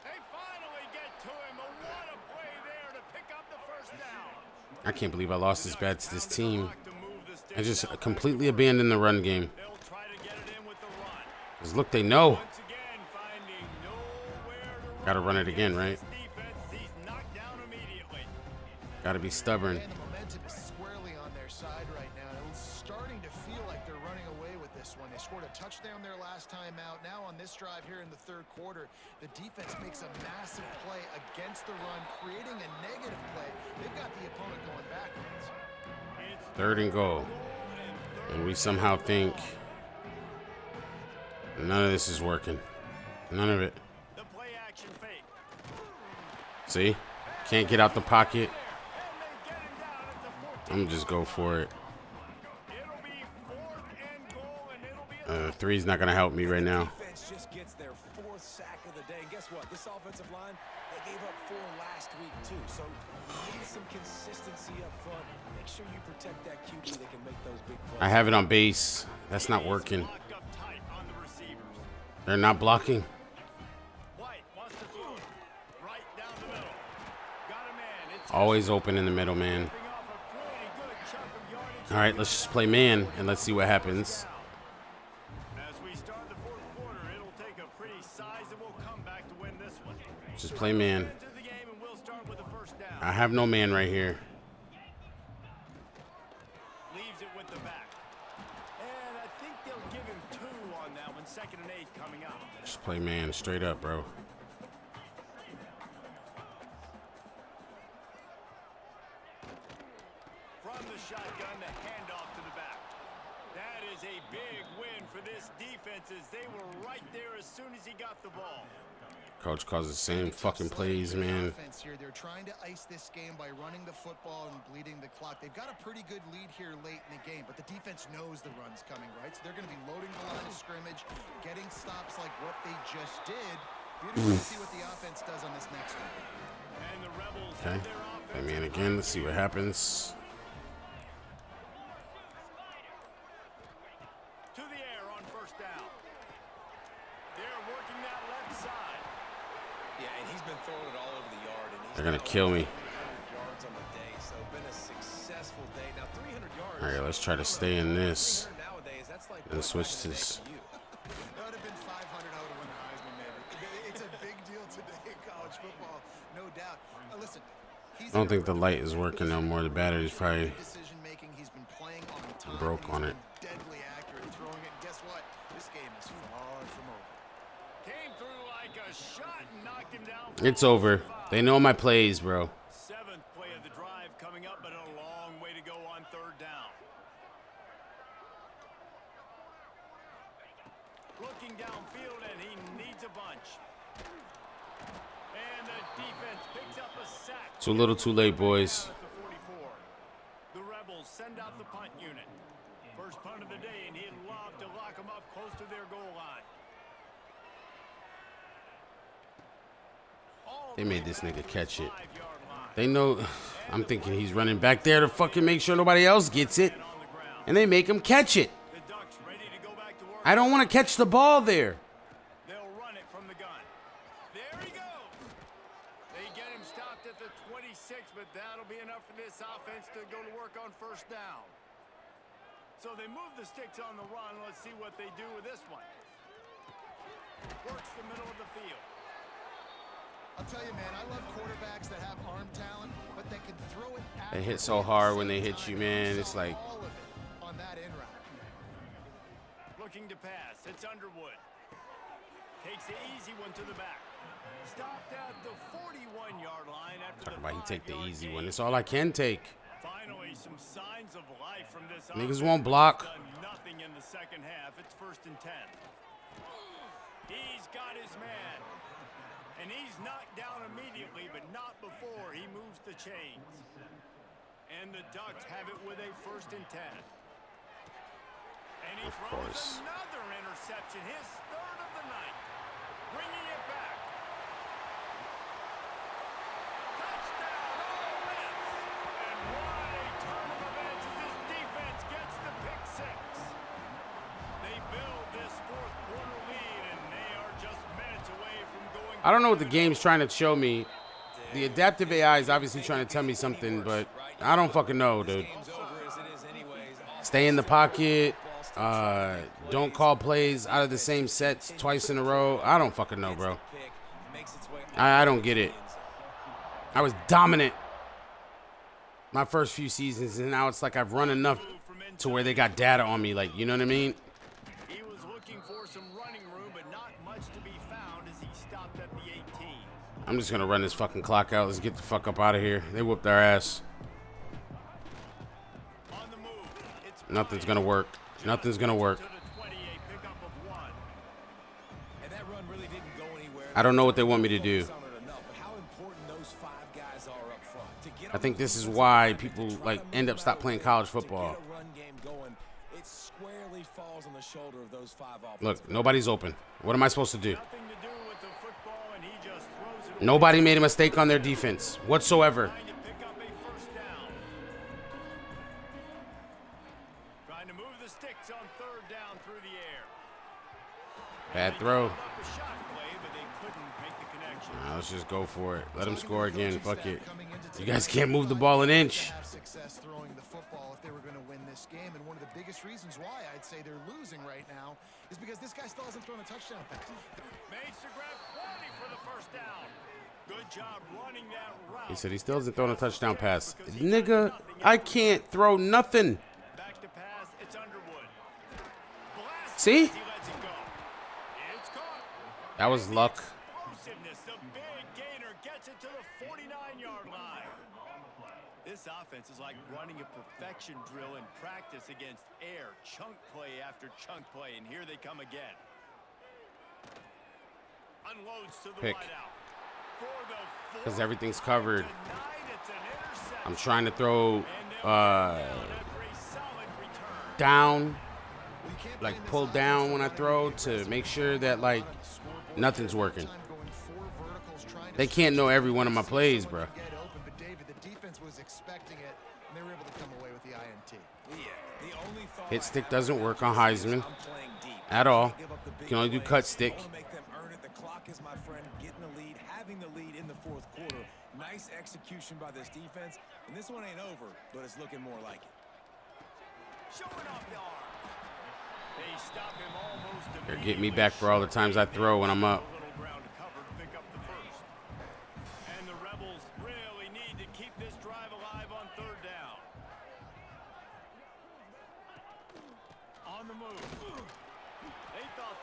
They finally get to him. But what a play there to pick up the 1st down. I can't believe I lost this bad to this team. I just completely abandoned the run game. They'll try to get it in with the run. Cause look, they know. Once again, finding nowhere to Gotta run it again, right? defense. He's knocked down immediately. Gotta be stubborn. And the momentum is squarely on their side right now. It's starting to feel like they're running away with this one. They scored a touchdown their last time out. Now on this drive here in the 3rd quarter, the defense makes a massive play against the run, creating a negative play. They've got the opponent going backwards. 3rd and goal. And we somehow think none of this is working. None of it. The play action fake. See? Can't get out the pocket. And they get him down at the 14. I'm gonna just go for it. It'll be 4th and goal, and it'll be 3's not gonna help me right now. Defense just gets their 4th sack of the day. And guess what? This offensive line, they gave up 4 last week too. So you need some consistency up front. Make sure you protect that QB that can make those big plays. I have it on base. That's not working. locked up tight on the receivers. They're not blocking. White wants to throw it right down the middle. Got a man. It's Always open in the middle, man. off a pretty good chunk of yardage. All right, let's just play man and let's see what happens. As we start the 4th quarter, it'll take a pretty sizable comeback to win this one. Just play man. Into the game, and we'll start with a 1st down. I have no man right here. Leaves it with the back. And I think they'll give him 2 on that one. 2nd and 8 coming up. Just play man straight up, bro. From the shotgun, the handoff to the back. That is a big win for this defense as they were right there as soon as he got the ball. Coach calls the same fucking plays, man. Offense here. They're trying to ice this game by running the football and bleeding the clock. They've got a pretty good lead here late in the game, but the defense knows the run's coming, right? So they're going to be loading the line of scrimmage, getting stops like what they just did. Beautiful to see what the offense does on this next one. And the Rebels Okay. have their Play offense man again. Let's see what happens. to the air on 1st down. They're working that left side. Yeah, and he's been throwing it all over the yard. And he's They're gonna got kill me. 300 yards on the day, so been a successful day. Now 300 yards. All right, let's try to stay in this. 300 nowadays, that's like And switch to this. That would have been 500 Listen, I don't think the light is working no more. The battery's probably decision making. He's been playing on time. broke on it. Deadly accurate throwing it. Guess what? This game is far from over. Came through like a shot and knocked him down. It's over. They know my plays, bro. Seventh play of the drive coming up, but a long way to go on third down. Looking downfield, and he needs a bunch. And the defense picks up a sack. Too little, too late, boys. At the 44. The Rebels send out the punt unit. First punt of the day, and he'd love to lock them up close to their goal line. They made this nigga catch it. They know. I'm thinking he's running back there to fucking make sure nobody else gets it. And they make him catch it. The Ducks ready to go back to work. I don't want to catch the ball there. They'll run it from the gun. There he goes. They get him stopped at the 26, but that'll be enough for this offense to go to work on first down. So they move the sticks on the run. Let's see what they do with this one. Works the middle of the field. I'll tell you, man, I love quarterbacks that have arm talent, but they can throw it. They hit so hard when they hit you, man. It's like All of it on that in route. Looking to pass. It's Underwood. Takes the easy one to the back. Stopped at the 41-yard line after talking the about he take the 5-yard easy gain. one. It's all I can take. Finally, some signs of life from this Niggas offense. won't block. Done nothing in the second half. It's 1st and 10. He's got his man. And he's knocked down immediately, but not before he moves the chains. And the Ducks have it with a 1st and 10. And he Of throws course. another interception, his 3rd of the night. Bringing it back. Touchdown, Ole Miss. And what a turn of events as this defense gets the pick 6. They build this 4th quarter lead, and they are just minutes away from going. I don't know what the game's trying to show me. The adaptive AI is obviously trying to tell me something, but I don't fucking know, dude. Stay in the pocket. Don't call plays out of the same sets twice in a row. I don't fucking know, bro. I don't get it. I was dominant my first few seasons, and now it's like I've run enough to where they got data on me. Like, you know what I mean? He was looking for some running room, but not much to be found as he stopped at the 18. I'm just going to run this fucking clock out. Let's get the fuck up out of here. They whooped our ass. On the move, it's Nothing's going to work. Nothing's going to work. to the 28, pickup of 1. And that run really didn't go anywhere. I don't know what they want me to do. Focus on it enough, but how important those 5 guys are up front. To get I think this is why people like end up stop playing college football. To get a run game going, it squarely falls on the shoulder of those 5 offensive Look, nobody's open. What am I supposed to do? Nothing to do with the football, and he just throws it Nobody made a mistake on their defense whatsoever. trying to pick up a 1st down. Trying to move the sticks on 3rd down through the air. Bad throw. Up a shot play, but they couldn't make the connection. Let's just go for it. Let them score again. Fuck it. You guys can't move the ball an inch. Have success throwing the football if they were going to win this game, and one of the biggest reasons why I'd say they're losing right now is because this guy still hasn't thrown a touchdown pass. Makes the grab 20 for the 1st down. Good job running that route. He said he still hasn't thrown a touchdown pass. Nigga, I can't throw nothing. Back to pass, it's Underwood. Blast See? as he lets it go. It's caught. That was luck. Explosiveness, the big gainer gets it to the 49-yard line. This offense is like running a perfection drill in practice against air. Chunk play after chunk play, and here they come again. Unloads to the Pick. wideout. Because everything's covered. Tonight, it's an interception. I'm trying to throw And they'll after a solid return. down, like pull down when I throw to make sure that like nothing's working. They can't know every one of my plays, bro. Get open, but David, the defense was expecting it, and they were able to come away with the INT. The only thought Hit I stick have doesn't is work on Heisman I'm playing deep. at all. Give up the big You can only do plays. cut stick. I wanna make them earn it. The clock is my friend. Getting the lead, having the lead in the 4th quarter. Nice execution by this defense, and this one ain't over, but it's looking more like it. Showing off the arm. They stop him almost They're getting me back for all the times I throw when I'm up. A little ground to cover to pick up the 1st. And the Rebels really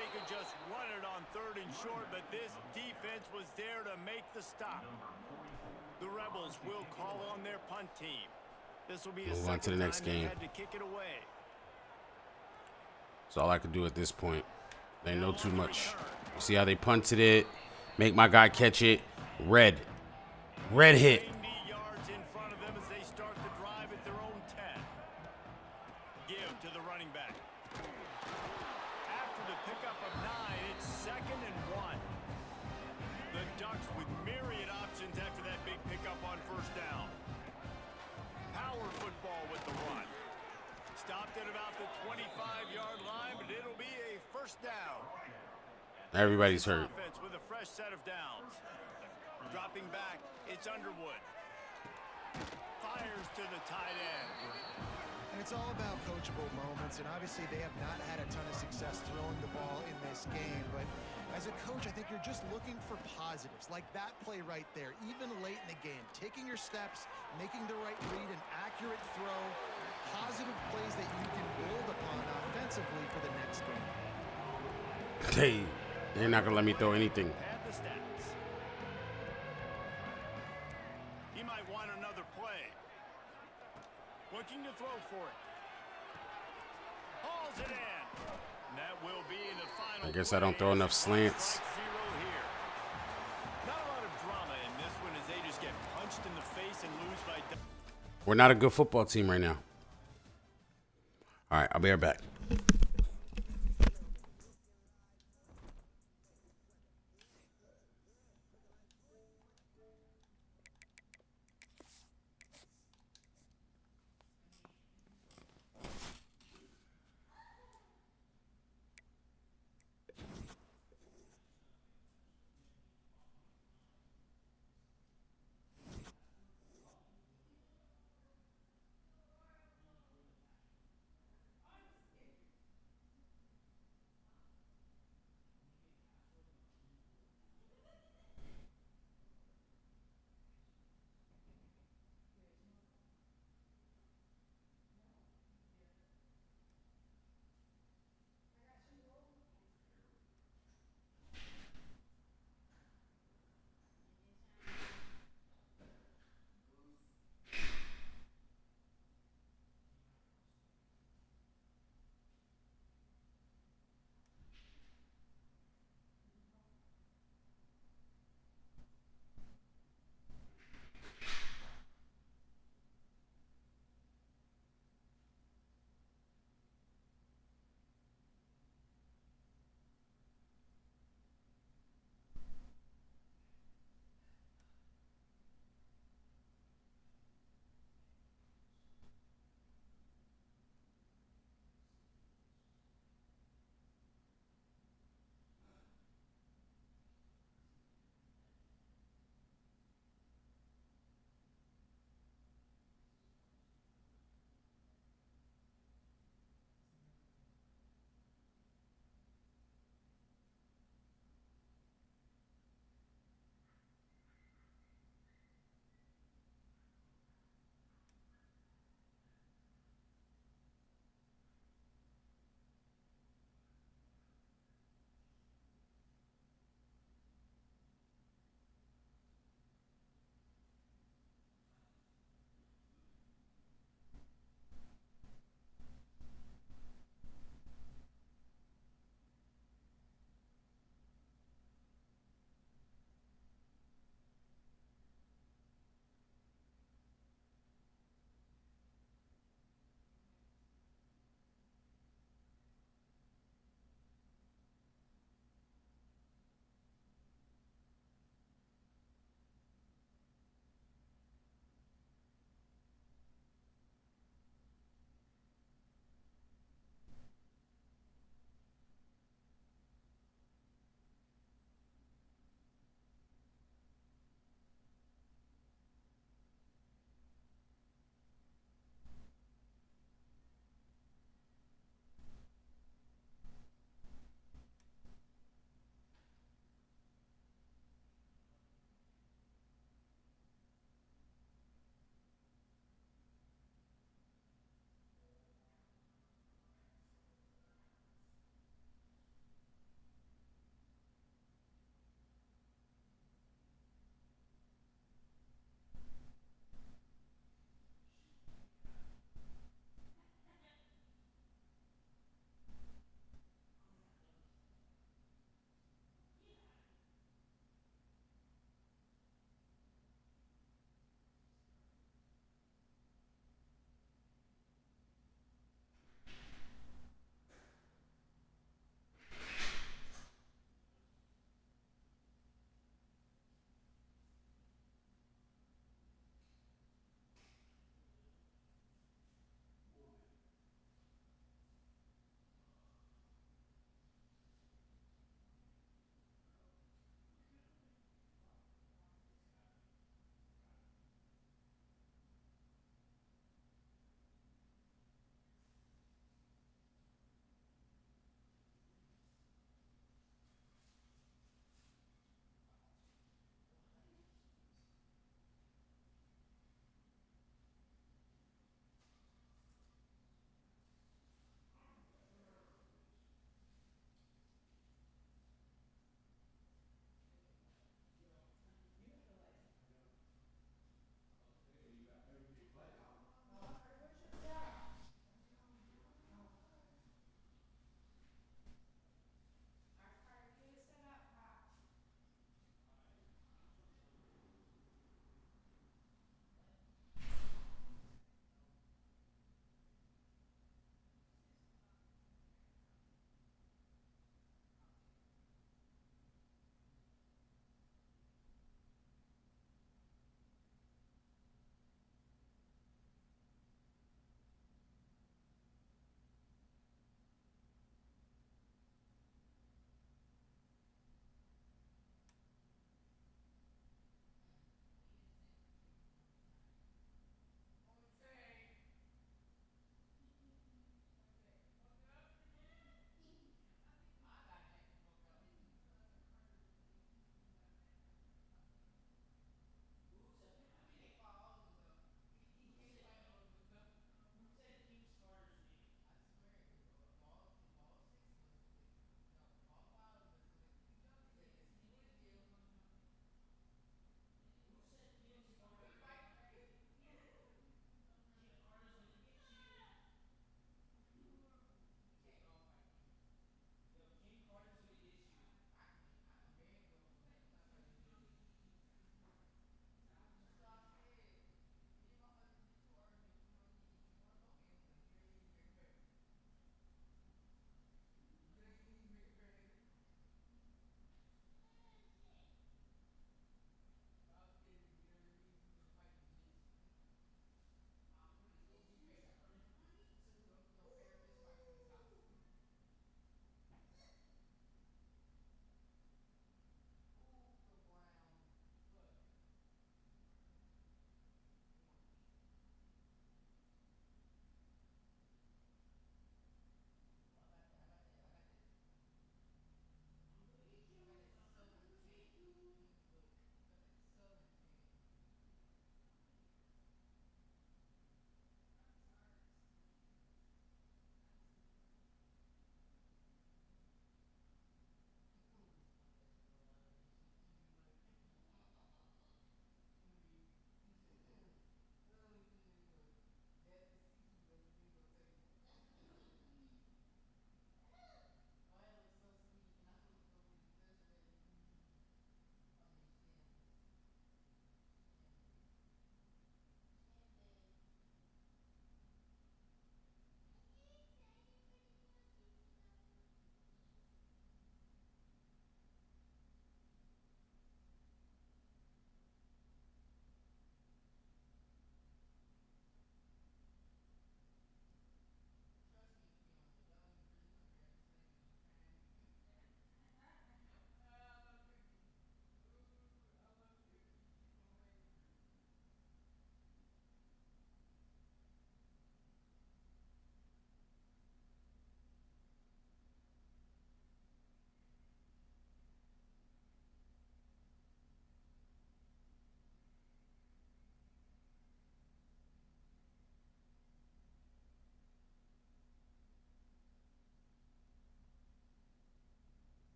they could just run it on 3rd and short, but this defense was there to make the stop. The Rebels will call on their punt team. This will be the Move on to the next game. had to kick it away. That's all I could do at this point. They know too much. You see how they punted it? Make my guy catch it. Red hit. 90 yards in front of them as they start the drive at their own 10. Give to the running back. After the pickup of 9, it's 2nd and 1. The Ducks with myriad options after that big pickup on 1st down. Power football with the run. Stopped at about the 25-yard line, but it'll be a 1st down. Everybody's hurt. Offense with a fresh set of downs. Dropping back, it's Underwood. Fires to the tight end. And it's all about coachable moments, and obviously they have not had a ton of success throwing the ball in this game, but as a coach, I think you're just looking for positives, like that play right there, even late in the game, taking your steps, making the right read, an accurate throw, positive plays that you can build upon offensively for the next game. They're not going to let me throw anything. Add the stats. He might want another play. Looking to throw for it. Hauls it in. And that will be the final. I guess I don't throw enough slants. 0 here. Not a lot of drama in this one as they just get punched in the face and lose by. We're not a good football team right now. All right, I'll be right back.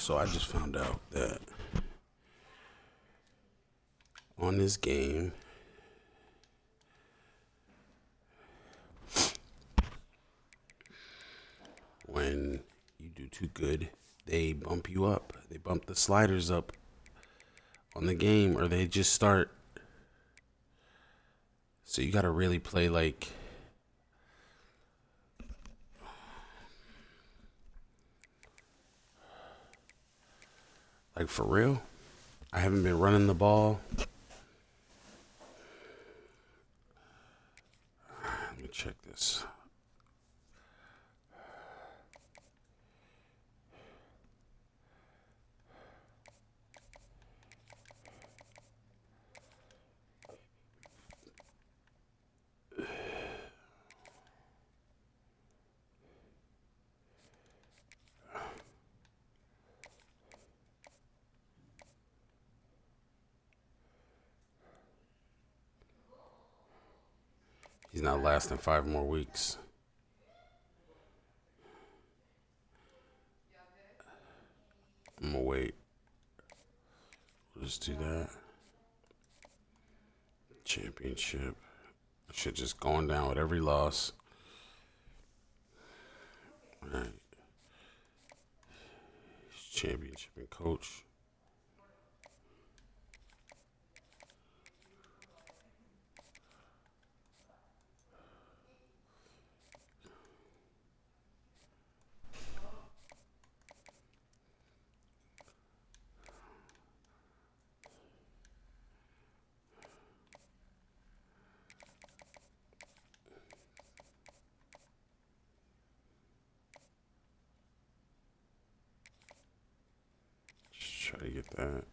So I just found out that on this game, when you do too good, they bump you up. They bump the sliders up on the game, or they just start. So you got to really play like for real. I haven't been running the ball. Let me check this. He's not lasting 5 more weeks. I'm gonna wait. We'll just do that. Championship. Shit just going down with every loss. All right. Championship and coach. Just try to get that.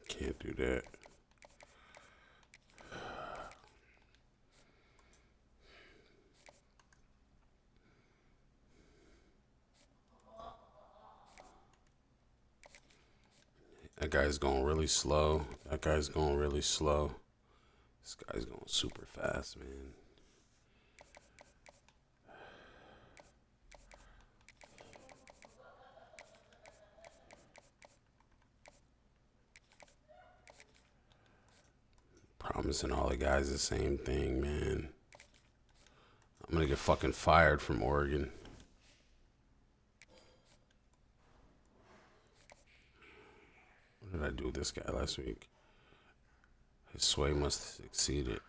Can't do that. That guy's going really slow. That guy's going really slow. This guy's going super fast, man. Promising all the guys the same thing, man. I'm gonna get fucking fired from Oregon. What did I do with this guy last week? His sway must have succeeded.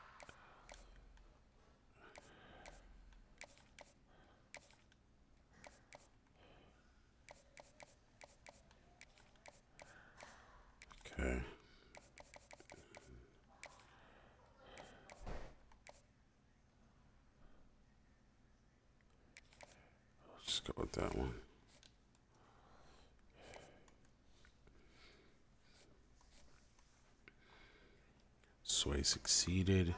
Okay. Let's go with that one. Sway succeeded.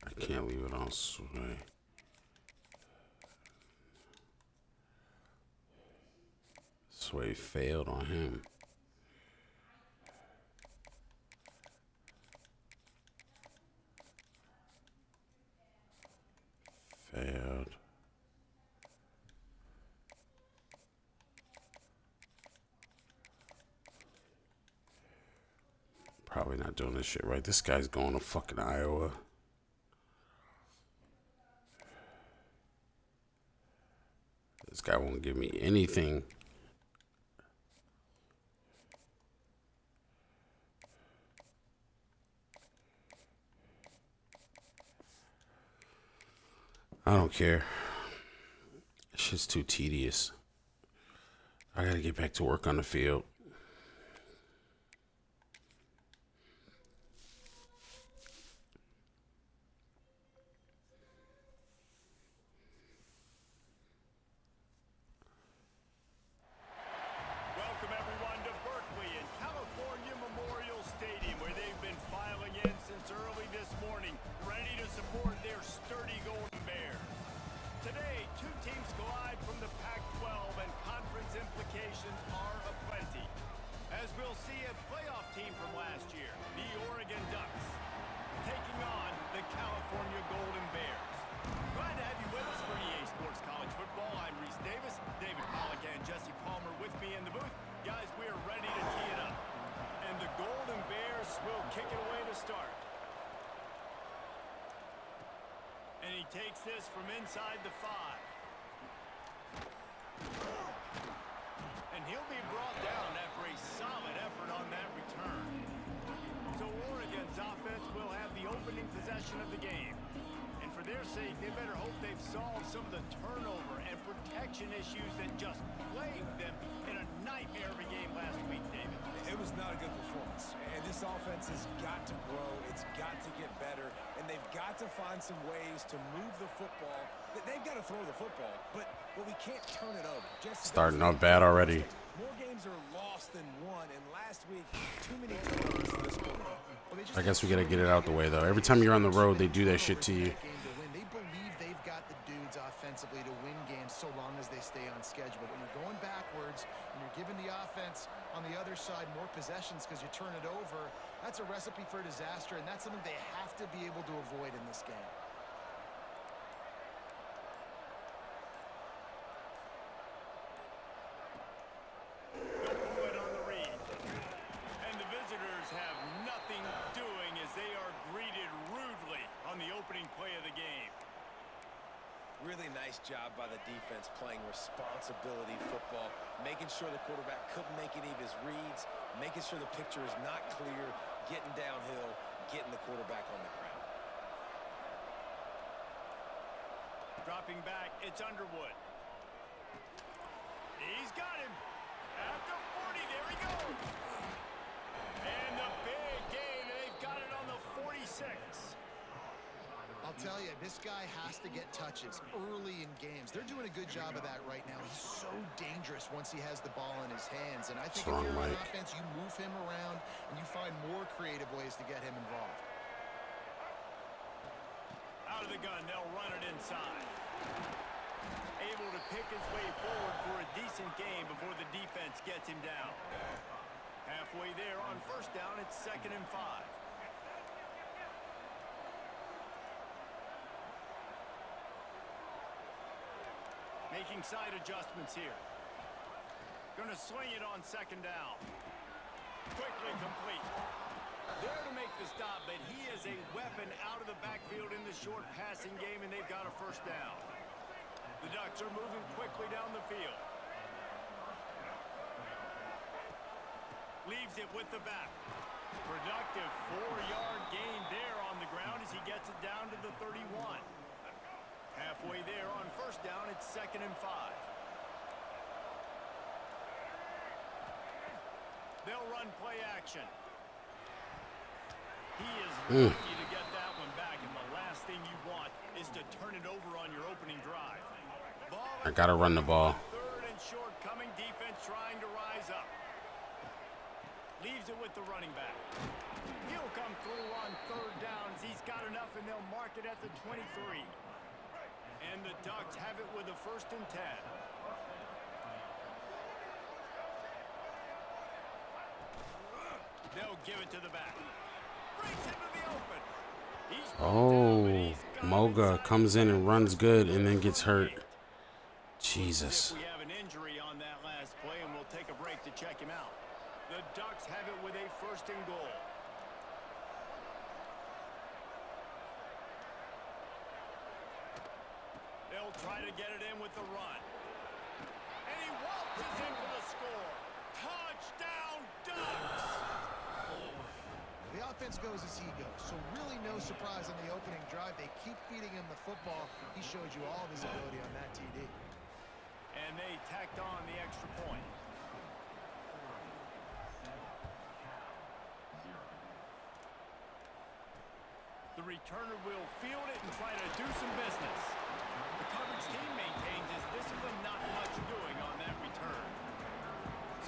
I can't leave it on Sway. Sway failed on him. Failed. probably not doing this shit right. This guy's going to fucking Iowa. This guy won't give me anything. I don't care. Shit's too tedious. I gotta get back to work on the field. Welcome everyone to Berkeley and California Memorial Stadium, where they've been filing in since early this morning, ready to support their sturdy Golden Bears. Today, two teams collide from the Pac-12, and conference implications are aplenty. As we'll see, a playoff team from last year, the Oregon Ducks, taking on the California Golden Bears. Glad to have you with us for EA Sports College Football. I'm Reese Davis, David Pollack and Jesse Palmer with me in the booth. Guys, we are ready to tee it up. And the Golden Bears will kick it away to start. And he takes this from inside the 5. And he'll be brought down after a solid effort on that return. So Oregon's offense will have the opening possession of the game. And for their sake, they better hope they've solved some of the turnover and protection issues that just plagued them in a nightmare of a game last week, David. It was not a good performance, and this offense has got to grow. It's got to get better, and they've got to find some ways to move the football. They've got to throw the football, but we can't turn it over. Starting off bad already. More games are lost than won, and last week, too many turnovers for this quarterback. I guess we gotta get it out the way, though. Every time you're on the road, they do that shit to you. They believe they've got the dudes offensively to win games so long as they stay on schedule. But when you're going backwards and you're giving the offense on the other side more possessions because you turn it over, that's a recipe for disaster, and that's something they have to be able to avoid in this game. Really nice job by the defense playing responsibility football, making sure the quarterback couldn't make any of his reads, making sure the picture is not clear, getting downhill, getting the quarterback on the ground. Dropping back, it's Underwood. He's got him. At the 40, there he goes. And the big gain, they've got it on the 46. I'll tell you, this guy has to get touches early in games. They're doing a good job of that right now. He's so dangerous once he has the ball in his hands. And I think if you're on offense, you move him around and you find more creative ways to get him involved. Out of the gun, they'll run it inside. Able to pick his way forward for a decent game before the defense gets him down. Halfway there on first down, it's 2nd and 5. Making side adjustments here. Going to swing it on 2nd down. Quickly complete. There to make the stop, but he is a weapon out of the backfield in the short passing game, and they've got a first down. The Ducks are moving quickly down the field. Leaves it with the back. Productive 4-yard gain there on the ground as he gets it down to the 31. Halfway there on first down, it's 2nd and 5. They'll run play action. He is lucky to get that one back, and the last thing you want is to turn it over on your opening drive. I gotta run the ball. 3rd and short coming, defense trying to rise up. Leaves it with the running back. He'll come through on 3rd down as he's got enough, and they'll mark it at the 23. And the Ducks have it with a 1st and 10. They'll give it to the back. Breaks into the open. Moga comes in and runs good and then gets hurt. Jesus. We have an injury on that last play, and we'll take a break to check him out. The Ducks have it with a 1st and goal. They'll try to get it in with the run. And he waltzes in for the score. Touchdown, Ducks! The offense goes as he goes, so really no surprise on the opening drive. They keep feeding him the football. He showed you all of his ability on that TD. And they tacked on the extra point. The returner will field it and try to do some business. The coverage team maintains his discipline, not much doing on that return.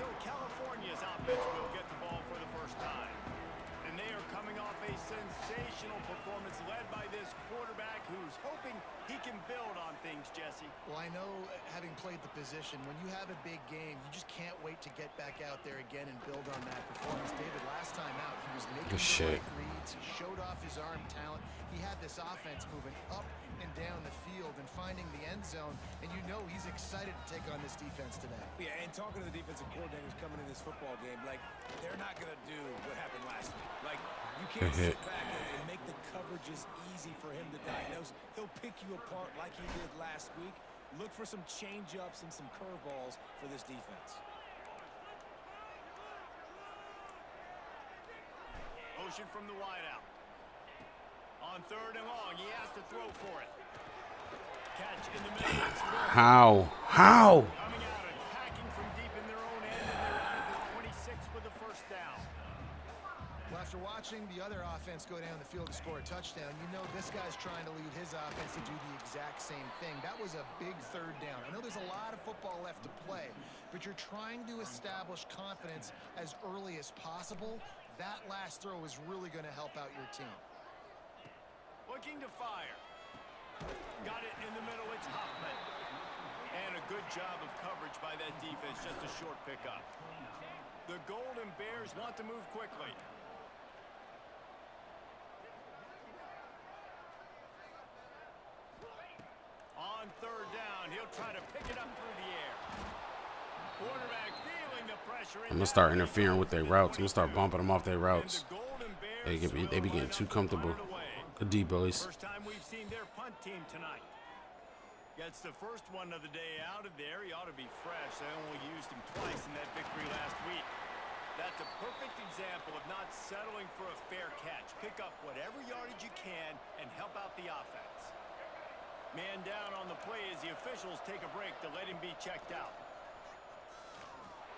So California's offense will get the ball for the first time. And they are coming off a sensational performance led by this quarterback who's hoping he can build on things, Jesse. Well, I know, having played the position, when you have a big game, you just can't wait to get back out there again and build on that performance. David, last time out, he was making the right reads. He showed off his arm talent. He had this offense moving up and down the field and finding the end zone. And you know he's excited to take on this defense today. Yeah, and talking to the defensive coordinators coming in this football game, like, they're not going to do what happened last week. Like, you can't sit back and make the coverages easy for him to diagnose. He'll pick you apart like he did last week. Look for some change-ups and some curveballs for this defense. Motion from the wideout. On 3rd and long, he has to throw for it. Catch in the middle. How? Coming out, attacking from deep in their own end, and they're out at the 26 with the first down. Well, after watching the other offense go down the field to score a touchdown, you know this guy's trying to lead his offense to do the exact same thing. That was a big 3rd down. I know there's a lot of football left to play, but you're trying to establish confidence as early as possible. That last throw is really going to help out your team. Looking to fire. Got it in the middle. It's Hoffman. And a good job of coverage by that defense. Just a short pickup. The Golden Bears want to move quickly. On 3rd down, he'll try to pick it up through the air. Quarterback feeling the pressure. I'm gonna start interfering with their routes. I'm gonna start bumping them off their routes. They be getting too comfortable. Good D, boys. First time we've seen their punt team tonight. Gets the first one of the day out of there. He ought to be fresh. They only used him twice in that victory last week. That's a perfect example of not settling for a fair catch. Pick up whatever yardage you can and help out the offense. Man down on the play as the officials take a break to let him be checked out.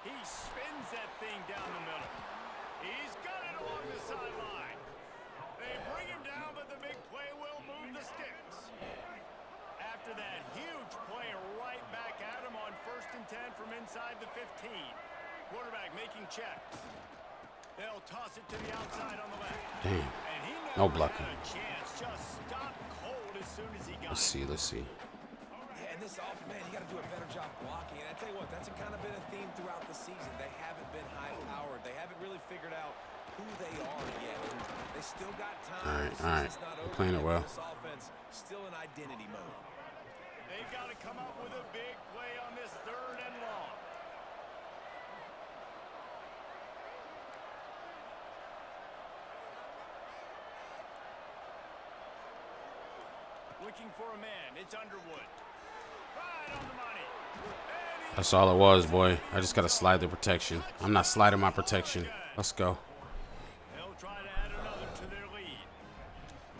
He spins that thing down the middle. He's got it along the sideline. They bring him down, but the big play will move the sticks. After that huge play right back at him on 1st and 10 from inside the 15. Quarterback making checks. They'll toss it to the outside on the left. Damn. And he No blocking. had a chance. Just stopped cold as soon as he got it. Let's see. Yeah, and this offense, man, you got to do a better job blocking. And I tell you what, that's kind of been a theme throughout the season. They haven't been high-powered. They haven't really figured out who they are yet. And they still got time. All right. They're playing it well. This offense still in identity mode. They've got to come up with a big play on this 3rd and long. Looking for a man. It's Underwood. Right on the money. That's all it was, boy. I just got to slide the protection. I'm not sliding my protection. Let's go. They'll try to add another to their lead.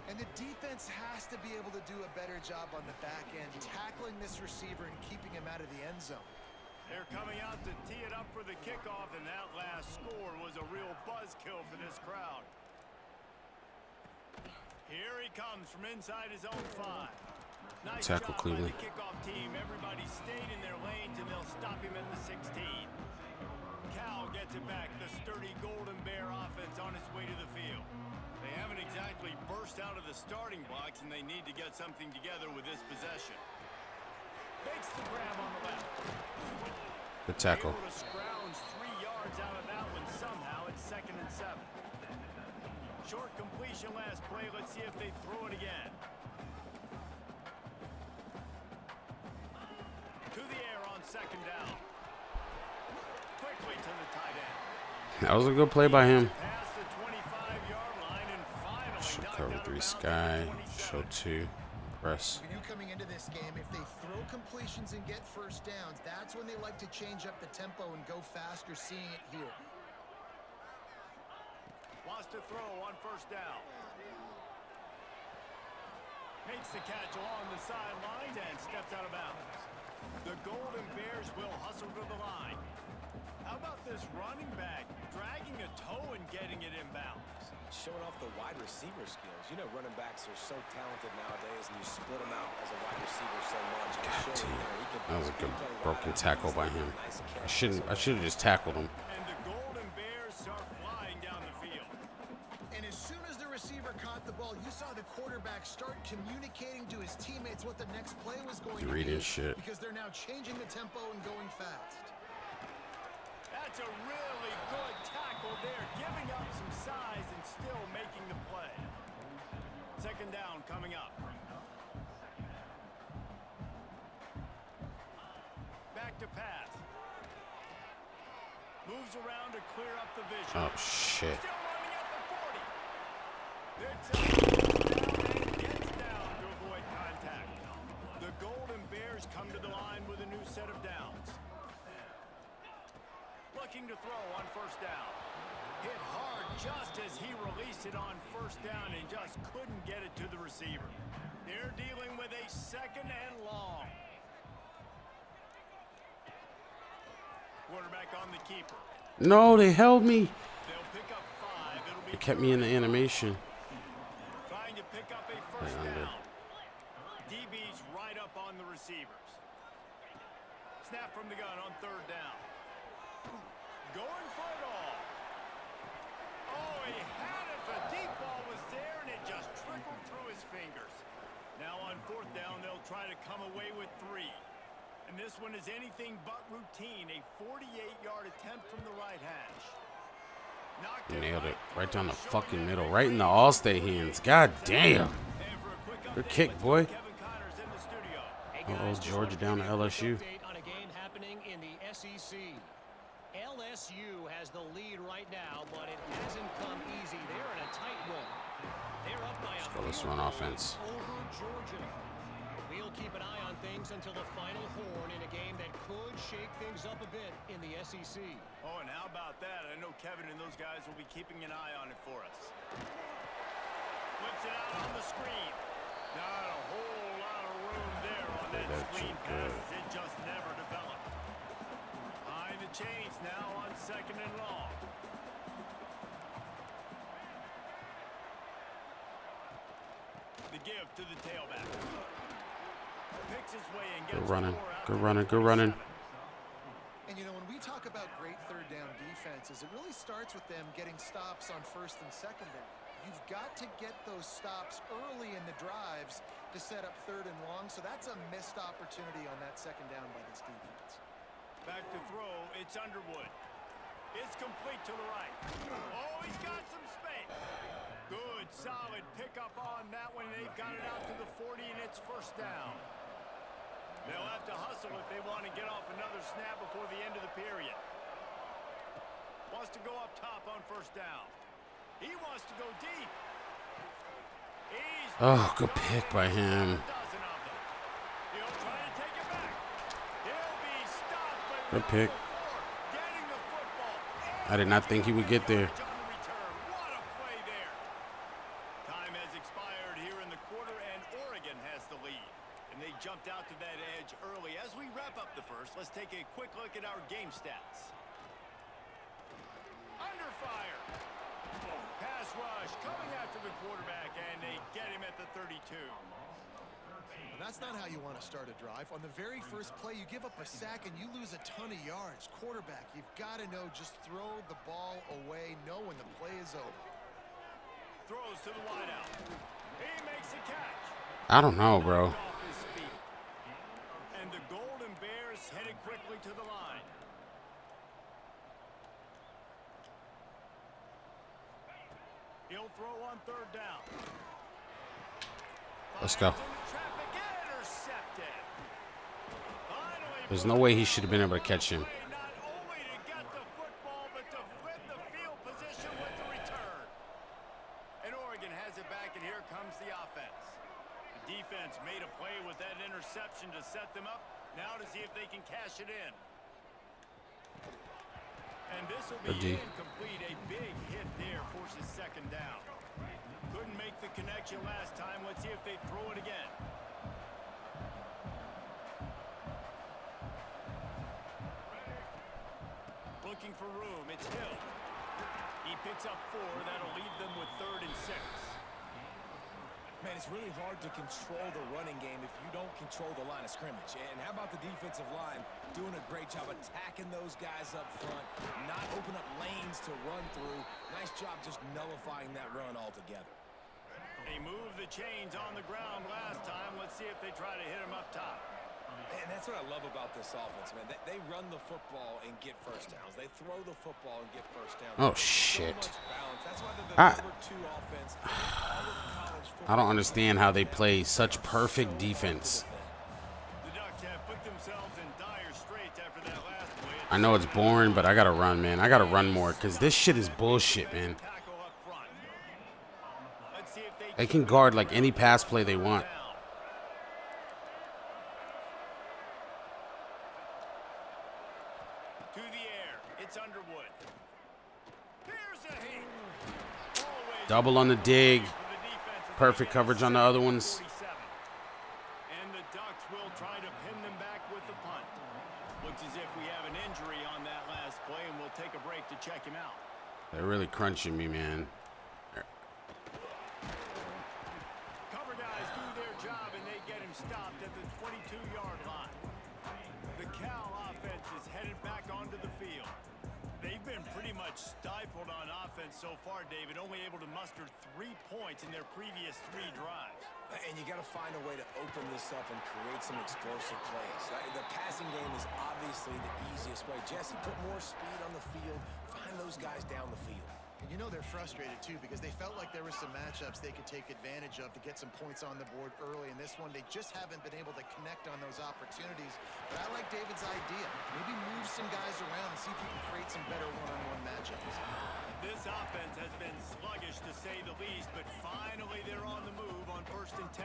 And the defense has to be able to do a better job on the back end, tackling this receiver and keeping him out of the end zone. They're coming out to tee it up for the kickoff, and that last score was a real buzzkill for this crowd. Here he comes from inside his own 5. Nice Tackle, job Cleveland. by the kickoff team. Everybody stayed in their lanes, and they'll stop him at the 16. Cal gets it back. The sturdy Golden Bear offense on its way to the field. They haven't exactly burst out of the starting blocks, and they need to get something together with this possession. Makes the grab on the left. Good tackle. Able to scrounge 3 yards out of that one somehow. It's 2nd and 7. Short completion last play. Let's see if they throw it again. To the air on 2nd down. Quickly to the tight end. That was a good play by him. Past the 25-yard line and finally Show knocked cover out of 3 bounds sky. at the Show 2. 27. Press. We knew coming into this game, if they throw completions and get first downs, that's when they like to change up the tempo and go faster, seeing it here. Wants to throw on first down. Makes the catch along the sidelines and steps out of bounds. The Golden Bears will hustle to the line. How about this running back dragging a toe and getting it inbounds? Showing off the wide receiver skills. You know running backs are so talented nowadays, and you split them out as a wide receiver so much. That was a good broken tackle by him. I should have just tackled him. And the Golden Bears start flying down the field. And as soon as the receiver caught the ball, you saw the quarterback start communicating to his teammates what the next play was going to be. Shit. Because they're now changing the tempo and going fast. That's a really good tackle there, giving up some size and still making the play. Second down coming up. Back to pass. Moves around to clear up the vision. Oh, shit. Still running at the 40. It's down and gets down to avoid contact. The Golden Bears come to the line with a new set of downs. Looking to throw on first down. Hit hard just as he released it on first down and just couldn't get it to the receiver. They're dealing with a second and long. Quarterback on the keeper. No, they held me. They'll pick up 5. It'll be They kept me in the animation. trying to pick up a first down. DB's right up on the receivers. Snap from the gun on third down. Going for it all. Oh, he had it. The deep ball was there, and it just trickled through his fingers. Now on fourth down, they'll try to come away with 3. And this one is anything but routine. A 48-yard attempt from the right hash. Knocked Nailed it. right Right down the through, fucking showing middle. it. Right in the All-State hands. God damn. And for a quick Good update, kick, let's boy. get Kevin Connors in the studio. Uh-oh, Georgia down to LSU. Update on a game happening in the SEC. LSU has the lead right now, but it hasn't come easy. They're in a tight one. They're up by a Let's run offense. over Georgia. We'll keep an eye on things until the final horn in a game that could shake things up a bit in the SEC. Oh, and how about that? I know Kevin and those guys will be keeping an eye on it for us. Flips it out on the screen. Not a whole lot of room there on that That's screen good. pass. It just never developed. Behind the chains now on second and long. The give to the tailback. Picks his way and gets Good running. the score out Good to running. Good running. 27. And you know, when we talk about great third down defenses, it really starts with them getting stops on first and second down. You've got to get those stops early in the drives to set up third and long, so that's a missed opportunity on that second down by this defense. Back to throw, it's Underwood. It's complete to the right. Oh, he's got some space. Good, solid pickup on that one. They've got it out to the 40, and it's first down. They'll have to hustle if they want to get off another snap before the end of the period. Wants to go up top on first down. He wants to go deep. Oh, good pick by him. He'll try to take it back. He'll be stopped, but Good pick. getting the football. I did not think he would get there. On the return. What a play there. Time has expired here in the quarter, and Oregon has the lead. And they jumped out to that edge early. As we wrap up the first, let's take a quick look at our game stats. Under fire. Pass rush coming after the quarterback, and they get him at the 32. That's not how you want to start a drive. On the very first play, you give up a sack and you lose a ton of yards. Quarterback, you've got to know, just throw the ball away, know when the play is over. Throws to the wideout. He makes a catch. I don't know, bro. Off his feet. And the Golden Bears headed quickly to the line. He'll throw on third down. Let's go. Fires into traffic, intercepted. Finally, There's no way he should have been able to catch him. not only to get the football, but to flip the field position with the return. And Oregon has it back, and here comes the offense. The defense made set them up. Now to see if they can cash it in. And this will be incomplete. A big hit there forces second down. Couldn't make the connection last time. Let's see if they throw it again. Looking for room. It's Hill. He picks up 4. That'll leave them with 3rd and 6. Man, it's really hard to control the running game if you don't control the line of scrimmage. And how about the defensive line doing a great job attacking those guys up front, not open up lanes to run through. Nice job just nullifying that run altogether. They moved the chains on the ground last time. Let's see if they try to hit them up top. And that's what I love about this offense, man. They run the football and get first downs. They throw the football and get first downs. Oh, shit. So much balance. That's why they're the number 2 offense in all of college football. I don't understand how they play such perfect defense. The Ducks have put themselves in dire straits after that last play. I know it's boring, but I gotta run, man. I gotta run more, because this shit is bullshit, man. Tackle up front. Let's see if They can guard like any pass play they want. To the air. It's Underwood. Here's a hit. Always Double on the dig. for the defense as Perfect they get coverage on the other ones. 47. And the Ducks will try to pin them back with the punt. Looks as if we have an injury on that last play, and we'll take a break to check him out. They're really crunching me, man. Cover guys do their job, and they get him stopped at the 22-yard line. The Cal offense is headed back onto the field. They've been pretty much stifled on offense so far, David, only able to muster 3 points in their previous 3 drives. And you got to find a way to open this up and create some explosive plays. The passing game is obviously the easiest way. Jesse, put more speed on the field. Find those guys down the field. And you know they're frustrated, too, because they felt like there were some matchups they could take advantage of to get some points on the board early. In this one, they just haven't been able to connect on those opportunities. But I like David's idea. Maybe move some guys around and see if you can create some better one-on-one matchups. This offense has been sluggish, to say the least, but finally they're on the move on 1st and 10.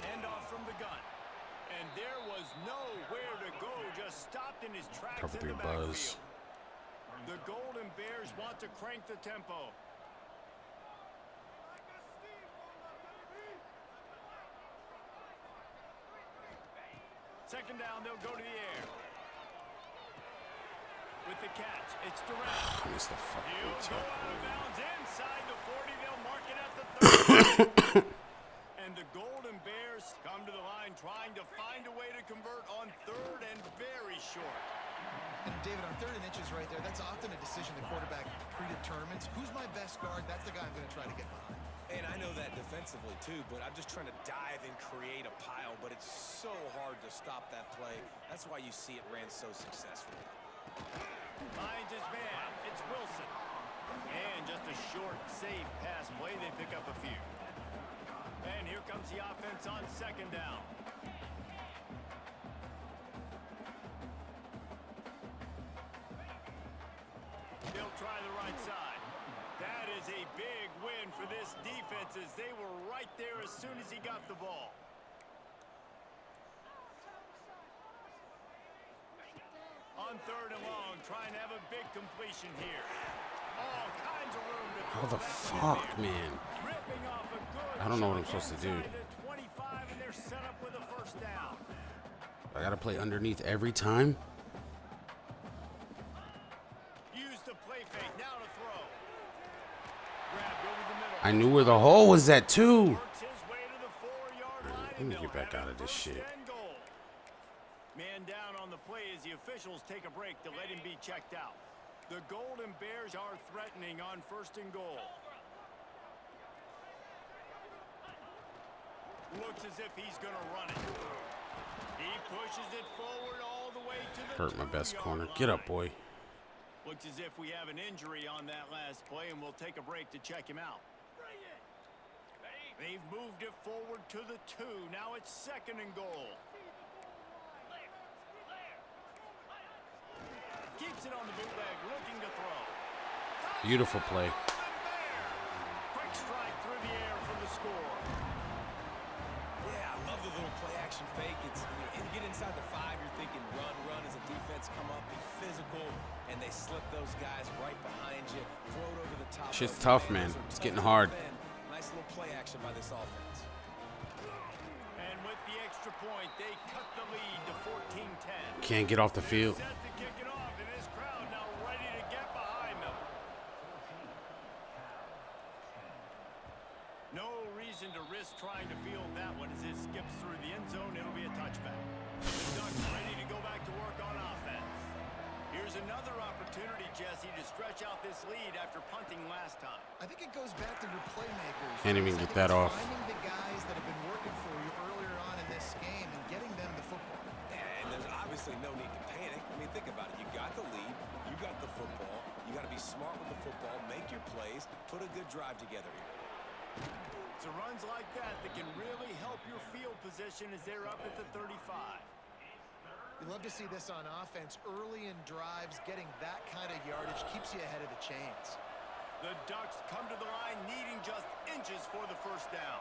Handoff from the gun. And there was nowhere to go, just stopped in his tracks Cover in the 3 backfield. buzz. The Golden Bears want to crank the tempo. Second down, they'll go to the air. With the catch, it's Durant. Missed the fucking He'll go tackle. out of bounds inside the 40. They'll mark it at the 30. And the Golden Bears come to the line trying to find a way to convert on 3rd and very short. And David, on 3rd and inches right there, that's often a decision the quarterback predetermines. Who's my best guard? That's the guy I'm going to try to get behind. And I know that defensively, too, but I'm just trying to dive and create a pile, but it's so hard to stop that play. That's why you see it ran so successfully. Finds his man. It's Wilson. And just a short, safe pass play. They pick up a few. And here comes the offense on 2nd down. They'll try the right side. That is a big win for this defense, as they were right there as soon as he got the ball. On 3rd and long, trying to have a big completion here. All kinds of room to How the fuck, man? ripping off a good I don't know what I'm supposed to do. inside the 25, and they're set up with a 1st down. I gotta play underneath every time? Use the play fake, now to throw. Grabbed over the middle. I knew where the hole was at, too. Works his way to the 4-yard line. Let and me they'll get back have out it of this first shit. and goal. Man down on the play as the officials take a break to let him be checked out. The Golden Bears are threatening on 1st and goal. Looks as if he's going to run it. He pushes it forward all the way to the Hurt my best 2-yard corner. line. Get up, boy. Looks as if we have an injury on that last play, and we'll take a break to check him out. They've moved it forward to the 2. Now it's 2nd and goal. Keeps it on the bootleg, looking to throw. Beautiful play. Quick strike through the air for the score. Yeah, I fake. It's, you get inside the 5, you're thinking run as a defense, come up, be physical, and they slip those guys right behind you, throw it over the top. Shit's tough, man. It's getting hard. Nice little play action by this offense. And with the extra point, they cut the lead to 14-10. Can't get off the field. Set to kick it off, and this crowd now ready to get behind them. No reason to risk trying to field that one as it skips through the end zone. It'll be a touchback. The Ducks ready to go back to work on offense. Here's another opportunity, Jesse, to stretch out this lead after punting last time. I think it goes back to your playmakers. Can't even get that off. Finding the guys that have been working for you earlier on in this game and getting them the football. And there's obviously no need to panic. I mean, think about it. You got the lead. You got the football. You got to be smart with the football. Make your plays. Put a good drive together here. It's runs like that that can really help your field position as they're up at the 35. You love to see this on offense. Early in drives, getting that kind of yardage keeps you ahead of the chains. The Ducks come to the line needing just inches for the first down.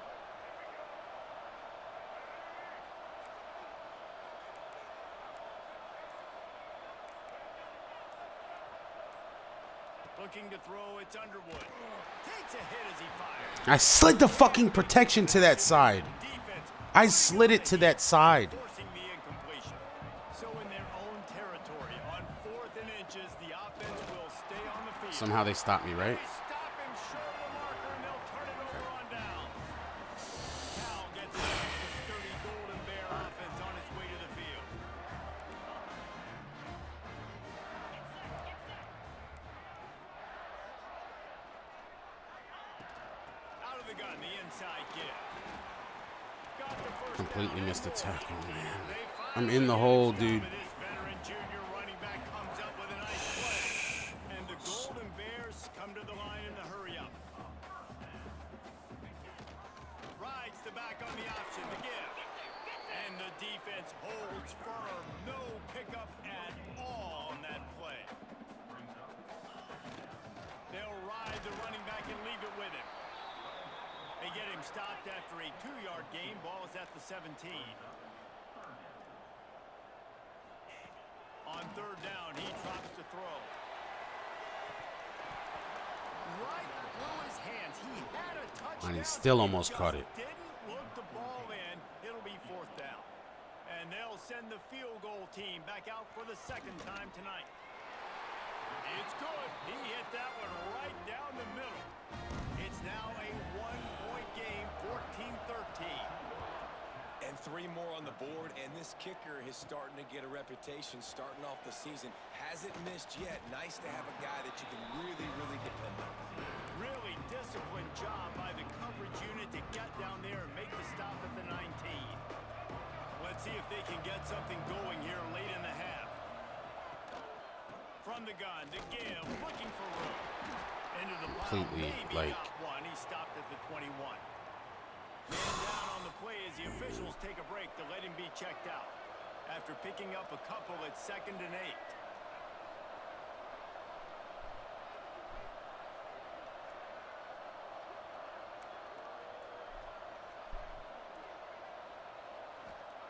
Looking to throw, it's Underwood. Takes a hit as he fires. I slid the fucking protection to that side. Defense I slid it to that side. forcing the incompletion. So in their own territory, on 4th and inches, the offense will stay on the field. Somehow they stopped me, right? They stop him short of the marker, and they'll turn it over on down. Cal gets it out the sturdy Golden Bear offense on its way to the field. Out of the gun, the inside give. Got the first Completely down. missed the tackle, man. They I'm finally in the get hole, it. dude. This veteran junior running back comes up with a nice play. And the Golden Bears come to the line in the hurry up. Rides the back on the option to give. And the defense holds firm. No pickup at all on that play. They'll ride the running back and leave it with him. They get him stopped after a 2-yard gain. Ball is at the 17. On 3rd down, he drops to throw. Right through his hands. He had a touchdown. And he still almost caught it. Didn't look the ball in. It'll be 4th down. And they'll send the field goal team back out for the 2nd time tonight. It's good. He hit that one right down the middle. It's now a 1-point game, 14-13. And 3 more on the board, and this kicker is starting to get a reputation starting off the season. Hasn't missed yet. Nice to have a guy that you can really depend on. Really disciplined job by the coverage unit to get down there and make the stop at the 19. Let's see if they can get something going here late in the half. From the gun to give, looking for room. Into the pile, Completely, maybe like- got one. He stopped at the 21. Man down on the play as the officials take a break to let him be checked out. After picking up a couple at 2nd and 8.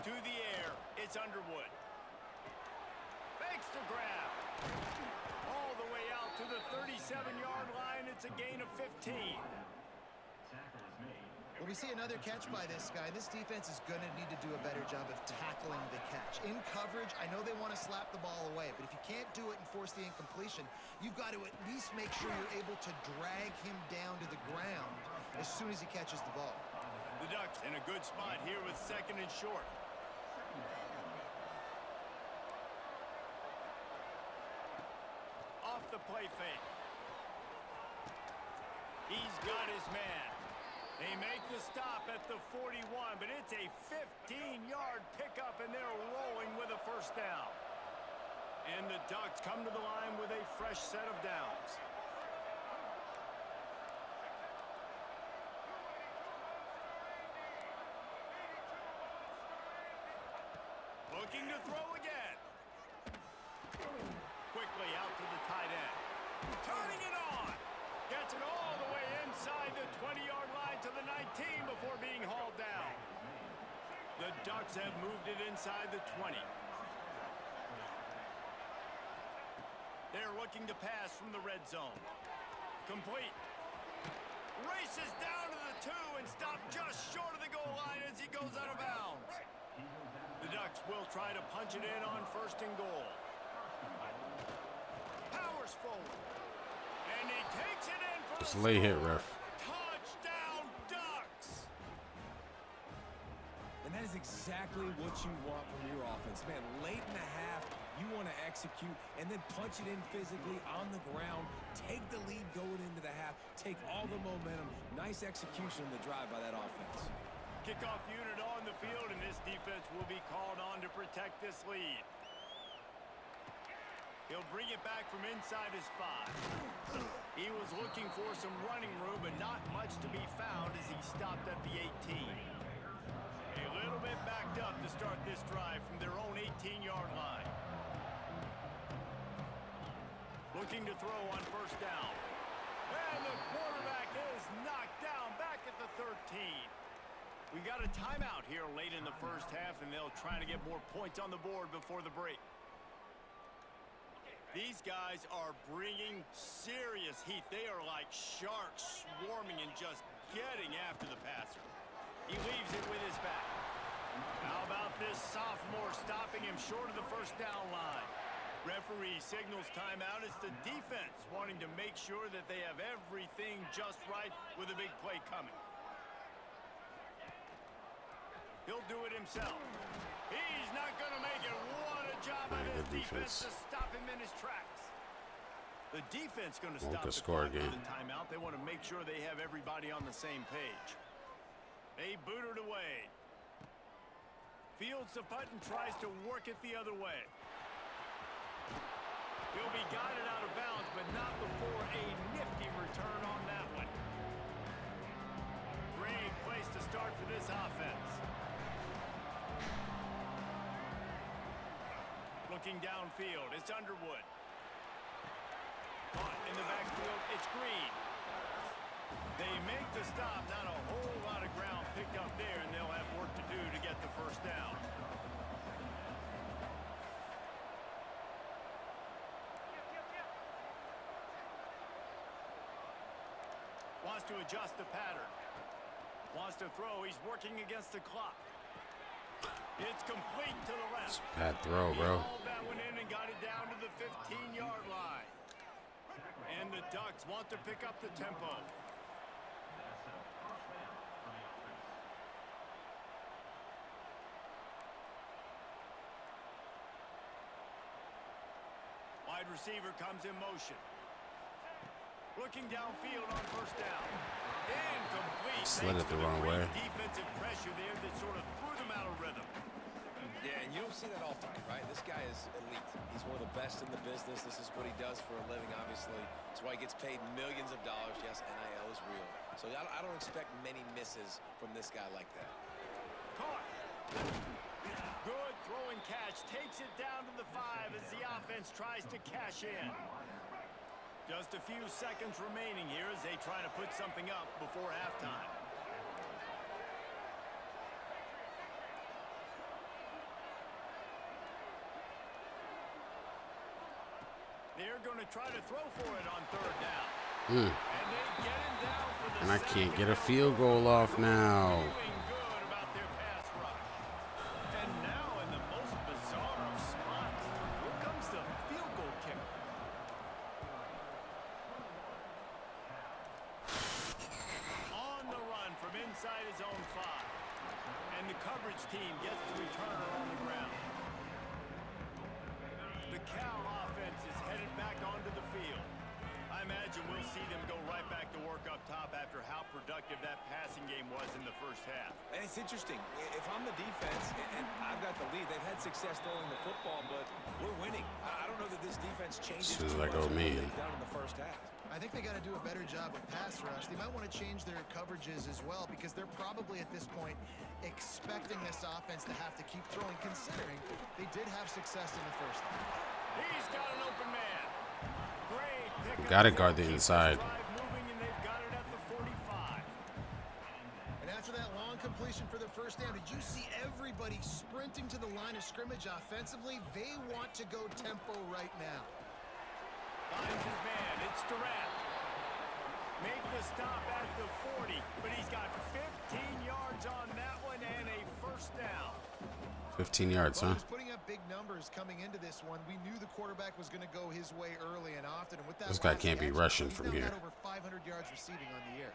To the air, it's Underwood. Fakes the grab. All the way out to the 37-yard line. It's a gain of 15. Well, we see another catch by this guy. This defense is going to need to do a better job of tackling the catch. In coverage, I know they want to slap the ball away, but if you can't do it and force the incompletion, you've got to at least make sure you're able to drag him down to the ground as soon as he catches the ball. The Ducks in a good spot here with 2nd and short. Off the play fake. He's got his man. They make the stop at the 41, but it's a 15-yard pickup, and they're rolling with a 1st down. And the Ducks come to the line with a fresh set of downs. Looking to throw again. Quickly out to the tight end. Turning it on. Gets it all the way inside the 20-yard line to the 19 before being hauled down. The Ducks have moved it inside the 20. They're looking to pass from the red zone. Complete. Races down to the 2 and stopped just short of the goal line as he goes out of bounds. The Ducks will try to punch it in on 1st and goal. Powers forward. And he takes it in for Just lay hit, ref. touchdown, Ducks. And that is exactly what you want from your offense. Man, late in the half, you want to execute and then punch it in physically on the ground. Take the lead going into the half. Take all the momentum. Nice execution on the drive by that offense. Kickoff unit on the field, and this defense will be called on to protect this lead. He'll bring it back from inside his 5. He was looking for some running room, but not much to be found as he stopped at the 18. A little bit backed up to start this drive from their own 18-yard line. Looking to throw on 1st down. And the quarterback is knocked down back at the 13. We got a timeout here late in the 1st half, and they'll try to get more points on the board before the break. These guys are bringing serious heat. They are like sharks swarming and just getting after the passer. He leaves it with his back. How about this sophomore stopping him short of the 1st down line? Referee signals timeout. It's the defense wanting to make sure that they have everything just right with a big play coming. He'll do it himself. He's not going to make it. What a job by his defense to stop him in his tracks. The defense going to stop the score clock again. with the timeout. They want to make sure they have everybody on the same page. They boot it away. Fields the punt and tries to work it the other way. He'll be guided out of bounds, but not before a nifty return on that one. Great place to start for this offense. Looking downfield, it's Underwood. Caught in the backfield, it's Green. They make the stop, not a whole lot of ground picked up there, and they'll have work to do to get the 1st down. Wants to adjust the pattern. Wants to throw, he's working against the clock. It's complete to the left. It's a bad throw, bro. He hauled that one in and got it down to the 15-yard line. And the Ducks want to pick up the tempo. Wide receiver comes in motion. Looking downfield on 1st down. Incomplete. Slid it the wrong way. Defensive pressure there that sort of threw them out of rhythm. Yeah, and you don't see that often, right? This guy is elite. He's one of the best in the business. This is what he does for a living, obviously. That's why he gets paid millions of dollars. Yes, NIL is real. So I don't expect many misses from this guy like that. Caught. Good throwing catch. Takes it down to the 5 as the offense tries to cash in. Just a few seconds remaining here as they try to put something up before halftime. They're going to try to throw for it on 3rd down. And they get him down for the And I can't get a field goal off now. Feeling good about their pass rush. And now in the most bizarre of spots, here comes the field goal kicker. On the run from inside his own 5. And the coverage team gets the returner on the ground. The Cal offense is headed back onto the field. I imagine we'll see them go right back to work up top after how productive that passing game was in the 1st half. And it's interesting. If I'm the defense and I've got the lead, they've had success throwing the football, but we're winning. I don't know that this defense changes As soon as too I go much from what me. they've done in the 1st half. I think they got to do a better job with pass rush. They might want to change their coverages as well because they're probably at this point expecting this offense to have to keep throwing, considering they did have success in the 1st half. He's got an open man. Great pickup. Gotta guard the inside. Drive moving, and they've got it at the 45. And after that long completion for the first down. Did you see everybody sprinting to the line of scrimmage offensively? They want to go tempo right now. Finds his man. It's Durant. Make the stop at the 40, but he's got 15 yards on that one and a first down. 15 yards, huh? He's putting up big numbers coming into this one. We knew the quarterback was going to go his way early and often. And with that, This guy can't be rushing from here. Over 500 yards receiving on the year.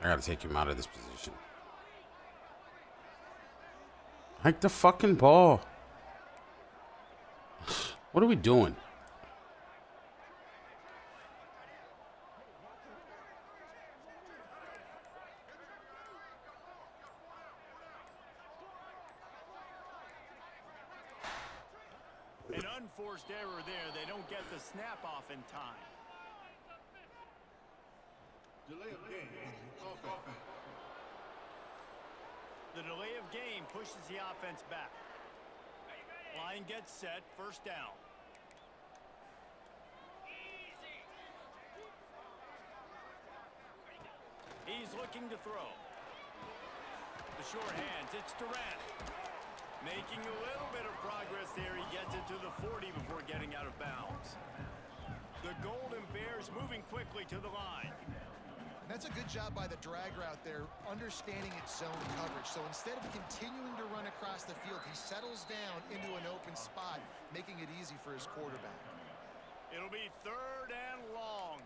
I gotta take him out of this position. Hike the fucking ball. What are we doing? An unforced error there. They don't get the snap off in time. Delay of game. Offense. The delay of game pushes the offense back. Line gets set. First down. He's looking to throw. The short hands. It's Durant. Making a little bit of progress there. He gets it to the 40 before getting out of bounds. The Golden Bears moving quickly to the line. That's a good job by the drag route there, understanding its zone coverage. So instead of continuing to run across the field, he settles down into an open spot, making it easy for his quarterback. It'll be third and long.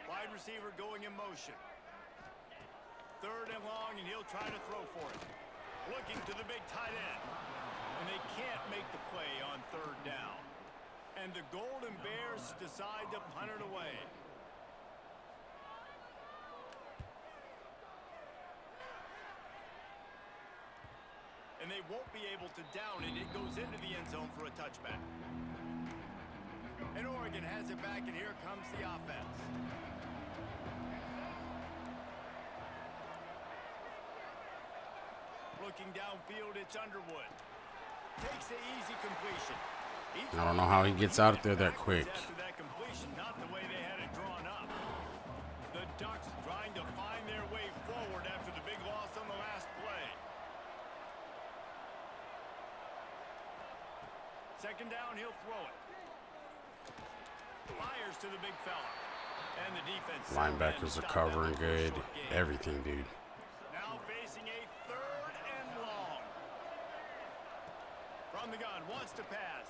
Wide receiver going in motion. Third and long, and he'll try to throw for it. Looking to the big tight end. And they can't make the play on third down. And the Golden Bears decide to punt it away. And they won't be able to down it. It goes into the end zone for a touchback. And Oregon has it back, and here comes the offense. Looking downfield, it's Underwood. Takes the easy completion. I don't know how he gets out there that quick. After that completion, not the way they had it drawn up. The Ducks trying to find their way forward after the big loss on the last play. Second down, he'll throw it. Fires to the big fella. And the defense. Linebackers are covering good. Everything, dude. Now facing a third and long. From the gun, wants to pass.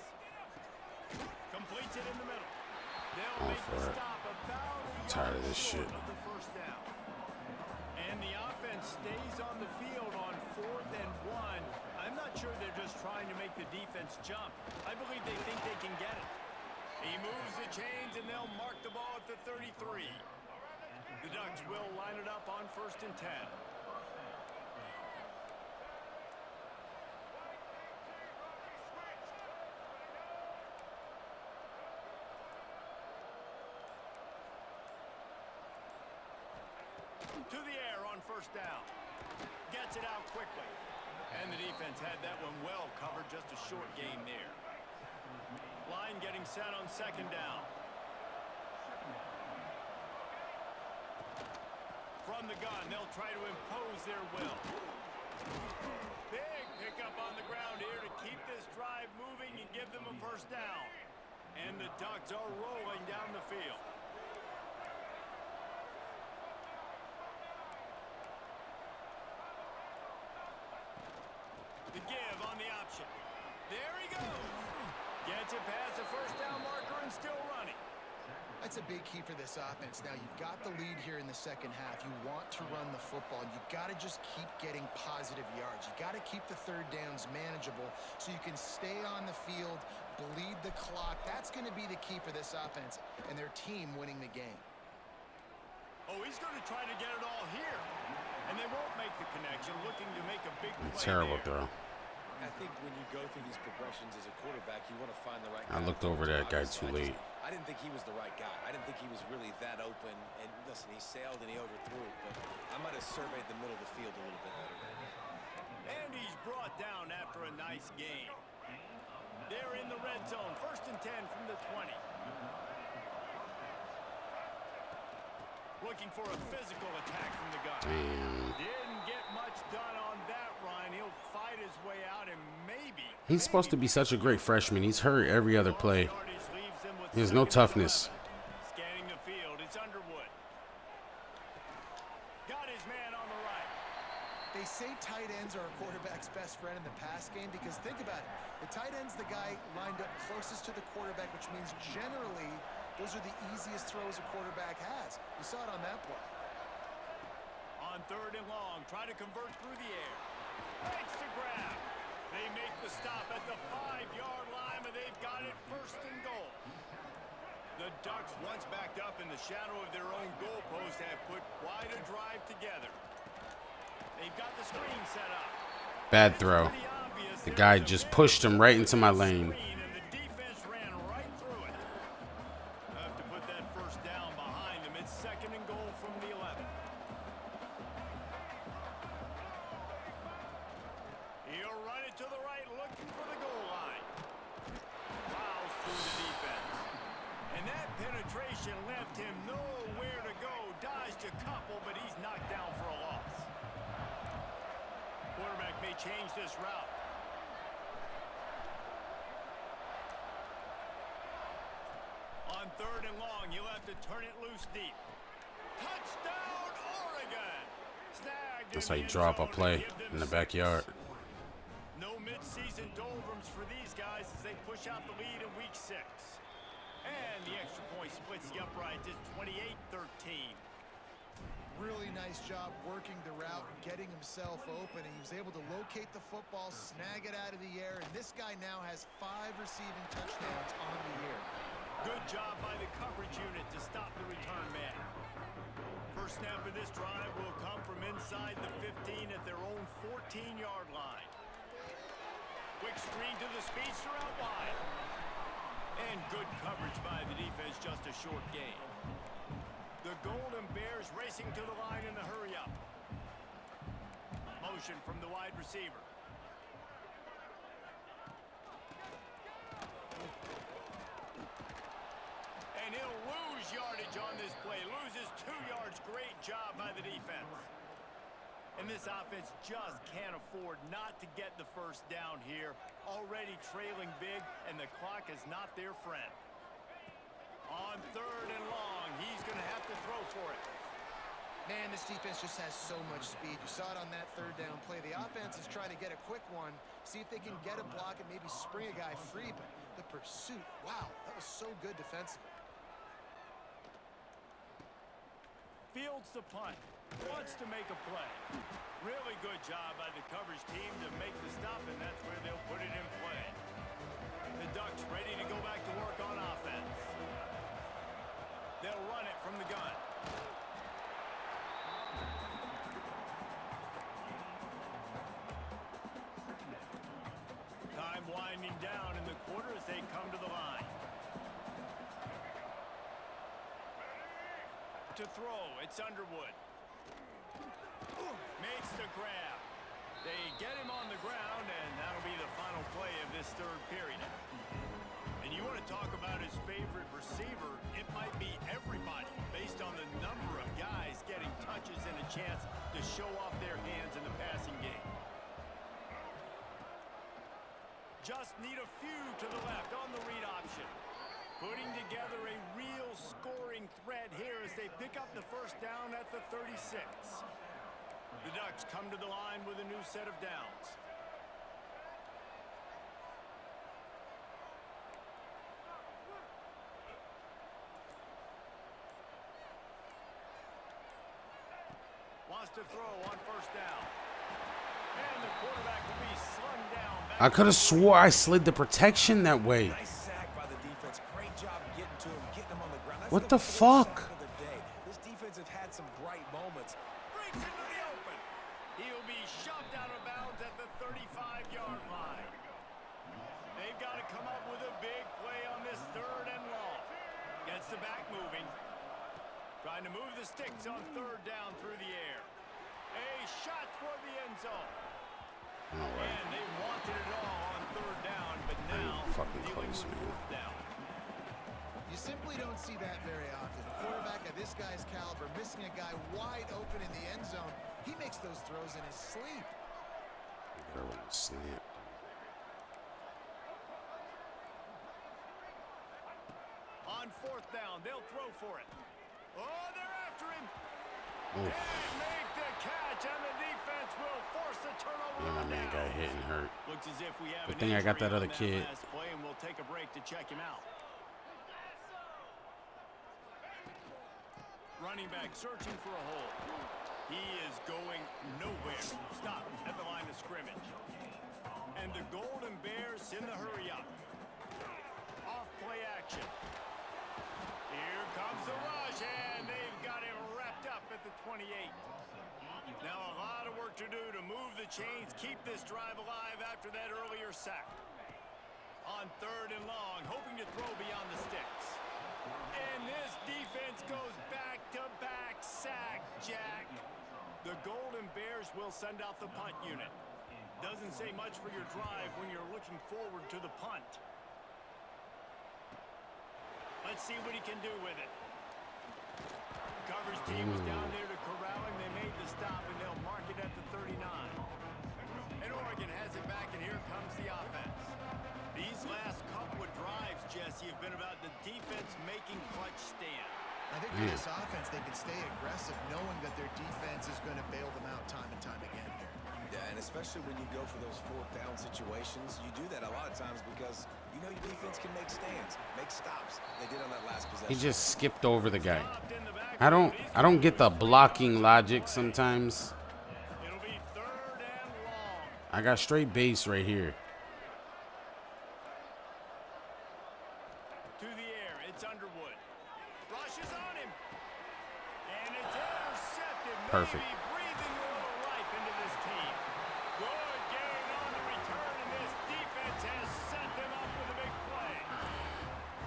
Completes it in the middle. They'll make the stop about I'm tired of this shit. of the first down. And the offense stays on the field on 4th and 1. I'm not sure they're just trying to make the defense jump. I believe they think they can get it. He moves the chains, and they'll mark the ball at the 33. The Ducks will line it up on 1st and 10. To the air on first down. Gets it out quickly. And the defense had that one well covered. Just a short game there. Line getting set on second down. From the gun, they'll try to impose their will. Big pickup on the ground here to keep this drive moving and give them a first down. And the Ducks are rolling down the field. The give on the option. There he goes. Gets it past the first down marker and still running. That's a big key for this offense. Now, you've got the lead here in the second half. You want to run the football. You got to just keep getting positive yards. You got to keep the third downs manageable so you can stay on the field, bleed the clock. That's going to be the key for this offense and their team winning the game. Oh, he's going to try to get it all here. And they won't make the connection, looking to make a big play. Terrible throw. I think when you go through these progressions as a quarterback, you want to find the right guy. I looked over that guy too late. I didn't think he was the right guy. I didn't think he was really that open. And listen, he sailed and he overthrew it, but I might have surveyed the middle of the field a little bit better there. And he's brought down after a nice game. They're in the red zone. 1st and 10 from the 20. Looking for a physical attack from the gun. Damn. Didn't get much done on that run. He'll fight his way out and maybe. He's supposed to be such a great freshman. He's hurt every other play. He has no toughness. Scanning the field, it's Underwood. Got his man on the right. They say tight ends are a quarterback's best friend in the pass game because think about it. The tight end's the guy lined up closest to the quarterback, which means generally those are the easiest throws a quarterback has. You saw it on that play. On 3rd and long, try to convert through the air. Makes the grab. They make the stop at the 5-yard line, but they've got it 1st and goal. The Ducks, once backed up in the shadow of their own goalpost, have put quite a drive together. They've got the screen set up. Bad throw. The guy just pushed him right into my lane. And the defense ran right through it. Have to put that 1st down behind them. It's 2nd and goal from the 11. He'll run it to the right, looking for the goal line. Fouls through the defense. And that penetration left him nowhere to go. Dodged a couple, but he's knocked down for a loss. Quarterback may change this route. On 3rd and long, you'll have to turn it loose deep. Touchdown, Oregon! Snagged. That's how you draw up a play in the backyard. No midseason doldrums for these guys as they push out the lead in week 6. And the extra point splits the upright. It's 28-13. Really nice job working the route, getting himself open. He was able to locate the football, snag it out of the air, and this guy now has 5 receiving touchdowns on the year. Good job by the coverage unit to stop the return man. First snap of this drive will come from inside the 15 at their own 14-yard line. Quick screen to the speedster out wide. And good coverage by the defense, just a short gain. The Golden Bears racing to the line in a hurry-up. Motion from the wide receiver. And he'll lose yardage on this play. Loses 2 yards. Great job by the defense. And this offense just can't afford not to get the 1st down here. Already trailing big, and the clock is not their friend. On 3rd and long, he's going to have to throw for it. Man, this defense just has so much speed. You saw it on that 3rd down play. The offense is trying to get a quick one, see if they can get a block and maybe spring a guy free, but the pursuit, wow, that was so good defensively. Fields the punt. Wants to make a play. Really good job by the coverage team to make the stop, and that's where they'll put it in play. The Ducks ready to go back to work on offense. They'll run it from the gun. Time winding down in the quarter as they come to the line. To throw, it's Underwood. Makes the grab. They get him on the ground, and that'll be the final play of this 3rd period. And you want to talk about his favorite receiver, it might be everybody based on the number of guys getting touches and a chance to show off their hands in the passing game. Just need a few to the left on the read option. Putting together a real scoring threat here as they pick up the 1st down at the 36. The Ducks come to the line with a new set of downs. Wants to throw on 1st down. And the quarterback will be slung down. I could have swore I slid the protection that way. Nice sack by the defense. Great job getting to him, getting him on the ground. That's What the the 4th fuck? sack of the day. This defense has had some bright moments. Breaks into the open. He'll be shoved out of bounds at the 35-yard line. They've got to come up with a big play on this 3rd and long. Gets the back moving. Trying to move the sticks on 3rd down through the air. A shot toward the end zone. No way. And they wanted it all on 3rd down, but now fucking dealing close, with man. 4th down. You simply probably don't see that very often. A quarterback of this guy's caliber missing a guy wide open in the end zone. He makes those throws in his sleep. Slant. On fourth down, they'll throw for it. Oh, they're after him. Oof. They make the catch, and the defense will force the turnover. Yeah, my man got hit and hurt. Looks as if we have Good an thing I got that injury other on kid. last play, and we'll take a break to check him out. Running back searching for a hole. He is going nowhere. Stop at the line of scrimmage. And the Golden Bears in the hurry up. Off play action. Here comes the rush, and they've got him wrapped up at the 28. Now a lot of work to do to move the chains, keep this drive alive after that earlier sack. On third and long, hoping to throw beyond the sticks. And this defense goes back-to-back sack, Jack. The Golden Bears will send out the punt unit. Doesn't say much for your drive when you're looking forward to the punt. Let's see what he can do with it. Coverage team was down there to corral him. They made the stop, and they'll mark it at the 39. And Oregon has it back, and here comes the offense. These last couple of drives, Jesse, have been about the defense making clutch stand. I think for this offense, they can stay aggressive knowing that their defense is going to bail them out time and time again here. Yeah, and especially when you go for those fourth down situations, you do that a lot of times because you know your defense can make stands, make stops. They did on that last possession. He just skipped over the guy. I don't get the blocking logic sometimes. It'll be third and long. I got straight base right here. To the air, it's Underwood. Rushes on him. And it's intercepted. Perfect. Maybe breathing a little life into this team. Good gain on the return, and this defense has set them up with a big play.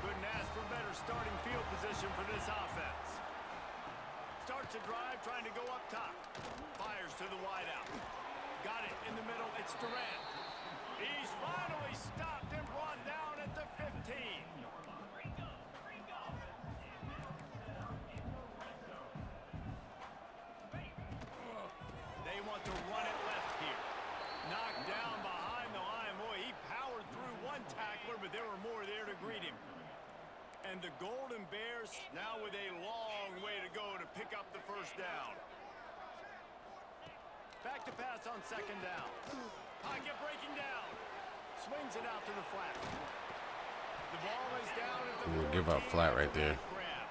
Couldn't ask for better starting field position for this offense. Starts a drive trying to go up top. Fires to the wideout. Got it in the middle. It's Durant. He's finally stopped and brought down at the 15. They want to run it left here. Knocked down behind the line. Boy, he powered through one tackler, but there were more there to greet him. And the Golden Bears now with a long way to go to pick up the first down. Back to pass on second down. Pocket breaking down. Swings it out to the flat. The ball is down at the I'm gonna give up flat right there. grab.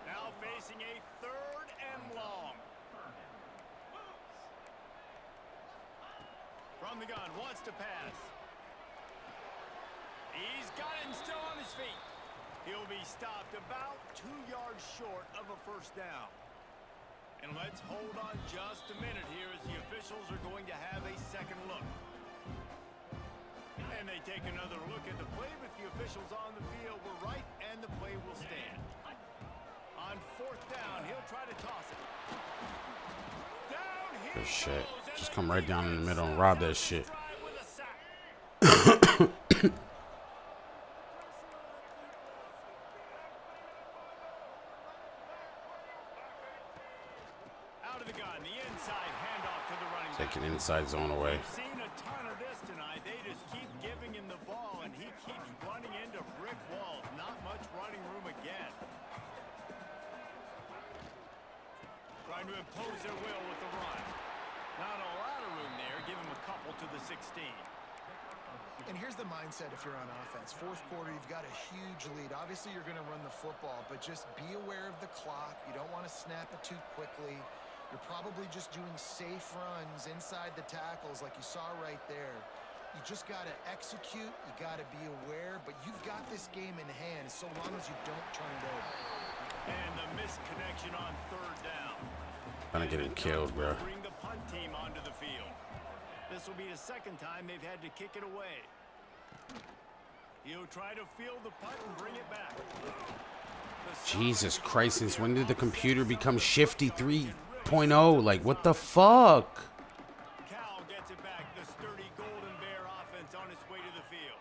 Now facing a third and long. From the gun, wants to pass. He's got him still on his feet. He'll be stopped about 2 yards short of a first down. And let's hold on just a minute here as the officials are going to have a second look. And they take another look at the play, but the officials on the field were right, and the play will stand. On fourth down, he'll try to toss it. Down he Good shit. goes, and Just the come right down in the middle and defense rob that ends shit. the drive with a sack. Out of the gun, the inside handoff to the running back. Taking inside zone away. We've seen a ton of this tonight. They just keep giving him the ball, and he keeps running into brick walls. Not much running room again. Trying to impose their will with the run. Not a lot of room there. Give him a couple to the 16. And here's the mindset if you're on offense. Fourth quarter, you've got a huge lead. Obviously, you're going to run the football, but just be aware of the clock. You don't want to snap it too quickly. You're probably just doing safe runs inside the tackles like you saw right there. You just got to execute. You got to be aware, but you've got this game in hand so long as you don't turn it over. And the missed connection on third down. Kinda getting killed, bro. Bring the punt team onto the field. This will be the second time they've had to kick it away. He'll try to field the punt and bring it back. Jesus Christ, since when did the computer become Shifty 3.0? Like, what the fuck? Cal gets it back. The sturdy Golden Bear offense on its way to the field.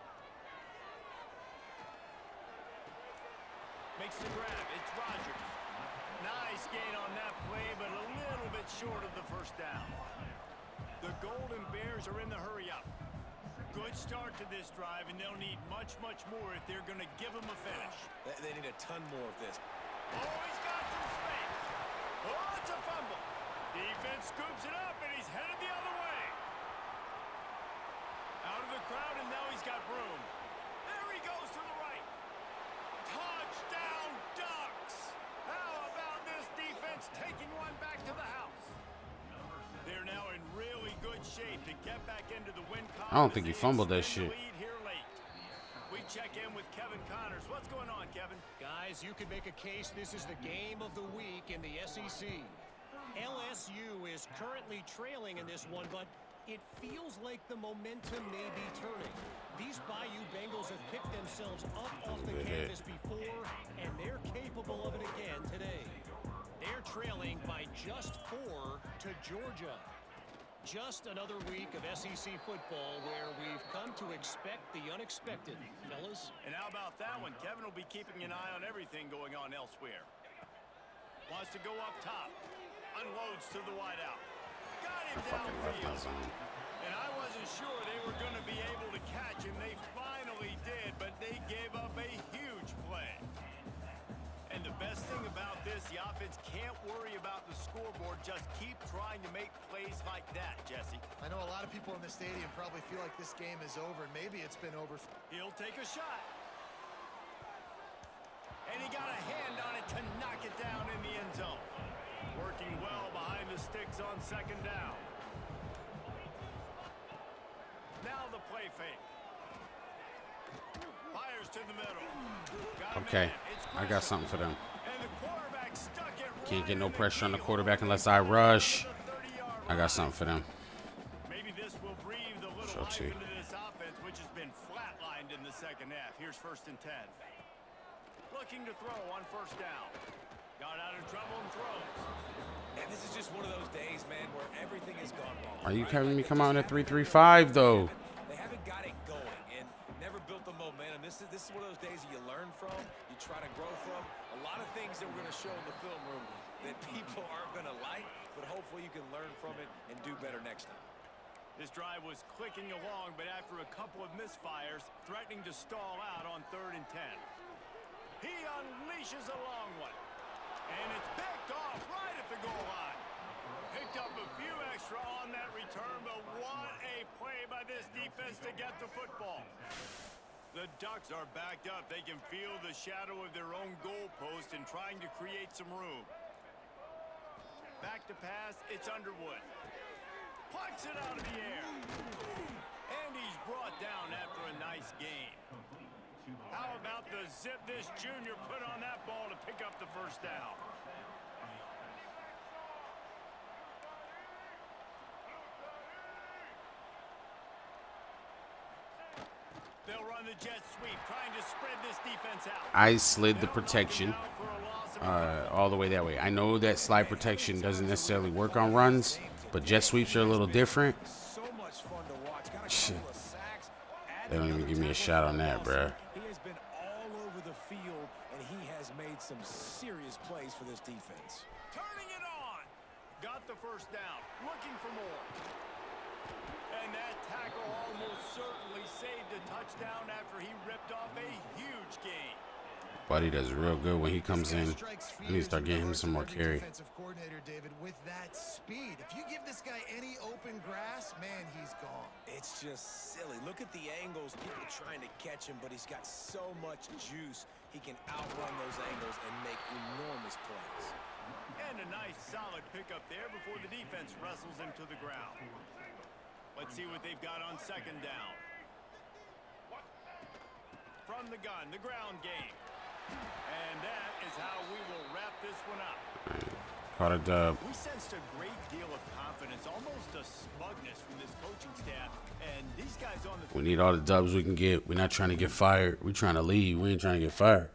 short of the first down. The Golden Bears are in the hurry-up. Good start to this drive, and they'll need much, much more if they're going to give them a finish. They need a ton more of this. Oh, he's got some space. Oh, it's a fumble. Defense scoops it up, and he's headed the other way. Out of the crowd, and now he's got room. There he goes to the right. Touchdown, Ducks. How about this defense taking one back to the house? They're now in really good shape to get back into the win column. I don't think he fumbled that shit. We check in with Kevin Connors. What's going on, Kevin? Guys, you could make a case this is the game of the week in the SEC. LSU is currently trailing in this one, but it feels like the momentum may be turning. These Bayou Bengals have picked themselves up off the canvas before, and they're capable of it again today. They're trailing by just 4 to Georgia. Just another week of SEC football where we've come to expect the unexpected, fellas. And how about that one? Kevin will be keeping an eye on everything going on elsewhere. Wants to go up top. Unloads to the wideout. Got him downfield. And I wasn't sure they were going to be able to catch him. They finally did, but they gave up a huge play. And the best thing about this, the offense can't worry about the scoreboard. Just keep trying to make plays like that, Jesse. I know a lot of people in the stadium probably feel like this game is over, and maybe it's been over. He'll take a shot. And he got a hand on it to knock it down in the end zone. Working well behind the sticks on second down. Now the play fake. Fires to the middle. Okay, I got something for them. And the quarterback stuck it. Can't get no pressure on the quarterback unless I rush. I got something for them. Maybe this will breathe a little life into this offense, which has been flatlined in the second half. Here's 1st and 10. Looking to throw on first down. Got out of trouble and throws. And this is just one of those days, man, where everything has gone wrong. Are you having me come out in a 3-3-5 though? They haven't got it going and never built the momentum. This is one of those days that you learn from, you try to grow from. A lot of things that we're going to show in the film room that people aren't going to like, but hopefully you can learn from it and do better next time. This drive was clicking along, but after a couple of misfires, threatening to stall out on 3rd and 10. He unleashes a long one. And it's picked off right at the goal line. Picked up a few extra on that return, but what a play by this defense to get the football. The Ducks are backed up. They can feel the shadow of their own goalpost and trying to create some room. Back to pass, it's Underwood. Plucks it out of the air. And he's brought down after a nice gain. How about the zip this junior put on that ball to pick up the first down? They'll run the jet sweep, trying to spread this defense out. I slid the protection all the way that way. I know that slide protection doesn't necessarily work on runs, but jet sweeps are a little different. So much fun to watch. Got a Shit. couple of sacks. They don't even give me a shot on that, bruh. He has been all over the field, and he has made some serious plays for this defense. Turning it on. Got the first down. Looking for more. And that tackle almost certainly saved a touchdown after he ripped off a huge gain. Buddy does real good when he comes in. I need to start getting him some more carry. Defensive coordinator, David, with that speed. If you give this guy any open grass, man, he's gone. It's just silly. Look at the angles, people trying to catch him, but he's got so much juice. He can outrun those angles and make enormous plays. And a nice solid pickup there before the defense wrestles him to the ground. Let's see what they've got on second down. From the gun, the ground game. And that is how we will wrap this one up. Caught a dub. We sensed a great deal of confidence, almost a smugness from this coaching staff. And these guys on the... We need all the dubs we can get. We're not trying to get fired. We're trying to leave. We ain't trying to get fired.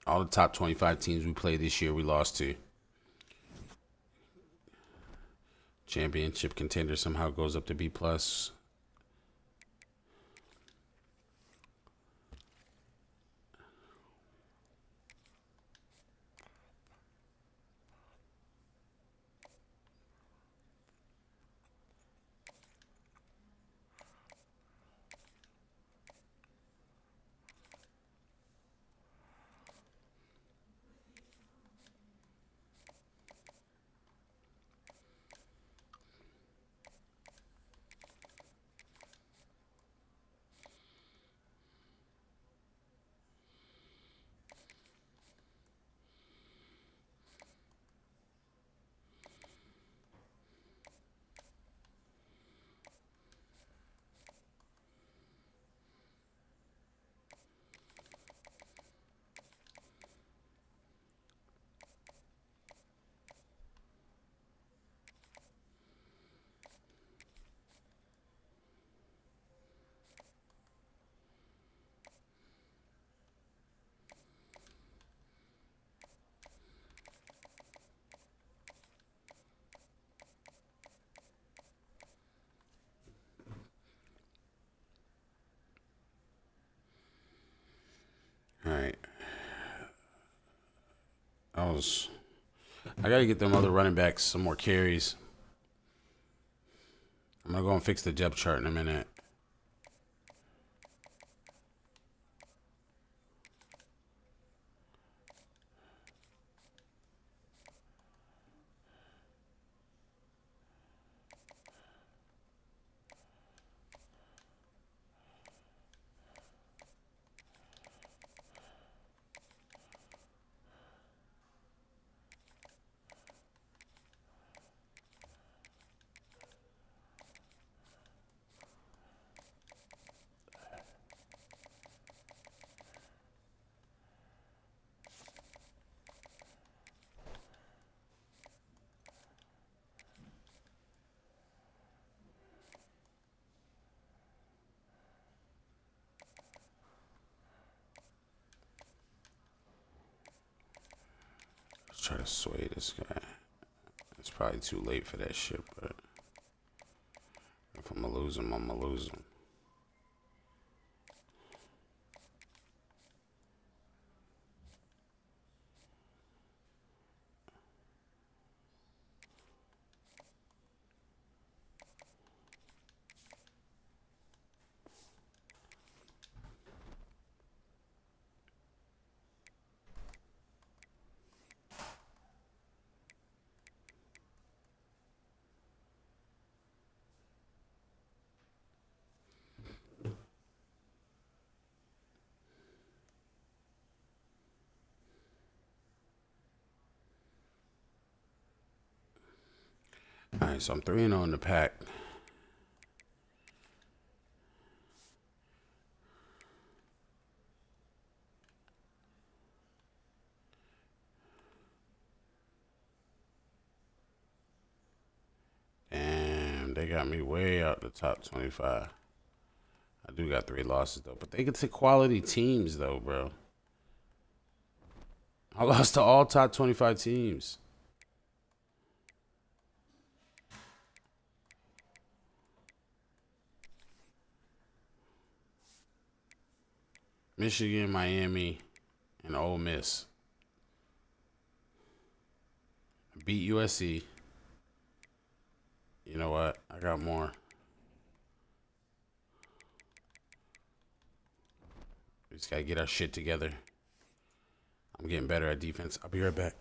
All the top 25 teams we played this year, we lost to. Championship contender somehow goes up to B plus. All right. I got to get them other running backs some more carries. I'm going to go and fix the depth chart in a minute. Let's try to sway this guy. It's probably too late for that shit, but if I'm going to lose him, I'm going to lose him. All right, so I'm 3-0 in the pack. Damn, they got me way out the top 25. I do got 3 losses, though. But they get to quality teams, though, bro. I lost to all top 25 teams. Michigan, Miami, and Ole Miss. Beat USC. You know what? I got more. We just got to get our shit together. I'm getting better at defense. I'll be right back.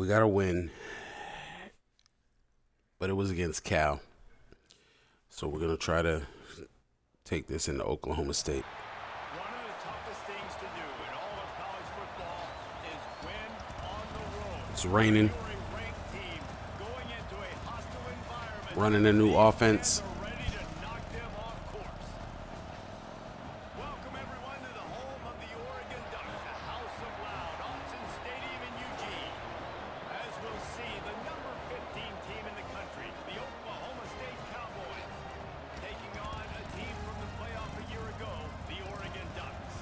we got a win, but it was against Cal. So we're going to try to take this into Oklahoma State. One of the toughest things to do in all of college football is win on the road. It's raining. You're a ranked team going into a hostile environment. Running a new offense. They're ready to knock them off course. Welcome everyone to the home of the Oregon Ducks, the House of Loud, Autzen Stadium in Eugene. As we'll see, the number 15 team in the country, the Oklahoma State Cowboys, taking on a team from the playoff a year ago, the Oregon Ducks.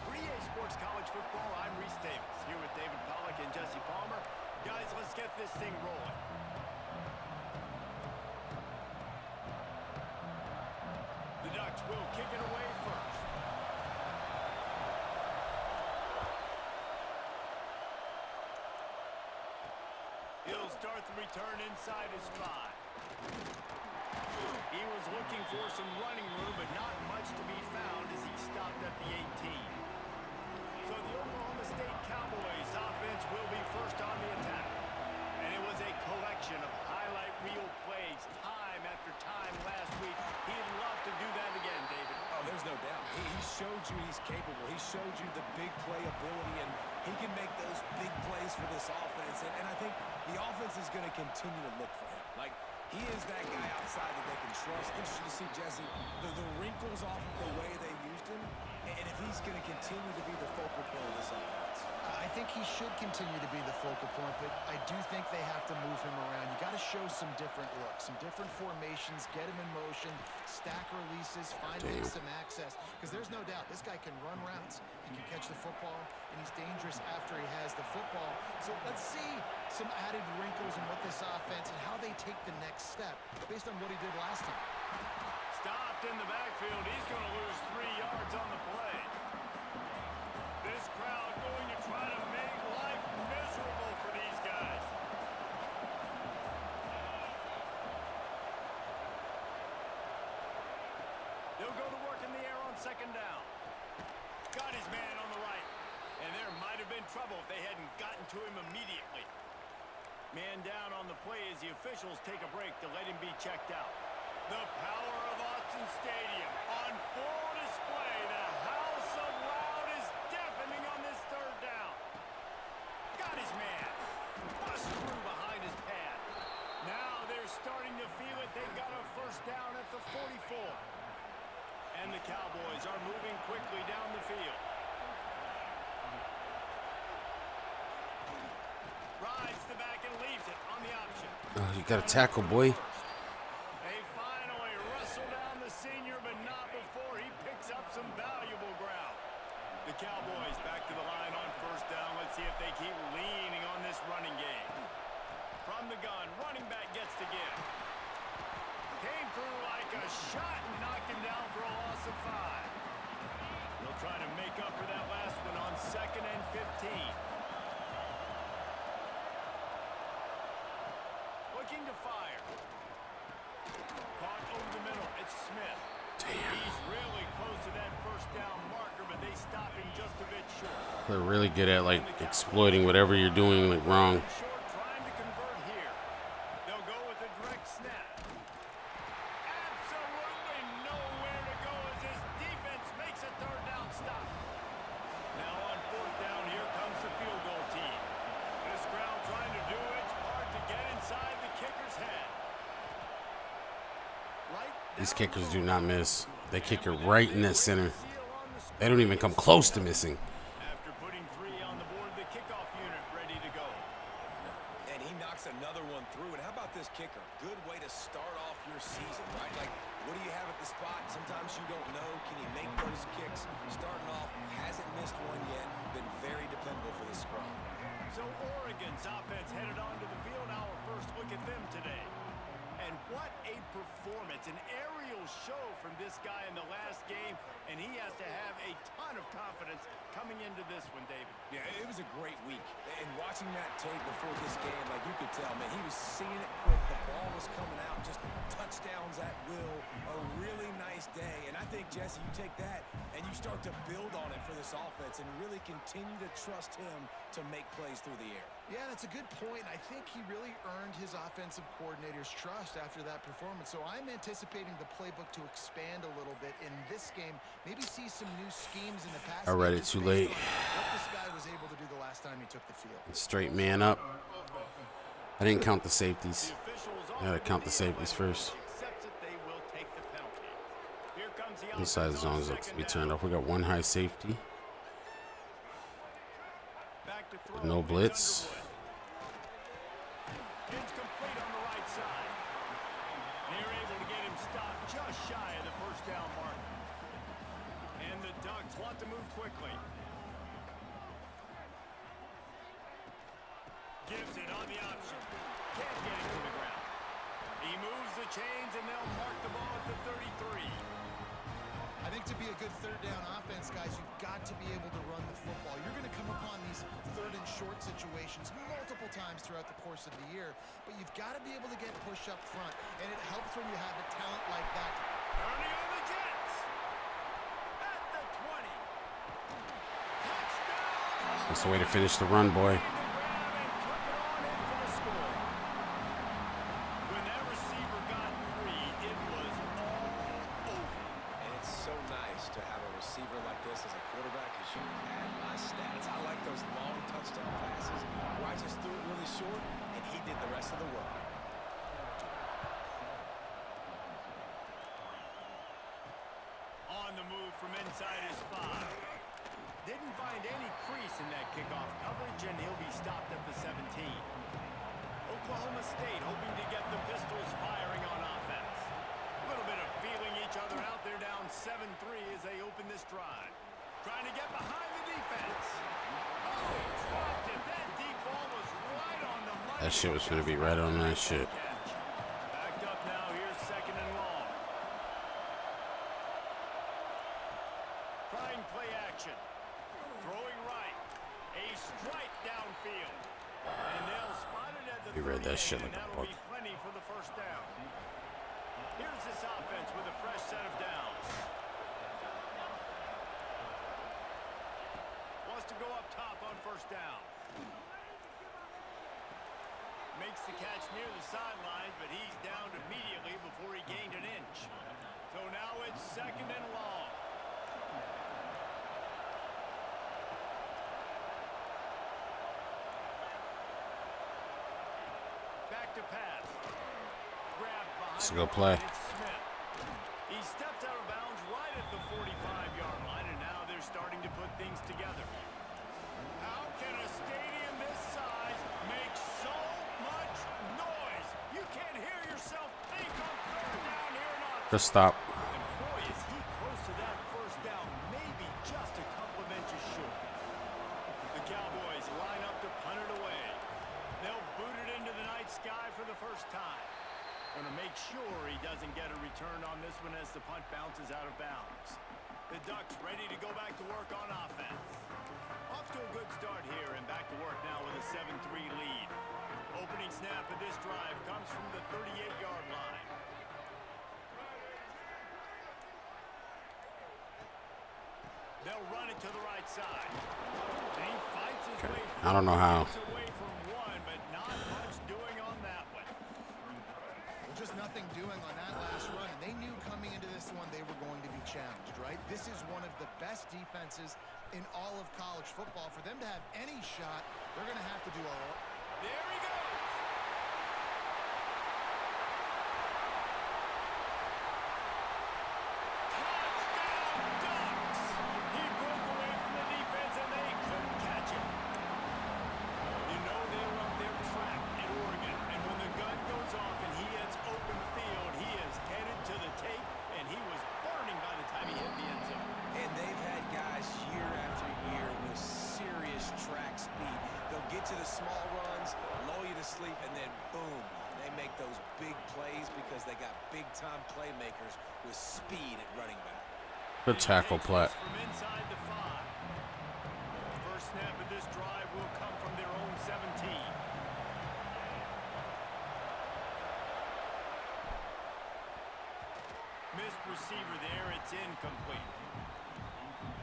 For EA Sports College Football, I'm Reese Davis, here with David Pollack and Jesse Palmer. Guys, let's get this thing rolling. The Ducks will kick it away first. He'll start the return inside his 5. He was looking for some running room, but not much to be found as he stopped at the 18. So the Oklahoma State Cowboys offense will be first on the attack. And it was a collection of highlight reel plays time after time last week. He'd love to do that again, David. Oh, there's no doubt. He showed you he's capable. He showed you the big play ability, and he can make those big plays for this offense. And I think the offense is going to continue to look for him. Like, he is that guy outside that they can trust. Interesting to see, Jesse, the wrinkles off of the way they used him, and if he's going to continue to be the focal point of this offense. I think he should continue to be the focal point, but I do think they have to move him around. You got to show some different looks, some different formations, get him in motion, stack releases, find him some access. Because there's no doubt this guy can run routes, he can catch the football, and he's dangerous after he has the football. So let's see some added wrinkles in what this offense and how they take the next step based on what he did last time. Stopped in the backfield. He's going to lose 3 yards on the play. This crowd going to try to make life miserable for these guys. They'll go to work in the air on second down. Got his man on the right. And there might have been trouble if they hadn't gotten to him immediately. Man down on the play as the officials take a break to let him be checked out. The power of Autzen Stadium on full display. The House of Loud is deafening on this third down. Got his man. Bust through behind his pad. Now they're starting to feel it. They've got a first down at the 44. And the Cowboys are moving quickly down the field. Rides the back and leaves it on the option. Oh, you got to tackle, boy. They finally wrestle down the senior, but not before he picks up some valuable ground. The Cowboys back to the line on first down. Let's see if they keep leaning on this running game. From the gun, running back gets to give. Came through like a shot and knocked him down for a loss of 5. They'll try to make up for that last one on 2nd and 15. Looking to fire. Caught over the middle. It's Smith. Damn. He's really close to that first down marker, but they stop him just a bit short. They're really good at like exploiting whatever you're doing like wrong. Short trying to convert here. They'll go with a direct snap. Absolutely nowhere to go as this defense makes a third down stop. Now on fourth down, here comes the field goal team. This crowd trying to do its part to get inside the kicker's head. These kickers do not miss. They kick it right in that center. They don't even come close to missing. After putting 3 on the board, the kickoff unit ready to go. And he knocks another one through. And how about this kicker? Good way to start off your season, right? Like, what do you have at the spot? Sometimes you don't know. Can he make those kicks? Starting off, hasn't missed one yet. Been very dependable for this scrum. So Oregon's offense headed onto the field. Our first look at them today. And what a performance, an aerial show from this guy in the last game, and he has to have a ton of confidence coming into this one, David. Yeah, it was a great week. And watching that tape before this game, like you could tell, man, he was seeing it quick. The ball was coming out, just touchdowns at will. A really nice day. And I think, Jesse, you take that and you start to build on it for this offense and really continue to trust him to make plays through the air. Yeah, that's a good point. I think he really earned his offensive coordinator's trust after that performance. So I'm anticipating the playbook to expand a little bit in this game. Maybe see some new schemes in the past. I read it too late. What this guy was able to do the last time he took the field. Straight man up. I didn't count the safeties. I gotta count the safeties first. Inside zones look to be turned off. We got one high safety. No blitz. It's complete on the right side. They're able to get him stopped just shy of the first down mark. And the Ducks want to move quickly. Gives it on the option. Can't get it to the ground. He moves the chains and they'll mark the ball at the 33. I think to be a good third down offense, guys, you've got to be able to run the football. You're going to come upon these third and short situations multiple times throughout the course of the year, but you've got to be able to get push up front, and it helps when you have a talent like that. Turning on the Jets. At the 20. Touchdown. That's the way to finish the run, boy. When that receiver got free, it was all over. And it's so nice to have a receiver like this as a quarterback because you add my stats. I like those long touchdown passes where I just threw it really short and he did the rest of the work. On the move from inside his 5. Didn't find any crease in that kickoff coverage, and he'll be stopped at the 17. Oklahoma State hoping to get the Pistols firing on offense. A little bit of feeling each other out there, down 7-3 as they open this drive. Trying to get behind the defense. Oh, dropped it. That deep ball was right on the money. That shit was gonna be right on that shit. Backed up now. Here's second and long. Trying play action. Throwing right. A strike downfield. And they'll spot it at the You read that 38, shit like and a that'll book. be plenty for the first down. Here's this offense with a fresh set of downs. Wants to go up top on first down. Makes the catch near the sidelines, but he's downed immediately before he gained an inch. So now it's second and long. Back to pass. Grabbed behind. Let's go play. It's Smith. He steps out of bounds right at the 45-yard line, and now they're starting to put things together. How can a stadium this size make so much noise? You can't hear yourself think on third down here or not. Just stop. And boy, is he close to that first down, maybe just a couple of inches short. The Cowboys line up to punt it away. They'll boot it into the night sky for the first time. Going to make sure he doesn't get a return on this one as the punt bounces out of bounds. The Ducks ready to go back to work on offense. Off to a good start here and back to work now with a 7-3 lead. Opening snap of this drive comes from the 38-yard line. They'll run it to the right side. And he fights his way I don't know how. away from one, but not much doing on that one. Well, just nothing doing on that last run, and they knew coming into this one they were going to be challenged, right? This is one of the best defenses in all of college football. For them to have any shot, they're going to have to do a lot. There he goes. Touchdown, Ducks! He broke away from the defense and they couldn't catch him. You know they run their track at Oregon, and when the gun goes off and he hits open field, he is headed to the tape, and he was burning by the time he hit the end zone. And they've had guys year after year with serious track speed. They'll get to the small runs, lull you to sleep, and then boom, they make those big plays because they got big-time playmakers with speed at running back. Good tackle, Platt. From inside the 5. First snap of this drive will come from their own 17. Missed receiver there. It's incomplete.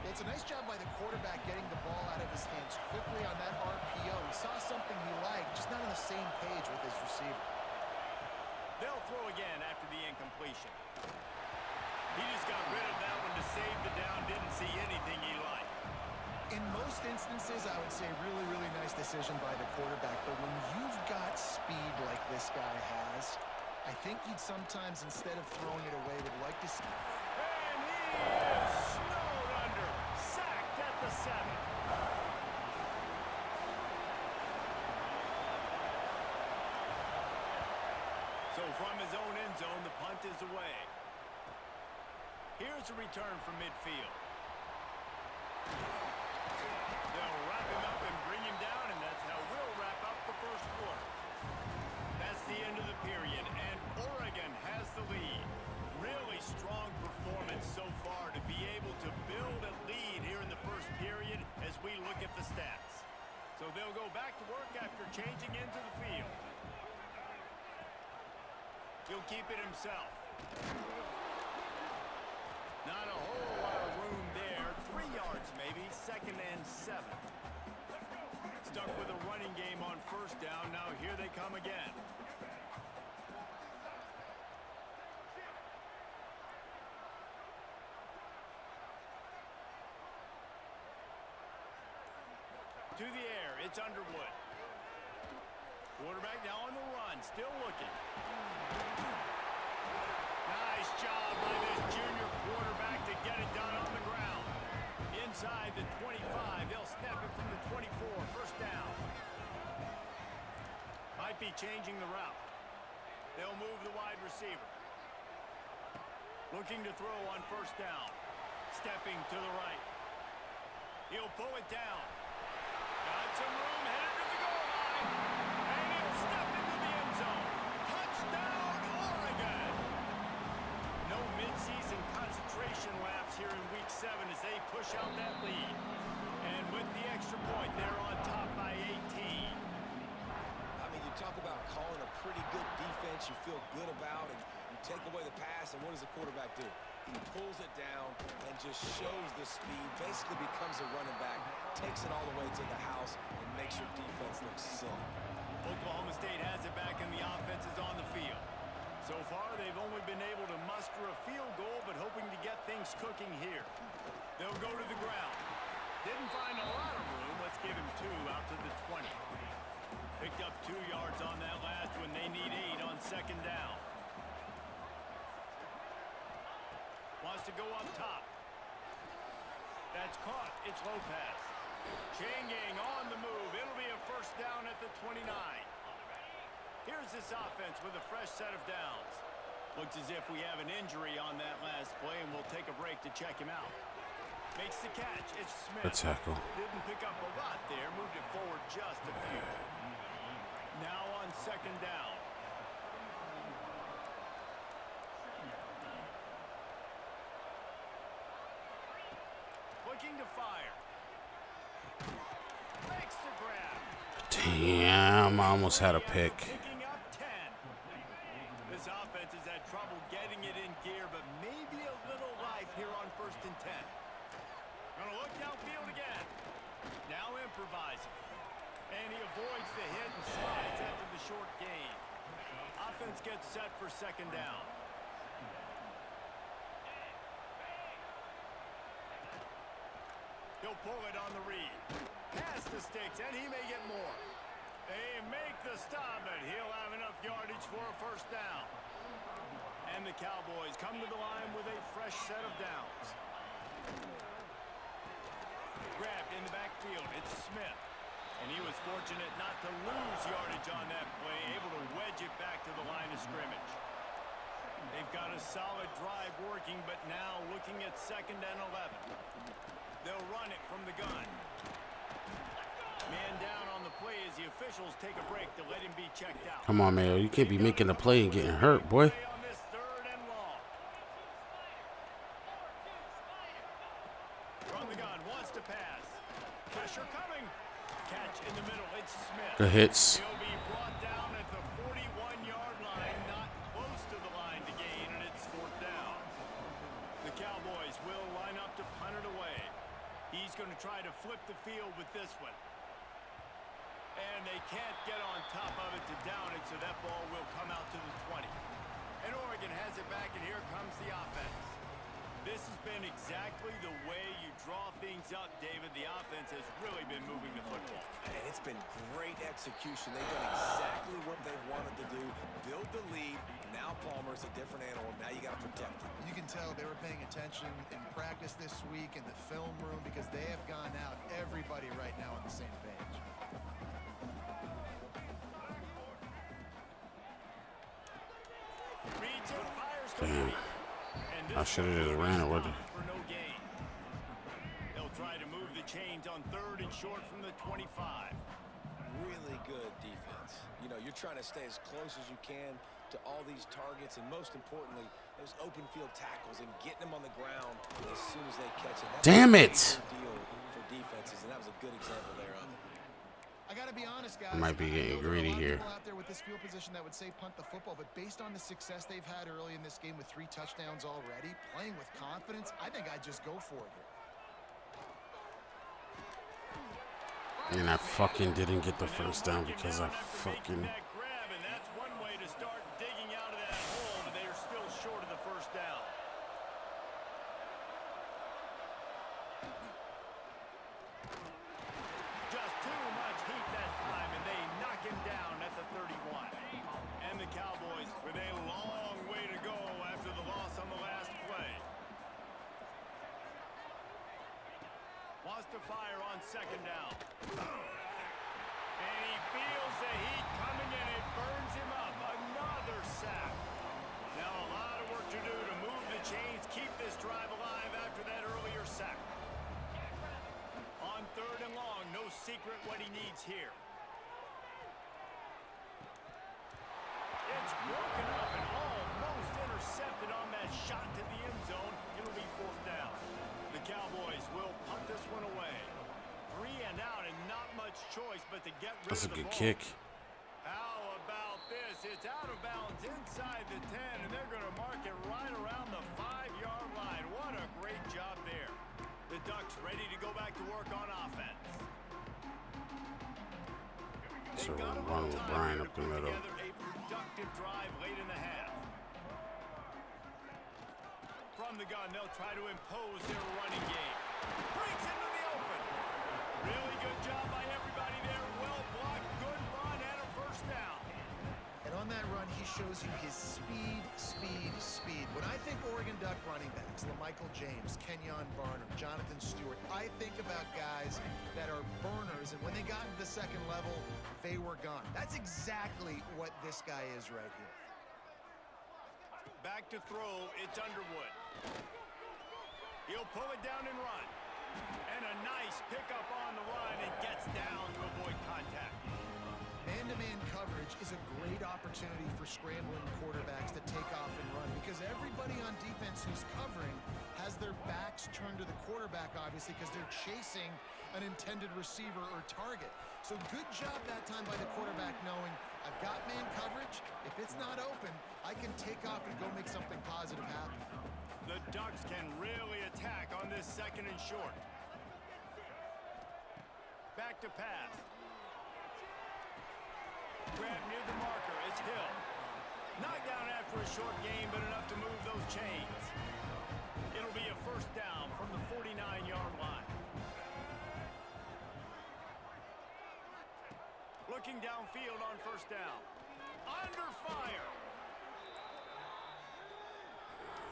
Well, it's a nice job by the quarterback getting the ball out of his hands quickly on that RPO. He saw something he liked, just not on the same page with his receiver. They'll throw again after the incompletion. He just got rid of that one to save the down. Didn't see anything he liked. In most instances, I would say really, really nice decision by the quarterback. But when you've got speed like this guy has, I think you'd sometimes, instead of throwing it away, would like to see. And he is snowed under. Sacked at the 7. So from his own end zone, the punt is away. Here's a return from midfield. They'll wrap him up and bring him down, and that's how we'll wrap up the first quarter. That's the end of the period, and Oregon has the lead. Really strong performance so far to be able to build a lead here in the first period as we look at the stats. So they'll go back to work after changing into the field. He'll keep it himself. Not a whole lot of room there. 3 yards maybe. 2nd and 7. Stuck with a running game on first down. Now here they come again. To the air. It's Underwood. Quarterback now on the run. Still looking. Nice job by this junior quarterback to get it done on the ground. Inside the 25. They'll snap it from the 24. First down. Might be changing the route. They'll move the wide receiver. Looking to throw on first down. Stepping to the right. He'll pull it down. Got some room. Headed to the goal line. And he'll step into the end zone. Touchdown, Oregon. No midseason concentration laps here in week 7 as they push out that lead. And with the extra point, they're on top by 18. I mean, you talk about calling a pretty good defense you feel good about, and you take away the pass, and what does the quarterback do? He pulls it down and just shows the speed, basically becomes a running back, takes it all the way to the house, and makes your defense look silly. Oklahoma State has it back, and the offense is on the field. So far, they've only been able to muster a field goal, but hoping to get things cooking here. They'll go to the ground. Didn't find a lot of room. Let's give him 2 out to the 20. Picked up 2 yards on that last one. They need 8 on 2nd down. Wants to go up top. That's caught. It's Lopez. Chain gang on the move. It'll be a first down at the 29. Here's this offense with a fresh set of downs. Looks as if we have an injury on that last play, and we'll take a break to check him out. Makes the catch. It's Smith. Good tackle. Didn't pick up a lot there. Moved it forward just a few. Now on 2nd down. Looking to fire. Makes the grab. Damn, I almost had a pick. Picking up 10. This offense has had trouble getting it in gear, but maybe a little life here on 1st and 10. Gonna look downfield again. Now improvising. And he avoids the hit and slides after the short gain. Offense gets set for 2nd down. He'll pull it on the read. Pass the sticks, and he may get more. They make the stop, but he'll have enough yardage for a first down. And the Cowboys come to the line with a fresh set of downs. Grabbed in the backfield. It's Smith. And he was fortunate not to lose yardage on that play, able to wedge it back to the line of scrimmage. They've got a solid drive working, but now looking at 2nd and 11. They'll run it from the gun. Man down on the play as the officials take a break to let him be checked out. Come on, man. You can't be making a play and getting hurt, boy. On this 3rd and long. From the gun, wants to pass. Pressure coming. Catch in the middle. It's Smith. Good hits. He'll be brought down at the 41-yard line, not close to the line to gain, and it's 4th down. going to try to flip the field with this one. And they can't get on top of it to down it, so that ball will come out to the 20. And Oregon has it back, and here comes the offense. This has been exactly the way you draw things up, David. The offense has really been moving the football. And it's been great execution. They've done exactly what they've wanted to do. Build the lead. Now Palmer's a different animal. Now you got to protect him. You can tell they were paying attention in practice this week in the film room because they have gone out, everybody right now on the same page. Reads it, fires Damn. and I should have just ran it with it. for no gain. They'll try to move the chains on 3rd and short from the 25. Really good defense. You know, you're trying to stay as close as you can to all these targets, and most importantly, those open field tackles and getting them on the ground as soon as they catch it. That's Damn a it! big deal for defenses, and that was a good example there of it. I got to be honest, guys. I might be getting greedy here. People out there with this field position that would say punt the football, but based on the success they've had early in this game with 3 touchdowns already, playing with confidence, I think I'd just go for it here. And I fucking didn't get the first down because I fucking... That grab, and that's one way to start digging out of that hole, but they're still short of the first down. Just too much heat that time, and they knock him down at the 31. And the Cowboys with a long way to go after the loss on the last play. Wants to fire on 2nd down. And he feels the heat coming, and it burns him up. Another sack. Now a lot of work to do to move the chains, keep this drive alive after that earlier sack. On 3rd and long, no secret what he needs here. It's broken up and almost intercepted on that shot to the end zone. It'll be 4th down. The Cowboys will punt this one away. 3 and out, and not much choice but to get rid That's a of the good ball. kick. How about this? It's out of bounds inside the 10, and they're going to mark it right around the 5-yard line. What a great job there. The Ducks ready to go back to work on offense. So They've got a run with little time Brian here up to the put middle. together a productive drive late in the half. From the gun, they'll try to impose their running game. Breaks into the open. Really good job by everybody there. Well blocked, good run, and a first down. And on that run, he shows you his speed, speed, speed. When I think Oregon Duck running backs, LaMichael James, Kenyon Barner, Jonathan Stewart, I think about guys that are burners, and when they got into the 2nd level, they were gone. That's exactly what this guy is right here. Back to throw, it's Underwood. He'll pull it down and run. And a nice pickup on the run and gets down to avoid contact. Man-to-man coverage is a great opportunity for scrambling quarterbacks to take off and run because everybody on defense who's covering has their backs turned to the quarterback, obviously, because they're chasing an intended receiver or target. So good job that time by the quarterback knowing I've got man coverage. If it's not open, I can take off and go make something positive happen. The Ducks can really attack on this 2nd and short. Back to pass. Grab near the marker. It's Hill. Knocked down after a short game, but enough to move those chains. It'll be a first down from the 49-yard line. Looking downfield on first down. Under fire.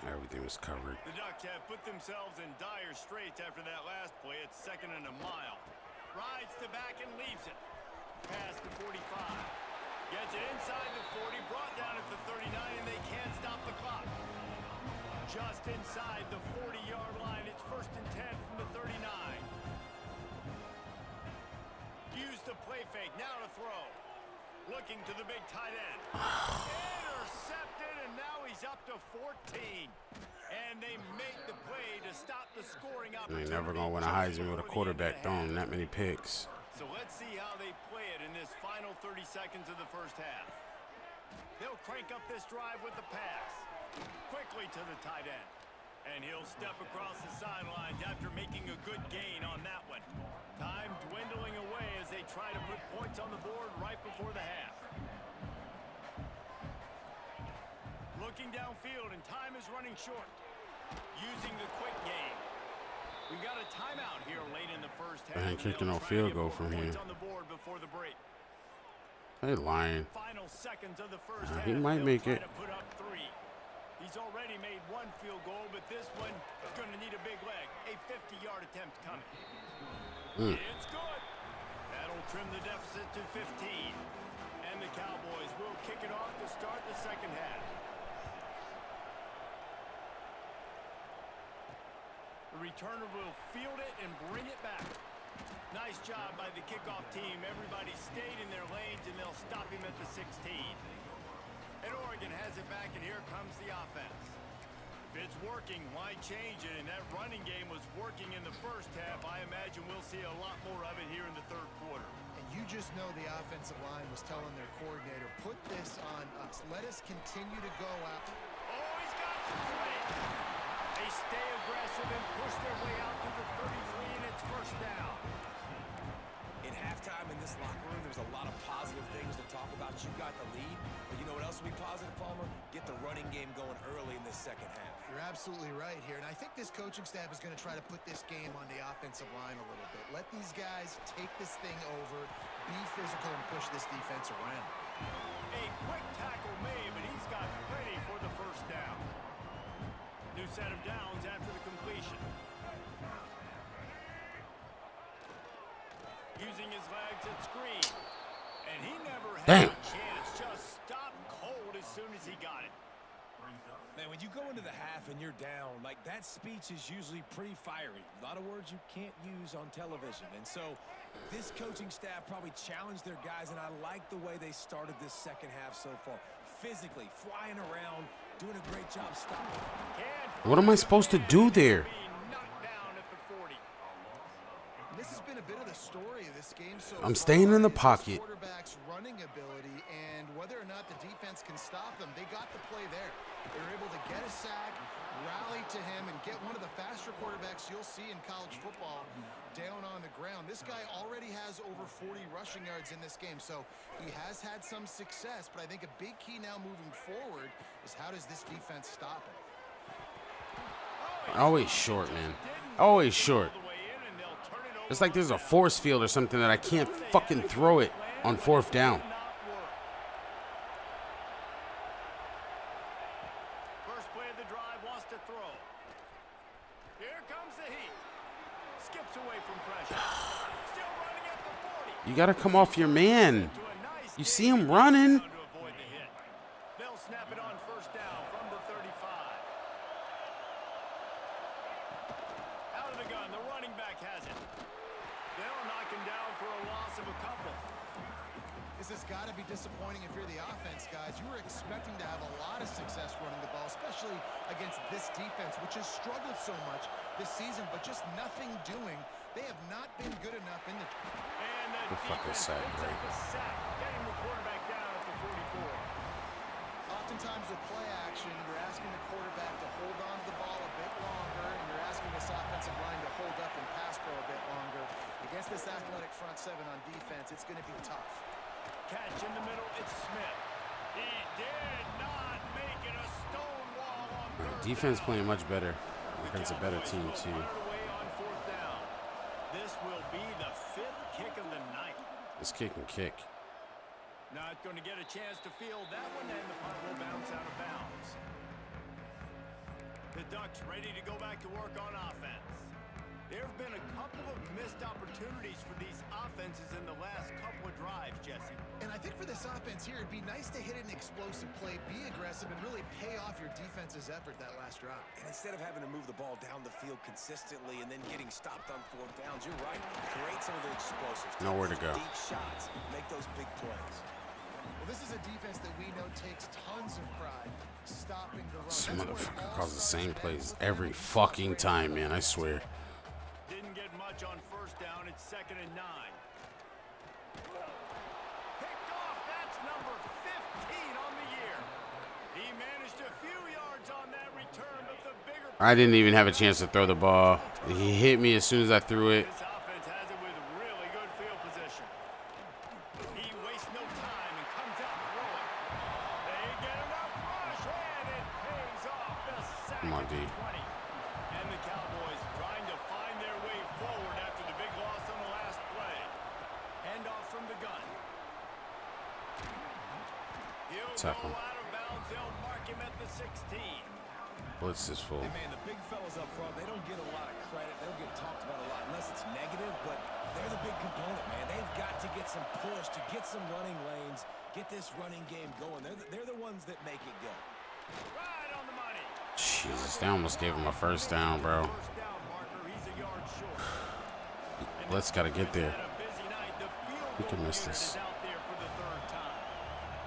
Everything was covered. The Ducks have put themselves in dire straits after that last play. It's 2nd and a mile. Rides to back and leaves it. Pass to 45. Gets it inside the 40, brought down at the 39, and they can't stop the clock. Just inside the 40-yard line. It's 1st and 10 from the 39. Use the play fake. Now to throw. Looking to the big tight end. Intercepted, and now he's up to 14. And they make the play to stop the scoring opportunity. They're never going to win a Heisman with a quarterback throwing that many picks. So let's see how they play it in this final 30 seconds of the first half. They'll crank up this drive with the pass. Quickly to the tight end. And he'll step across the sidelines after making a good gain on that one. Time dwindling away as they try to put points on the board right before the half. Looking downfield, and time is running short. Using the quick game. We got a timeout here late in the first half. I ain't kicking no field goal from here. On the board before the break. Hey, lying. Final seconds of the first half. He might make it. To put up 3. He's already made 1 field goal, but this one is going to need a big leg. A 50-yard attempt coming. It's good. That'll trim the deficit to 15. And the Cowboys will kick it off to start the second half. The returner will field it and bring it back. Nice job by the kickoff team. Everybody stayed in their lanes, and they'll stop him at the 16. And Oregon has it back, and here comes the offense. If it's working, why change it? And that running game was working in the first half. I imagine we'll see a lot more of it here in the third quarter. And you just know the offensive line was telling their coordinator, put this on us. Let us continue to go out. Oh, he's got some space. They stay aggressive and push their way out to the 33, and it's first down. In halftime in this locker room, there's a lot of positive things to talk about. You got the lead, but you know what else will be positive, Palmer? Get the running game going early in this second half. You're absolutely right here, and I think this coaching staff is going to try to put this game on the offensive line a little bit. Let these guys take this thing over, be physical, and push this defense around. A quick tackle made, but he's got plenty for the first down. New set of downs after the completion. Using his legs at screen. And he never had a chance. Just stopped cold as soon as he got it. Man, when you go into the half and you're down, like that speech is usually pretty fiery. A lot of words you can't use on television. And so this coaching staff probably challenged their guys, and I like the way they started this second half so far. Physically, flying around, doing a great job stopping. What am I supposed to do there? This has been a bit of the story of this game so I'm staying in the far. pocket. Quarterback's running ability, and whether or not the defense can stop them, they got the play there. They were able to get a sack, rally to him, and get one of the faster quarterbacks you'll see in college football down on the ground. This guy already has over 40 rushing yards in this game, so he has had some success, but I think a big key now moving forward is how does this defense stop him? Always short, man. Always short. It's like there's a force field or something that I can't fucking throw it on 4th down. First play of the drive wants to throw. Here comes the heat. Skips away from pressure. Still running at the 40. You got to come off your man. You see him running. They'll snap it on first down from the 35. Out of the gun, the running back has it. They'll knock him down for a loss of a couple. This has got to be disappointing if you're the offense, guys. You were expecting to have a lot of success running the ball, especially against this defense, which has struggled so much this season, but just nothing doing. They have not been good enough in the... And the fucking sack, bro. Getting the quarterback down at the 44. Oftentimes with play action, you're asking the quarterback to hold on to the ball a bit longer, and you're asking this offensive line to hold up and pass pro a bit longer. Against this athletic front seven on defense, it's going to be tough. Catch in the middle, it's Smith. He did not make it. A stone wall on third Defense down. playing much better against a better team, too. Away on 4th down. This will be the 5th kick of the night. This kick and kick. Not going to get a chance to field that one, and the punt will bounce out of bounds. The Ducks ready to go back to work on offense. There have been a couple of missed opportunities for these offenses in the last couple of drives, Jesse. And I think for this offense here, it'd be nice to hit an explosive play, be aggressive, and really pay off your defense's effort that last drive. And instead of having to move the ball down the field consistently and then getting stopped on 4th downs, you're right. Create some of the explosives. Nowhere to go. Deep shots. Make those big plays. Well, this is a defense that we know takes tons of pride stopping the run. This That's where it motherfucker all calls the starts same and plays ends. every fucking time, man. I swear. Didn't get much on first down. It's 2nd and 9. Picked off. That's number 15 on the year. He managed a few yards on that return, but the bigger I didn't even have a chance to throw the ball. He hit me as soon as I threw it. This offense has it with really good field position. He wastes no time and comes out throwing. They get enough rush, and it pays off the sack Come on, at D. the 20. And the Cowboys trying to find their way forward after the big loss on the last play. Handoff from the gun. He'll Tackle. go out of bounds. They'll mark him at the 16. Blitz is full. And man, the big fellas up front, they don't get a lot of credit. They don't get talked about a lot unless it's negative, but they're the big component, man. They've got to get some push, to get some running lanes, get this running game going. They're the ones that make it go. Right on the money. Jesus, they almost gave him a first down, bro. First down marker. He's a yard short. Blitz got to get there. Had a busy night. The field We can goal miss unit this. is out there for the third time.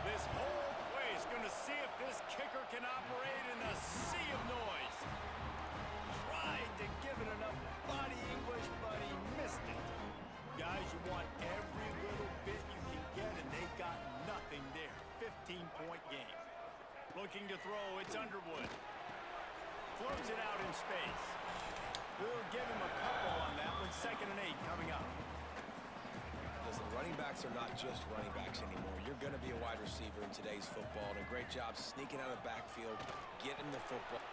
This whole play is going to see if this kicker can operate in a sea of noise. Tried to give it enough body English, but he missed it. Guys, you want every little bit you can get, and they got nothing there. 15-point game. Looking to throw, it's Underwood. Floats it out in space. We'll give him a couple on that one. 2nd and 8 coming up. Listen, running backs are not just running backs anymore. You're going to be a wide receiver in today's football, and a great job sneaking out of the backfield, getting the football.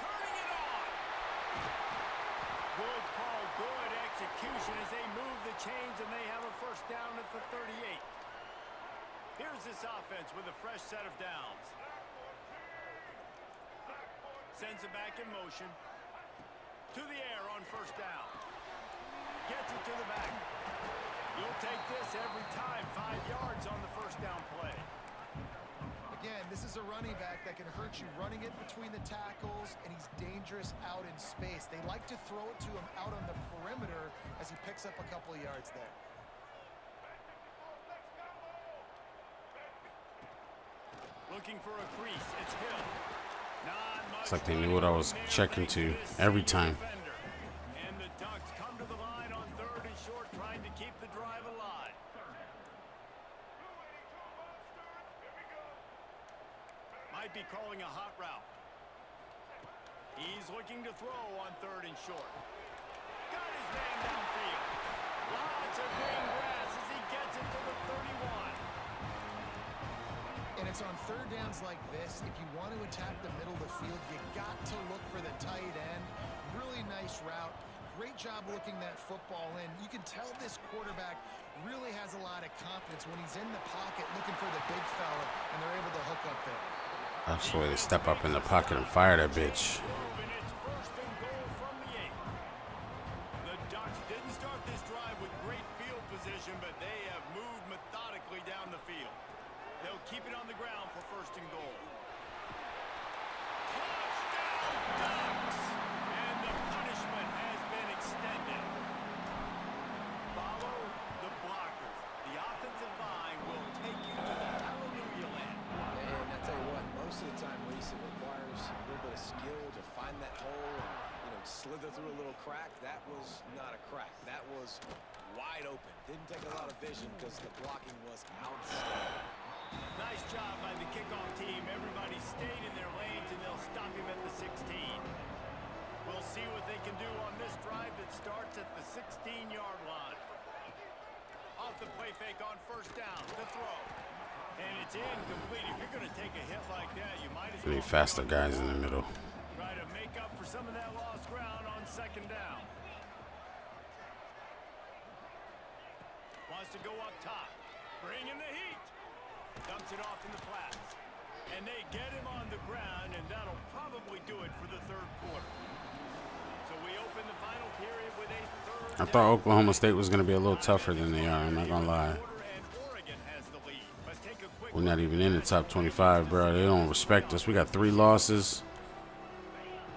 Turning it on. Good call, good execution as they move the chains, and they have a first down at the 38. Here's this offense with a fresh set of downs. Sends it back in motion. To the air on first down. Gets it to the back. You'll take this every time. 5 yards on the first down play. Again, this is a running back that can hurt you running it between the tackles, and he's dangerous out in space. They like to throw it to him out on the perimeter as he picks up a couple of yards there. Looking for a crease. It's Hill. It's like they knew what I was checking to every time. And the Ducks come to the line on 3rd and short, trying to keep the drive alive. Might be calling a hot route. He's looking to throw on 3rd and short. Got his man downfield. Lots of green grass as he gets it to the 31. And it's on third downs like this. If you want to attack the middle of the field, you got to look for the tight end. Really nice route. Great job looking that football in. You can tell this quarterback really has a lot of confidence when he's in the pocket looking for the big fella, and they're able to hook up there. That's the way they step up in the pocket and fire that bitch. And it's 1st and goal from the 8. The Ducks didn't start this drive with great field position, but they have moved methodically down the field. They'll keep it on the ground for 1st and goal. Touchdown, Ducks! And the punishment has been extended. Follow the blockers. The offensive line will take you to the hallelujah land. And I tell you what, most of the time, Reese, it requires a little bit of skill to find that hole and, slither through a little crack. That was not a crack. That was wide open. Didn't take a lot of vision because the blocking was outstanding. Nice job by the kickoff team. Everybody stayed in their lanes, and they'll stop him at the 16. We'll see what they can do on this drive that starts at the 16-yard line. Off the play fake on first down. The throw. And it's incomplete. If you're going to take a hit like that, you might as well. Need faster guys in the middle. Try to make up for some of that lost ground on 2nd down. Wants to go up top. Bring in the heat. Dumps it off in the flats. And they get him on the ground, and that'll probably do it for the 3rd quarter. So we open the final period with a 3rd. I thought Oklahoma State was going to be a little tougher than they are. I'm not going to lie. We're not even in the top 25, bro. They don't respect us. We got 3 losses.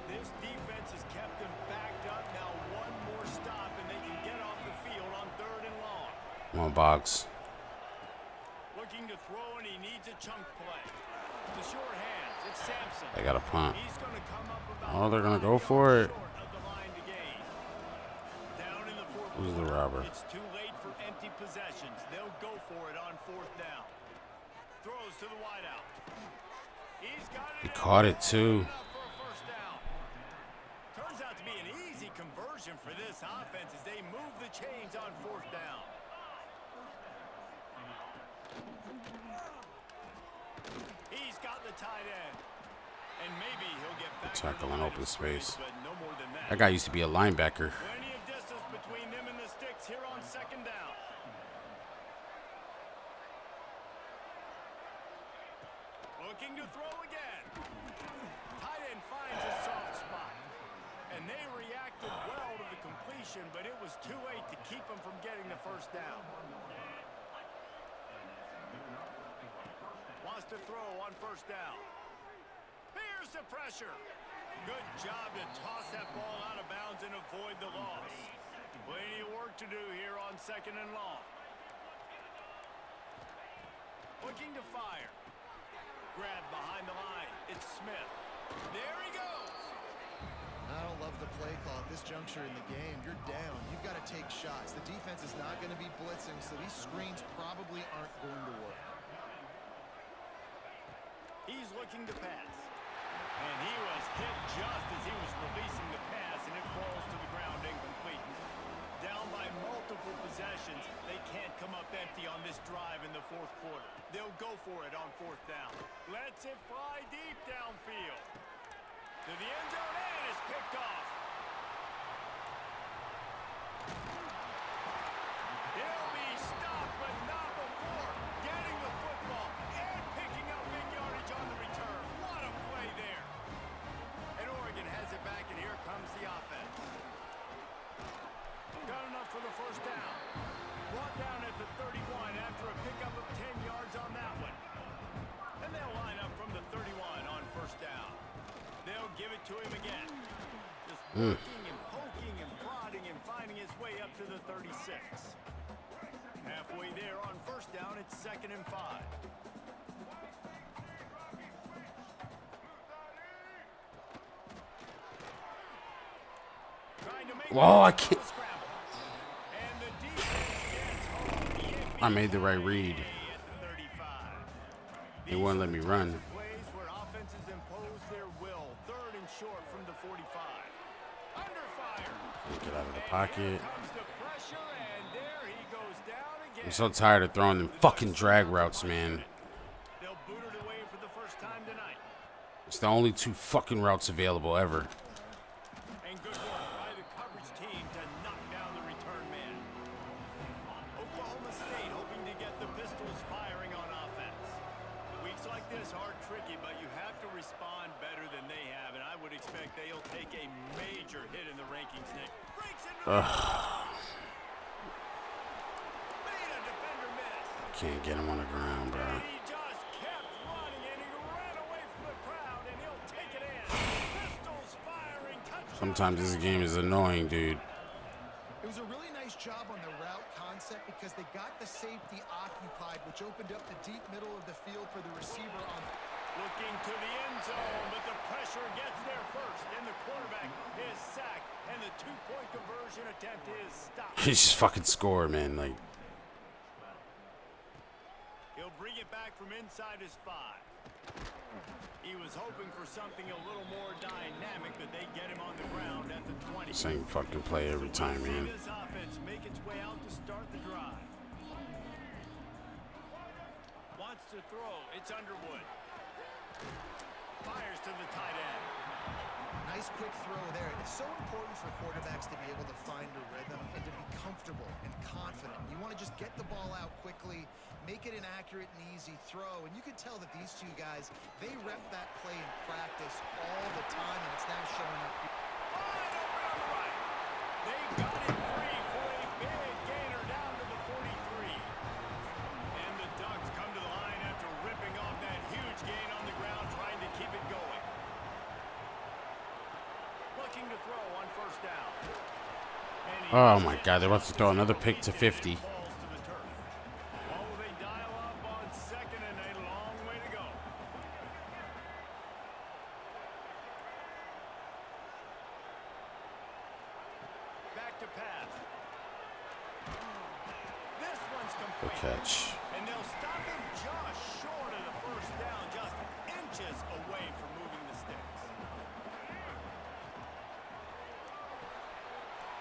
This defense has kept them backed up. Now one more stop, and they can get off the field on 3rd and long. Come on, Boggs. Looking to throw, and he needs a chunk play. The short hands, it's Sampson. They got a punt. He's going to come up about Oh, they're going to go for it. short of the line to gain. Down in the 4th Who's the quarter. robber? It's too late for empty possessions. They'll go for it on 4th down. Throws to the wideout. He's got it. He caught it too. For a first down. tight end. And maybe he'll get back Tackle in open space. but no more than that. That guy used to be a linebacker. Plenty of distance between them and the sticks here on second down. Looking to throw again. Tight end finds a soft spot. And they reacted well to the completion, but it was too late to keep them from getting the first down. Wants to throw on first down. Here's the pressure. Good job to toss that ball out of bounds and avoid the loss. Plenty of work to do here on second and long. Looking to fire. Grab behind the line. It's Smith. There he goes. I don't love the play call at this juncture in the game. You're down. You've got to take shots. The defense is not going to be blitzing, so these screens probably aren't going to work. He's looking to pass. And he was hit just as he was releasing the pass, and it falls to the ground incomplete. Down by multiple possessions, they can't come up empty on this drive in the fourth quarter. They'll go for it on fourth down. Lets it fly deep downfield. To the end zone, and it's picked off. He'll be stopped, but not before getting the football and picking up big yardage on the return. What a play there. And Oregon has it back, and here comes the offense. Got enough for the first down. Brought down at the 31 after a pickup of 10 yards on that one. And they'll line up from the 31 on first down. They'll give it to him again. Just poking and poking and prodding and finding his way up to the 36. Halfway there on first down, it's 2nd and 5. Trying to make Whoa, I can't. and the defense gets home. I made the right read. At the 35. They wouldn't let me run. Plays where offenses impose their will. 3rd and short from the 45. Under fire. Get out of the pocket. Comes the pressure, and there he goes down again. I'm so tired of throwing them fucking drag routes, man. They'll boot it away for the first time tonight. It's the only 2 fucking routes available ever. And good work by the coverage team to knock down the return man. Oklahoma State hoping to get the Pistols firing on offense. Weeks like this are tricky, but you have to respond better than they have, and I would expect they'll take a major hit in the rankings next. Breaks into the made a defender miss. Can't get him on the ground, bro. And he just kept running, and he ran away from the crowd, and he'll take it in. Pistols firing. Touchdown. Sometimes this game is annoying, dude. It was a really nice job on the route concept because they got the safety occupied, which opened up the deep middle of the field for the receiver on. Looking to the end zone, but the pressure gets there first, and the quarterback is sacked, and the 2-point conversion attempt is stopped. He just fucking scored, man. Like, He'll bring it back from inside his 5. He was hoping for something a little more dynamic, but they get him on the ground at the 20. same fucking play every time, See man. this offense make its way out to start the drive. Wants to throw. It's Underwood. Fires to the tight end. Nice quick throw there. It's so important for quarterbacks to be able to find a rhythm and to be comfortable and confident. You want to just get the ball out quickly, make it an accurate and easy throw. And you can tell that these 2 guys, they rep that play in practice all the time, and it's now showing up. Wide open on the right. They got it free for a big gainer down to the 43. And the Ducks come to the line after ripping off that huge gain on the ground, trying to keep it going. Looking to throw on first down. Oh my God, they're about to throw another pick to 50. Falls to the turf. Oh, they dial up on 2nd and a long way to go. Back to pass. This one's Good complete. catch. And they'll stop him just short of the first down, just inches away from moving the sticks.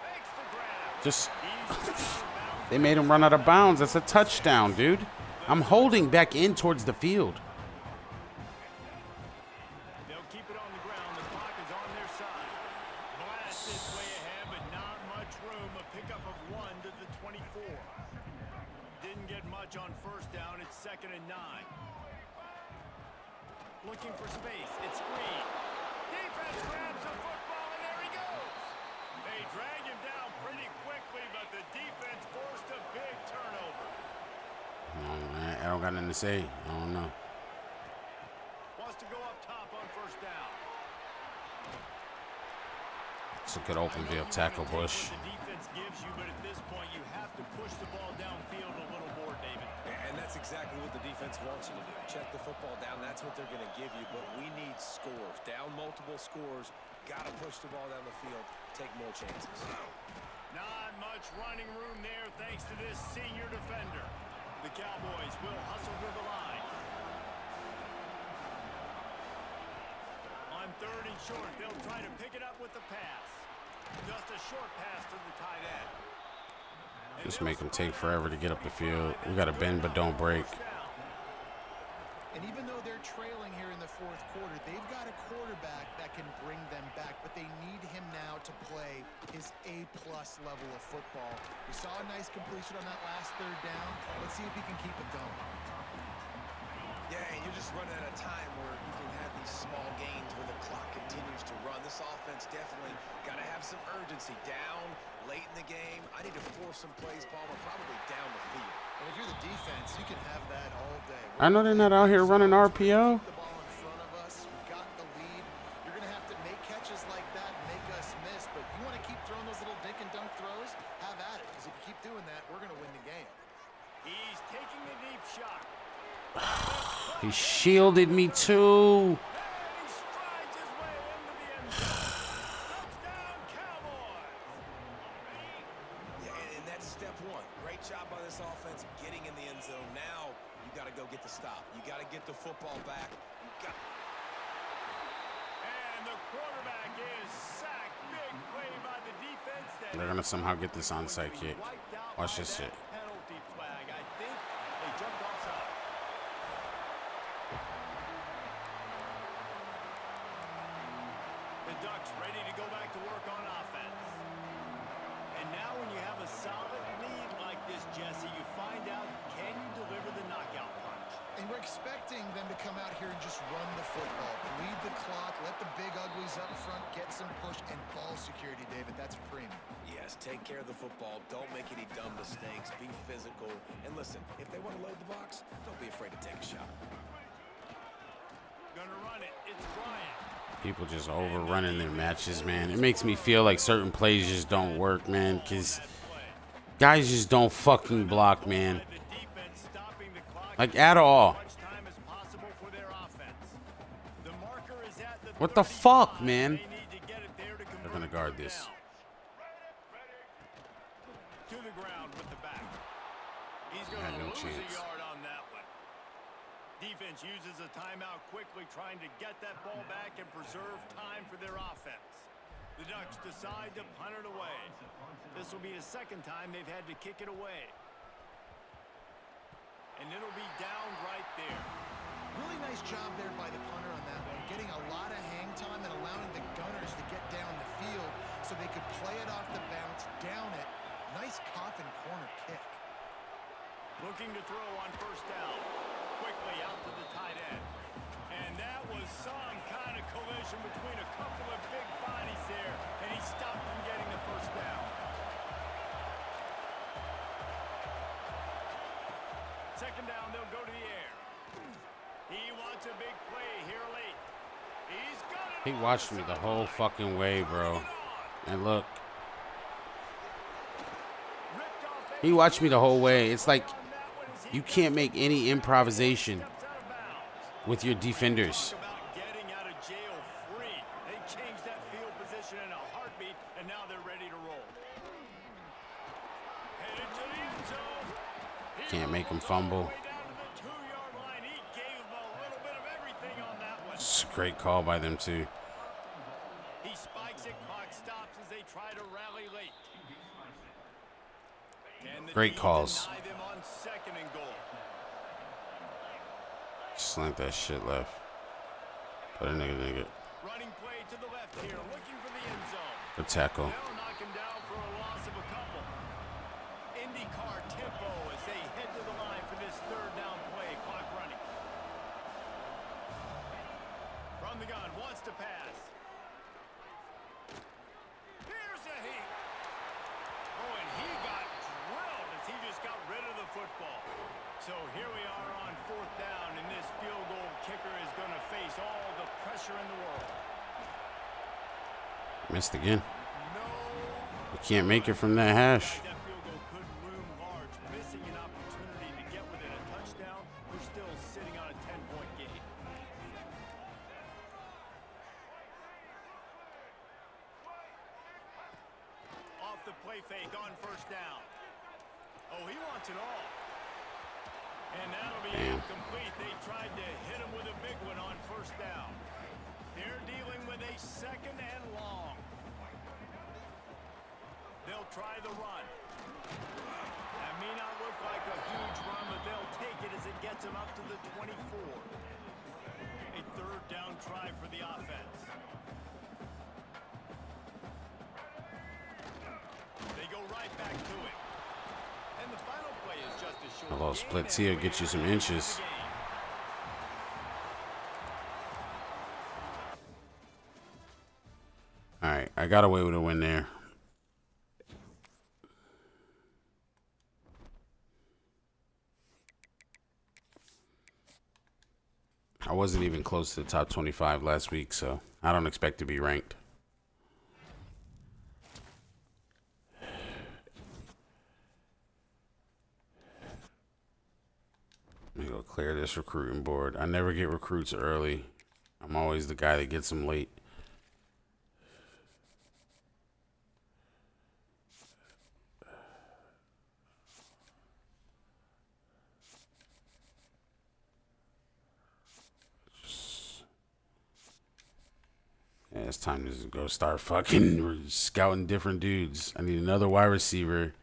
Makes the grab. Just, He's they made him run out of bounds. That's a touchdown, dude. I'm holding back in towards the field. time. Blast this way ahead, but not much room. A pickup of 1 to the 24. Didn't get much on first down. It's 2nd and 9. Looking for space. It's Green. Defense grabs the football, and there he goes. They drag him down pretty quickly, but the defense forced a big turnover. I don't got nothing to say. I don't know. Wants to go up top on first down. It's a good open field tackle, Bush. The defense gives you, but at this point, you have to push the ball downfield a little more, David. And that's exactly what the defense wants you to do. Check the football down. That's what they're going to give you. But we need scores. Down multiple scores. Got to push the ball down the field. Take more chances. Not much running room there thanks to this senior defender. The Cowboys will hustle to the line. On 3rd and short, they'll try to pick it up with the pass. Just a short pass to the tight end. Just make them take forever to get up the field. We got to bend but don't break. And even though they're trailing here in the 4th quarter, they've got a quarterback that can bring them back, but they need him now to play his A-plus level of football. We saw a nice completion on that last 3rd down. Let's see if he can keep it going. Yeah, and you're just running out of time where you can have these small gains where the clock continues to run. This offense definitely got to have some urgency. Down, late in the game. I need to force some plays, Palmer, probably down the field. And if you're the defense, you can have that all day. I know they're not out here running RPO. The ball in front of us. We got the lead. You're going to have to make catches like that and make us miss. But you want to keep throwing those little dink and dunk throws? Have at it. Because if you keep doing that, we're going to win the game. He's taking the deep shot. He shielded me too. And he strides his way into the end zone. Touchdown, Cowboys. Yeah, and that's step 1. Great job by this offense getting in the end zone. Now you got to go get the stop. You got to get the football back. And the quarterback is sacked. Big play by the defense. They're going to somehow get this onside kick. Watch this shit. Penalty flag. I think they jumped offside. The Ducks ready to go back to work on offense. And now when you have a solid lead like this, Jesse, you find out, can you deliver the knockout punch? And we're expecting them to come out here and just run the football. Lead the clock, let the big uglies up front, get some push and ball security, David. That's premium. Yes, take care of the football. Don't make any dumb mistakes. Be physical. And listen, if they want to load the box, don't be afraid to take a shot. Gonna run it. It's Bryant. People just overrunning their matches, man. It makes me feel like certain plays just don't work, man, because guys just don't fucking block, man. Like, at all. What the fuck, man? They're gonna guard this. To the ground with the back. He's Had gonna no lose chance. a yard on that one. Defense uses a timeout quickly, trying to get that ball back and preserve time for their offense. The Ducks decide to punt it away. This will be the 2nd time they've had to kick it away. And it'll be down right there. Really nice job there by the punter on that one, getting a lot of hang time and allowing the Gunners to get down the field so they could play it off the bounce, down it. Nice coffin corner kick. Looking to throw on first down. Quickly out to the tight end. And that was some kind of collision between a couple of big bodies there, and he stopped from getting the first down. 2nd down, they'll go to the air. He wants a big play here late. He's got it. He watched me the whole fucking way, bro. And look. He watched me the whole way. It's like you can't make any improvisation with your defenders. Talk about getting out of jail free. They changed that field position in a heartbeat, and now they're ready to roll. Headed to the end zone. Can't make him fumble. Way down to the 2-yard line. He gave them a little bit of everything on that one. It's a great call by them, too. He spikes it. Clock stops as they try to rally late. Great calls. Deny them on 2nd and goal. Slant that shit left. Put a nigga. Running play to the left here, looking for the end zone. The tackle. They'll knock him down for a loss of a couple. IndyCar tempo as they head to the line for this third down play. Clock running. From the gun, wants to pass. Here's a heat. Oh, and he got drilled as he just got rid of the football. So here we are on fourth down, and this field goal kicker is going to face all the pressure in the world. Missed again. No. You can't make it from that hash. That field goal could loom large, missing an opportunity to get within a touchdown. We're still sitting on a 10-point game. Off the play fake on first down. Oh, he wants it all. And that'll be incomplete. They tried to hit him with a big one on first down. They're dealing with a second and long. They'll try the run. That may not look like a huge run, but they'll take it as it gets them up to the 24. A third down try for the offense. They go right back to it. And the final play is just a short. A little splits here get you some inches. All right, I got away with a win there. I wasn't even close to the top 25 last week, so I don't expect to be ranked. Let me go clear this recruiting board. I never get recruits early. I'm always the guy that gets them late. Yeah, it's time to go start fucking scouting different dudes. I need another wide receiver.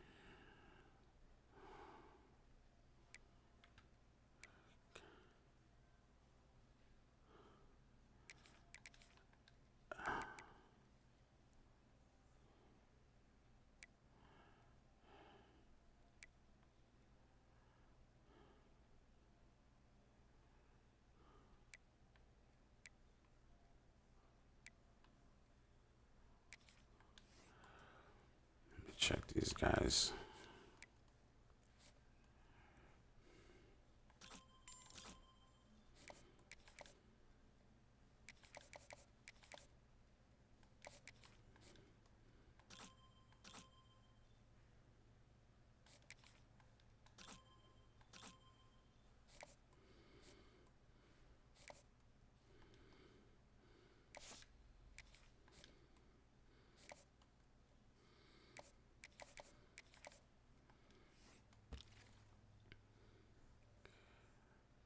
Check these guys.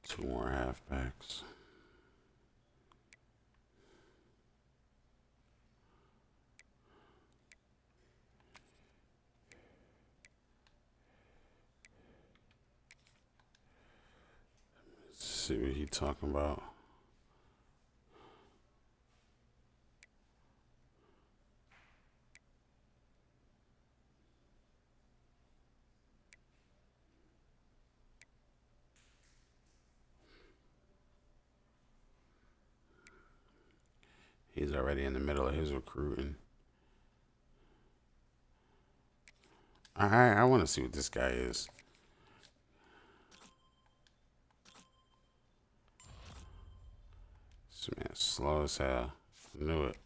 Two more halfbacks. Let's see what he's talking about. He's already in the middle of his recruiting. I want to see what this guy is. This man's slow as hell. Knew it.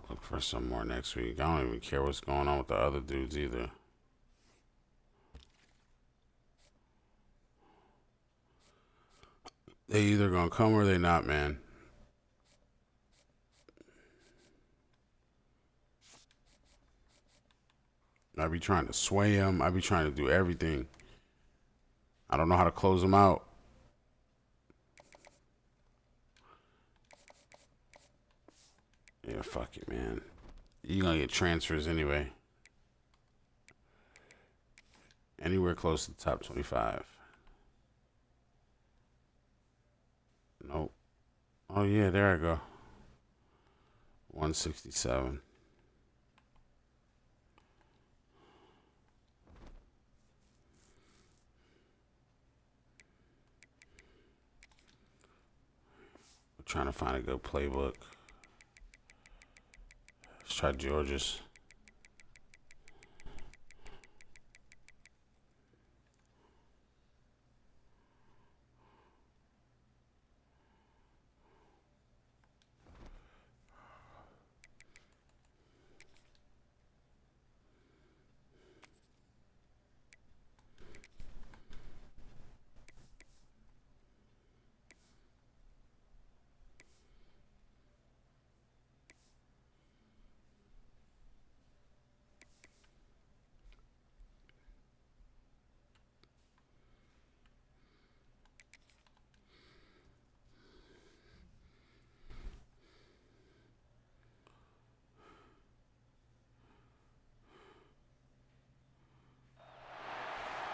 Look for some more next week. I don't even care what's going on with the other dudes either. They either gonna come or they not, man. I be trying to sway them. I be trying to do everything. I don't know how to close them out. Yeah, fuck it, man. You're going to get transfers anyway. Anywhere close to the top 25. Nope. Oh, yeah, there I go. 167. We're trying to find a good playbook. Let's try Georgia's.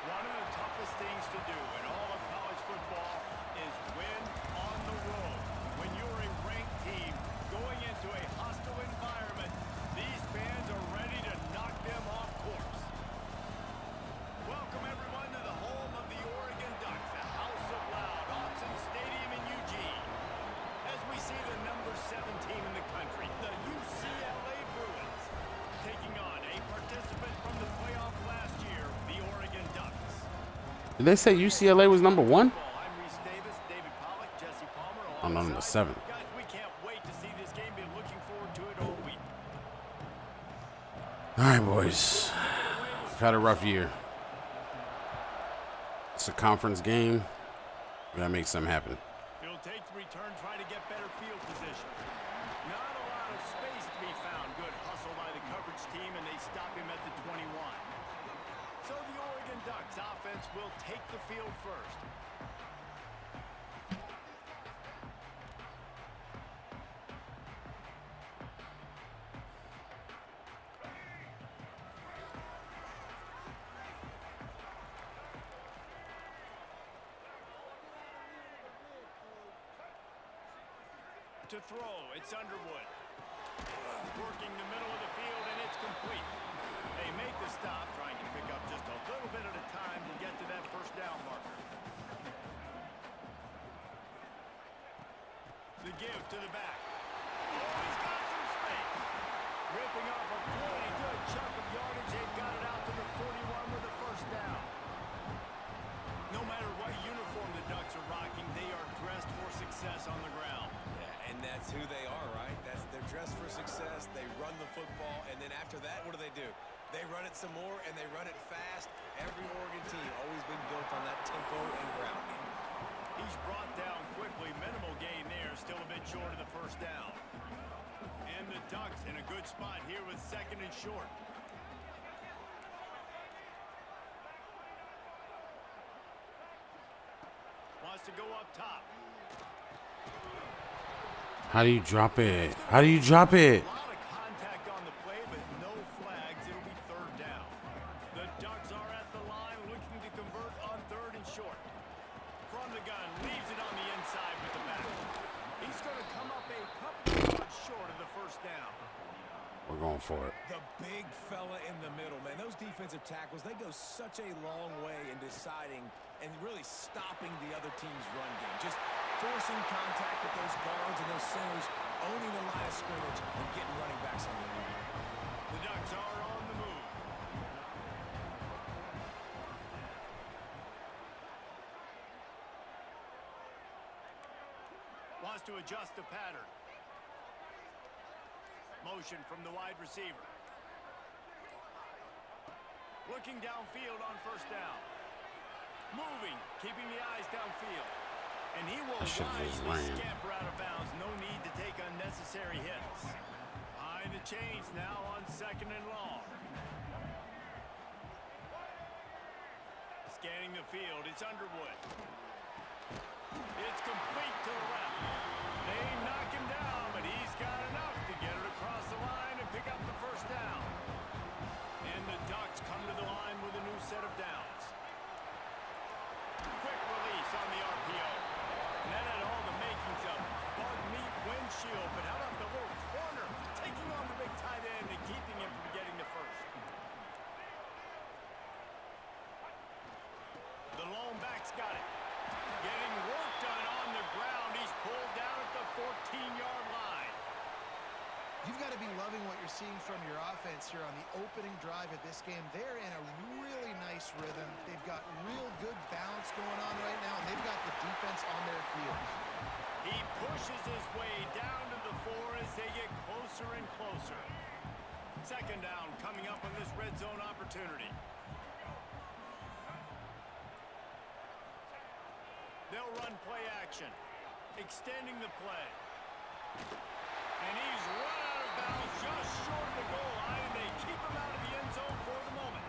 One of the toughest things to do in all of college football is win on the road. When you're a ranked team going into a hostile environment, these fans are ready to knock them off course. Welcome everyone to the home of the Oregon Ducks, the House of Loud, Autzen Stadium in Eugene. As we see the number 7 team in the country, the UCLA Bruins, taking on a participant from the playoff last year, the Oregon Ducks. Did they say UCLA was number 1? I'm Reese Davis, David Pollack, Jesse Palmer. I'm number 7. Guys, we can't wait to see this game. Been looking forward to it all week. All right, boys. We've had a rough year. It's a conference game. We gotta make something happen. He'll take the return, try to get better field position. Not a lot of space to be found. Good hustle by the coverage team, and they stop him at the 21. So the Oregon Ducks offense will take the field first. To throw, it's Underwood. Working the middle of the field, and it's complete. They make the stop, trying to pick up just a little bit at a time to get to that first down marker. The give to the back. Oh, he's got some space. Ripping off a pretty good chunk of yardage. They've got it out to the 41 with a first down. No matter what uniform the Ducks are rocking, they are dressed for success on the ground. And that's who they are, right? They're dressed for success. They run the football, and then after that, what do? They run it some more, and they run it fast. Every Oregon team always been built on that tempo and ground game. He's brought down quickly. Minimal gain there. Still a bit short of the first down. And the Ducks in a good spot here with 2nd and short. Wants to go up top. How do you drop it? How do you drop it? A lot of contact on the play, but no flags. It'll be 3rd down. The Ducks are at the line looking to convert on 3rd and short. From the gun, leaves it on the inside with the back. He's going to come up a couple of yards short of the first down. We're going for it. The big fella in the middle, man. Those defensive tackles, they go such a long way in deciding and really stopping the other team's run game. Just forcing contact with those guards and those centers, owning the line of scrimmage, and getting running backs on the move. The Ducks are on the move. Wants to adjust the pattern. Motion from the wide receiver. Looking downfield on first down. Moving, keeping the eyes downfield. And he will wisely scamper out of bounds. No need to take unnecessary hits. Behind the chains now on 2nd and long. Scanning the field, it's Underwood. It's complete to the left. They knock him down, but he's got enough to get it You've got to be loving what you're seeing from your offense here on the opening drive of this game. They're in a really nice rhythm. They've got real good balance going on right now, and they've got the defense on their heels. He pushes his way down to the 4 as they get closer and closer. Second down coming up on this red zone opportunity. They'll run play action, extending the play. And he's run out of bounds just short of the goal line, and they keep him out of the end zone for the moment.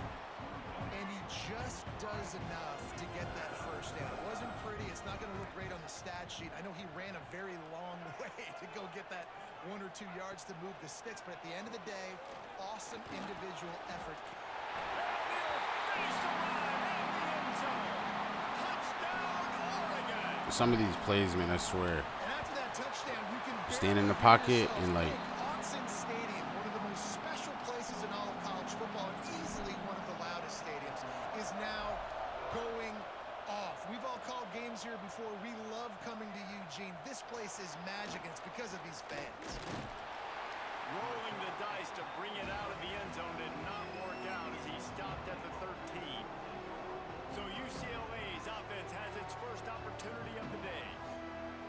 And he just does enough to get that first down. It wasn't pretty. It's not going to look great on the stat sheet. I know he ran a very long way to go get that 1 or 2 yards to move the sticks, but at the end of the day, awesome individual effort. Some of these plays, man, I swear. And after that touchdown, you can Stand in the pocket and like. Autzen Stadium, one of the most special places in all of college football, and easily one of the loudest stadiums, is now going off. We've all called games here before. We love coming to Eugene. This place is magic, and it's because of these fans. Rolling the dice to bring it out of the end zone did not work out as he stopped at the 13. So UCLA's offense has its first opportunity of the day.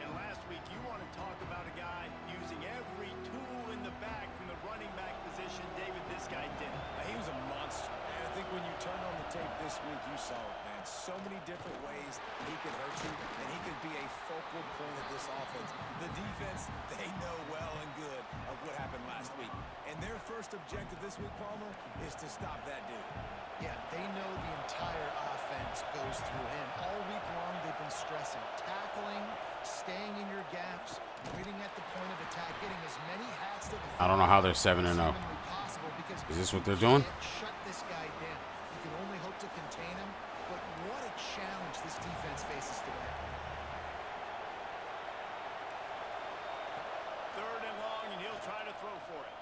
And last week, you want to talk about a guy using every tool in the bag from the running back position. David, this guy did it. He was a monster. And I think when you turn on the tape this week, you saw it, man. So many different ways he could hurt you, and he could be a focal point of this offense. The defense, they know well and good of what happened last week. And their first objective this week, Palmer, is to stop that dude. Yeah, they know the entire offense goes through him. All week long, they've been stressing tackling, staying in your gaps, winning at the point of attack, getting as many hats to the I don't know how they're 7-0. Is this what they're doing? Shut this guy down. You can only hope to contain him, but what a challenge this defense faces today. Third and long, and he'll try to throw for it.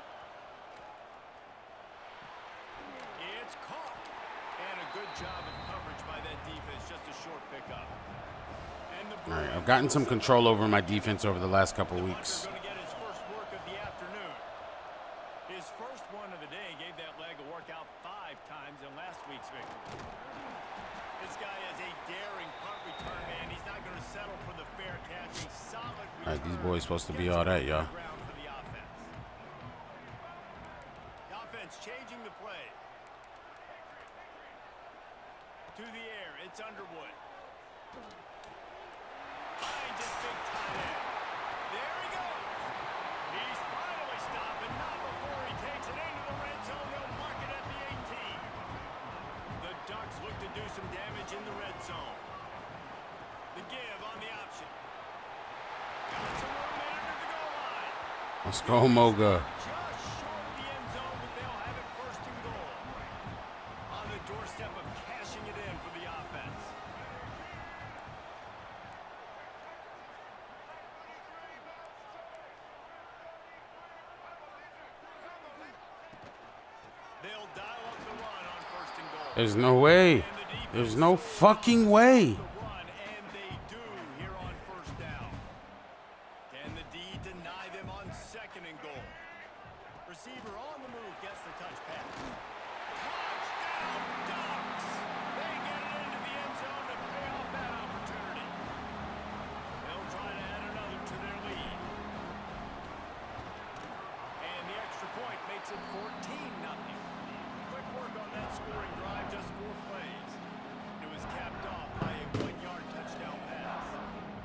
It's caught. And a good job of coverage by that defense. Just a short pickup. All right, I've gotten some control over my defense over the last couple of weeks. Going to get his first work of the afternoon. His first one of the day gave that leg a workout 5 times in last week's victory. This guy is a daring punt return man. He's not going to settle for the fair catch. A solid return. All right, these boys supposed to be all right, y'all. The offense changing the play. To the air, it's Underwood. Finds his big tight end. There he goes. He's finally stopped, but not before he takes it into the red zone. They'll mark it at the 18. The Ducks look to do some damage in the red zone. The give on the option. Got some room under the goal line. Let's go, Moga. Just short of the end zone, but they'll have it first and goal. On the doorstep of cashing it in for the offense. They'll dial up the run on first and goal. There's no way. There's no fucking way. The run, and they do here on first down. Can the D deny them on second and goal? Receiver on the move gets the touch pass. Touchdown Ducks! They get it into the end zone to pay off that opportunity. They'll try to add another to their lead. And the extra point makes it 14-0. Quick work on that scoring drive, just 4 plays. It was capped off by a 1-yard touchdown pass.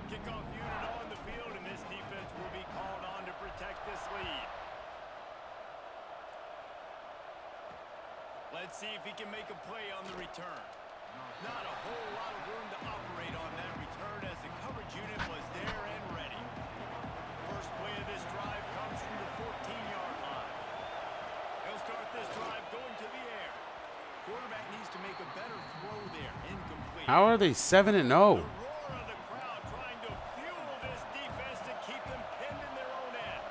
Kickoff unit on the field, and this defense will be called on to protect this lead. Let's see if he can make a play on the return. Not a whole lot of room to operate on that return as the coverage unit was there and ready. First play of this drive comes from the 14-yard line. He'll start this drive going to the air. Quarterback needs to make a better throw there. Incomplete. How are they 7-0? The roar of the crowd trying to fuel this defense to keep them pinned in their own end.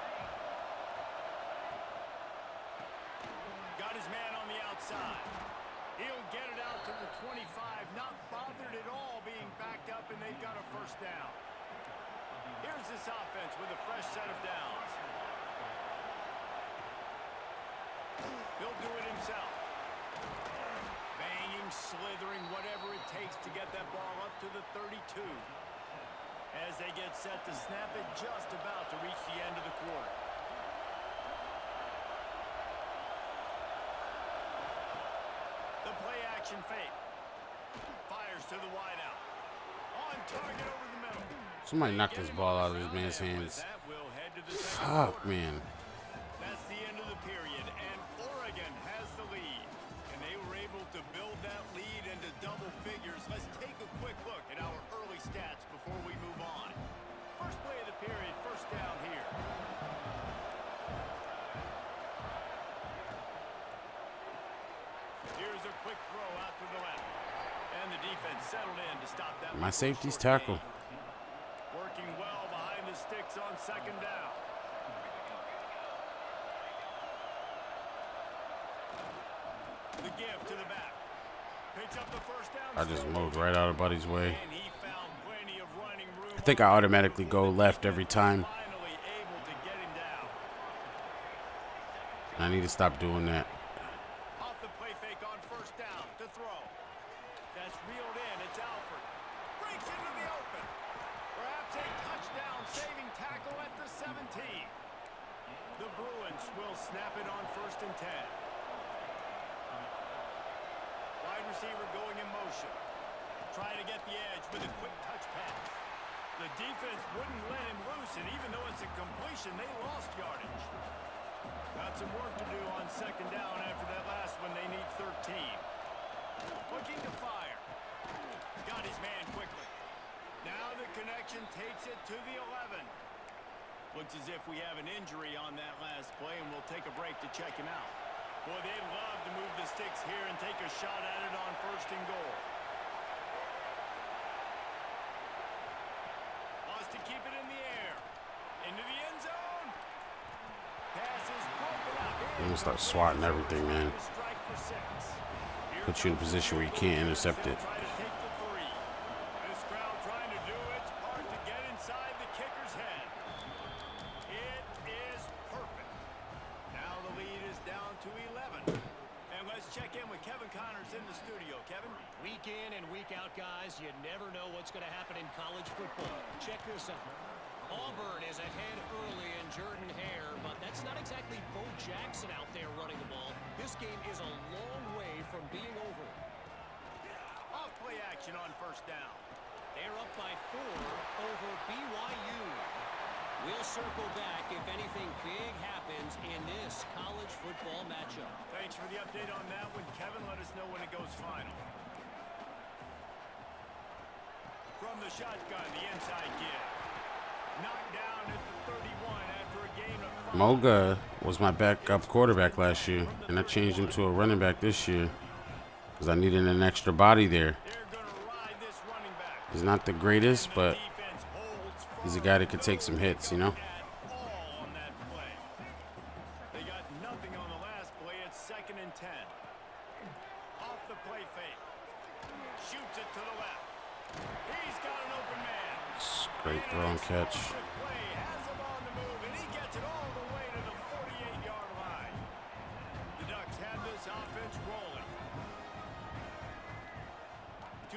Got his man on the outside. He'll get it out to the 25, not bothered at all being backed up, and they've got a first down. Here's this offense with a fresh set of downs. slithering whatever it takes to get that ball up to the 32. As they get set to snap it, just about to reach the end of the quarter. The play action fake. Fires to the wideout. On target over the middle. Somebody knocked this ball out of this man's hands. Fuck, man. That's the end of the period, and Oregon has the lead. And they were able to build that lead into double figures. Let's take a quick look at our early stats before we move on. First play of the period, first down here. Here's a quick throw out to the left. And the defense settled in to stop that. My safety's tackle. Working well behind the sticks on second down. The give to the back. Picks up the first down. I just moved right out of Buddy's way. And he found plenty of running room. I think I automatically go left every time. Finally able to get him down. I need to stop doing that. Off the play fake on first down to throw. That's reeled in. It's Alford. Breaks into the open. Perhaps a touchdown saving tackle at the 17. The Bruins will snap it on first and 10. Wide receiver going in motion. Trying to get the edge with a quick touch pass. The defense wouldn't let him loose, and even though it's a completion, they lost yardage. Got some work to do on second down after that last one. They need 13. Looking to fire. Got his man quickly. Now the connection takes it to the 11. Looks as if we have an injury on that last play, and we'll take a break to check him out. Boy, they'd love to move the sticks here and take a shot at it on first and goal. Wants to keep it in the air. Into the end zone. Pass is broken up. I'm gonna start swatting everything, man. Strike for 6. Put you in a position where you can't intercept it. Try to take the 3. This crowd trying to do its part to get inside the kicker's head. It is perfect. Now the lead is down to 11. And let's check in with Kevin Connors in the studio. Kevin? Week in and week out, guys, you never know what's going to happen in college football. Check this out. Auburn is ahead early in Jordan Hare, but that's not exactly Bo Jackson out there running the ball. This game is a long way from being over. Off play action on first down. They're up by 4 over BYU. We'll circle back if anything big happens in this college football matchup. Thanks for the update on that one, Kevin. Let us know when it goes final. From the shotgun, the inside give. Knocked down at the 31 after a gain of 5. Moga was my backup quarterback last year, and I changed him to a running back this year because I needed an extra body there. They're going to ride this running back. He's not the greatest, but Defense holds he's a guy that could take some hits, you know? all on that play. They got nothing on the last play. It's second and 10. Off the play fake. Shoots it to the left. He's got an open man. Great throw and catch. Play has him on the move, and he gets it all the way to the 48-yard line. The Ducks have this offense rolling.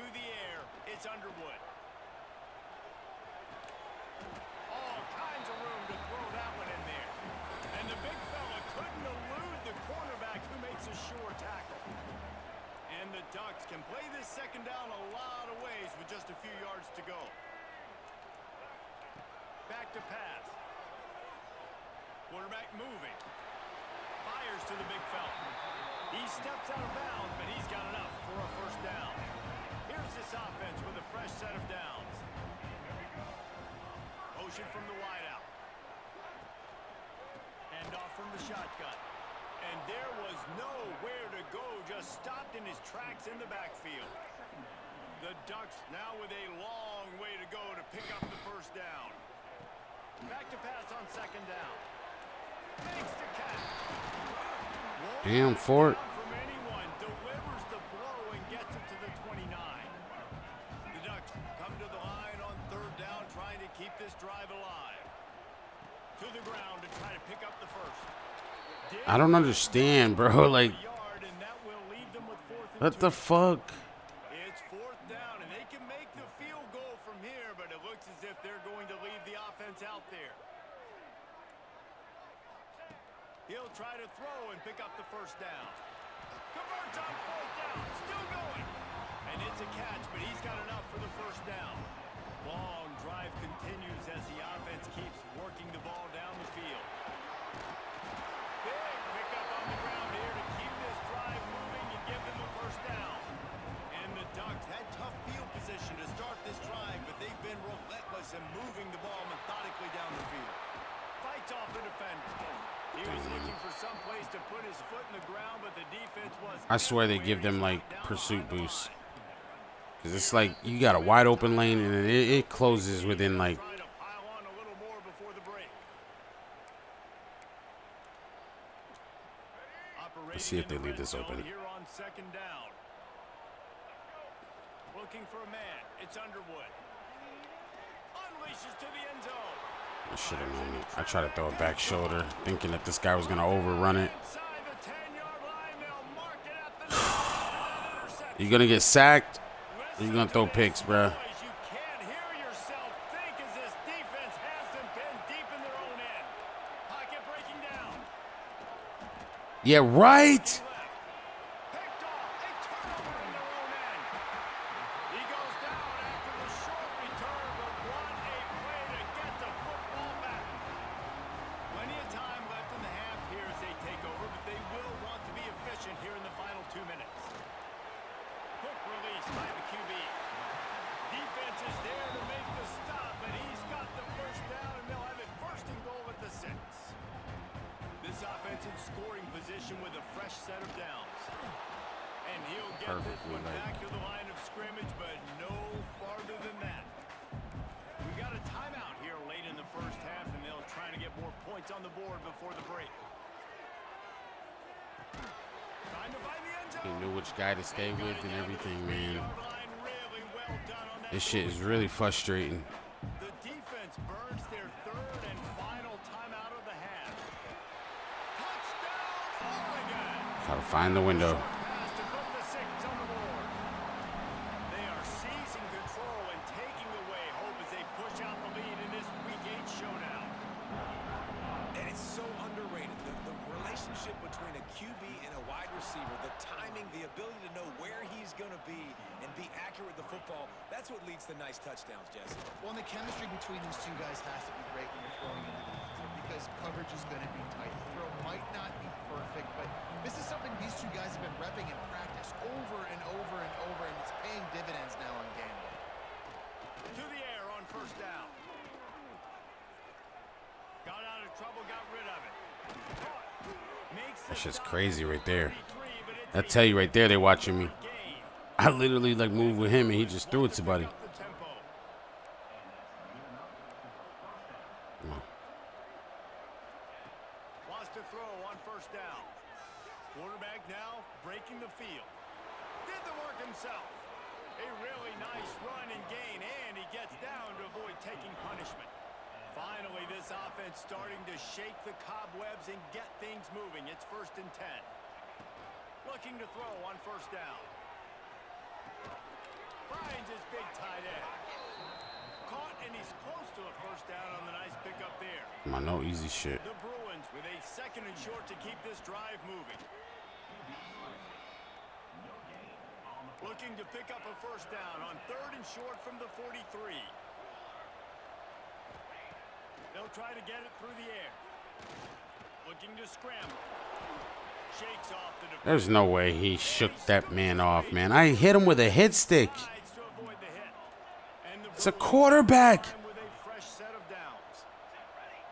To the air, it's Underwood. All kinds of room to throw that one in there. And the big fella couldn't elude the cornerback who makes a sure tackle. And the Ducks can play this second down a lot of ways with just a few yards to go. Back to pass. Quarterback moving. Fires to the big fella. He steps out of bounds, but he's got enough for a first down. Here's this offense with a fresh set of downs. Motion from the wideout. And off from the shotgun. And there was nowhere to go, just stopped in his tracks in the backfield. The Ducks now with a long way to go to pick up the first down. Back to pass on second down. Makes the catch. Damn, Fort. From anyone, delivers the blow and gets it to the 29. The Ducks come to the line on third down, trying to keep this drive alive. To the ground to try to pick up the first. I don't understand, bro. Like, what the fuck? He'll try to throw and pick up the first down. Converts on fourth down. Still going. And it's a catch, but he's got enough for the first down. Long drive continues as the offense keeps working the ball down the field. Big pickup on the ground here to keep this drive moving and give them the first down. And the Ducks had tough field position to start this drive, but they've been relentless in moving the ball methodically down the field. Fights off the defender. He was looking for some place to put his foot in the ground, but the defense was... I swear they give them like pursuit boosts. Cause it's like you got a wide open lane and it closes within like. Let's see if they leave this open. Here on second down. Looking for a man. It's Underwood. Unleashes to the end zone. I should have known it. I tried to throw a back shoulder, thinking that this guy was gonna overrun it. You're gonna get sacked. You're gonna throw picks, bruh. You can't hear yourself think as this defense has them pinned deep in their own end. Pocket breaking down. Yeah, right. Picked off. A turnover in their own end. He goes down after the short return, but what a play to get the football back. Plenty of time left in the half here as they take over, but they will want to be efficient here in the final 2 minutes. Quick release by the QB. Defense is there to make the stop, but he's got the first down, and they'll have it first and goal at the 6. This offense in scoring position with a fresh set of downs. And he'll get this one back to the line of scrimmage, but no farther than that. We got a timeout here late in the first half, and they'll try to get more points on the board before the break. Trying to find the end zone. He knew which guy to stay with and everything, man. This shit is really frustrating. The defense burns their third and final timeout of the half. Touchdown, Oregon! Gotta find the window. Pass to put the 6 on the board. They are seizing control and taking away hope as they push out the lead in this Week 8 showdown. And it's so underrated. The relationship between a QB and a wide receiver, the timing, the ability to know where he's going to be and be accurate with the football, that's what leads to nice touchdowns, Jesse. Well, and the chemistry between these two guys has to be great when you're throwing into the end zone because coverage is going to be tight. The throw might not be perfect, but this is something these two guys have been repping in practice over and over and over, and it's paying dividends now on game day. To the air on first down. Got out of trouble, got rid of it. That's just crazy right there. I tell you right there, they're watching me. I literally like moved with him and he just threw it to buddy. Come on. Wants to throw on first down. Quarterback now breaking the field. Did the work himself. A really nice run and gain, and he gets down to avoid taking punishment. Finally, this offense starting to shake the cobwebs and get things moving. It's 1st and 10. Looking to throw on first down. Finds his big tight end. Caught, and he's close to a first down on the nice pickup there. Come on, no easy shit. The Bruins with a 2nd and short to keep this drive moving. Looking to pick up a first down on 3rd and short from the 43. They'll try to get it through the air. Looking to scramble. Shakes off the defense. There's no way he shook that man off, man. I hit him with a hit stick. It's a quarterback. With a fresh set of downs.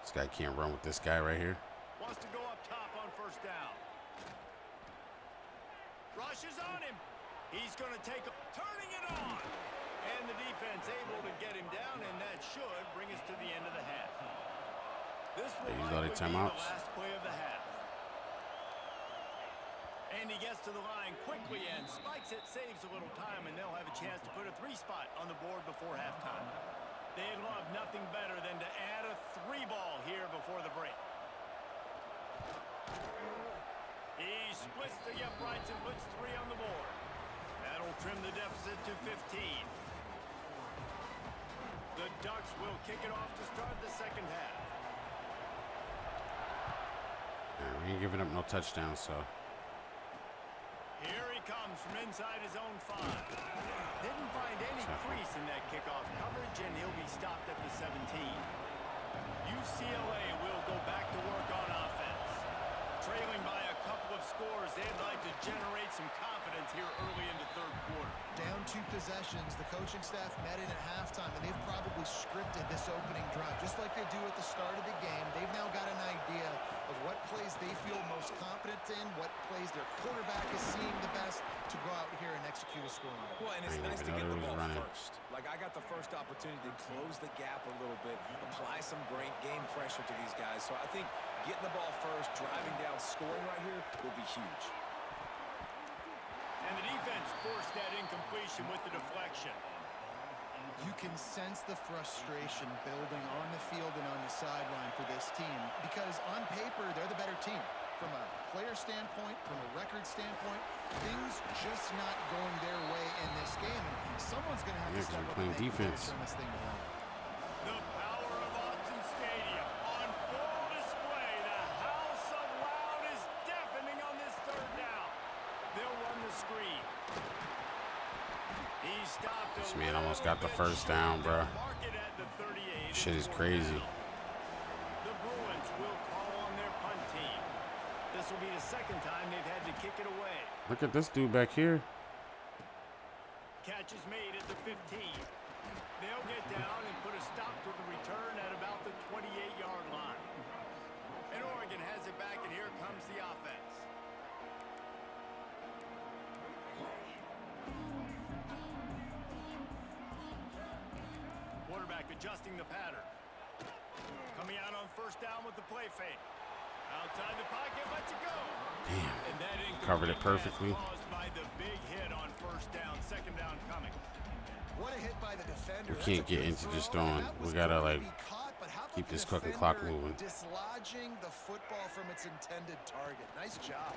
This guy can't run with this guy right here. Wants to go up top on first down. Rushes on him. He's going to take a turning it on. And the defense able to get him down, and that should bring us to the end of the half. This will They use likely all their be the timeouts. last play of the half. And he gets to the line quickly and spikes it, saves a little time, and they'll have a chance to put a 3-spot on the board before halftime. They'd love nothing better than to add a 3-ball here before the break. He splits the uprights and puts 3 on the board. That'll trim the deficit to 15. The Ducks will kick it off to start the second half. All ain't giving up no touchdowns, so. Here he comes from inside his own 5. Didn't find any crease in that kickoff coverage, and he'll be stopped at the 17. UCLA will go back to work on offense. Trailing by a couple of scores, they'd like to generate some confidence here early in the third quarter. Down 2 possessions, the coaching staff met in at halftime, and they've probably scripted this opening drive. Just like they do at the start of the game, they've now got an idea of what plays they feel most confident in, what plays their quarterback is seeing the best to go out here and execute a scoring. Well, and it's nice to get the ball first. Like, I got the first opportunity to close the gap a little bit, apply some great game pressure to these guys. So I think getting the ball first, driving down, scoring right here will be huge. And the defense forced that incompletion with the deflection. You can sense the frustration building on the field and on the sideline for this team because on paper, they're the better team. From a player standpoint, from a record standpoint, things just not going their way in this game. And someone's going to have to step up and defense. turn this thing around. The power of Autzen Stadium on full display. The house of loud is deafening on this third down. They'll run the screen. He stopped. This man almost got the first down, bro. Shit is crazy. The Bruins will call on their punt team. This will be the second time they've had to kick it away. Look at this dude back here. Catch is made at the 15. They'll get down and put a stop to the return at about the 28-yard line. And Oregon has it back, and here comes the offense. Quarterback adjusting the pattern. Coming out on first down with the play fake. Outside the pocket, lets it go. Damn. And that Covered it perfectly. caused by the big hit on first down, second down coming. What a hit by the defender. We can't get into just throwing. We gotta like keep this cooking clock moving. Dislodging the football from its intended target. Nice job.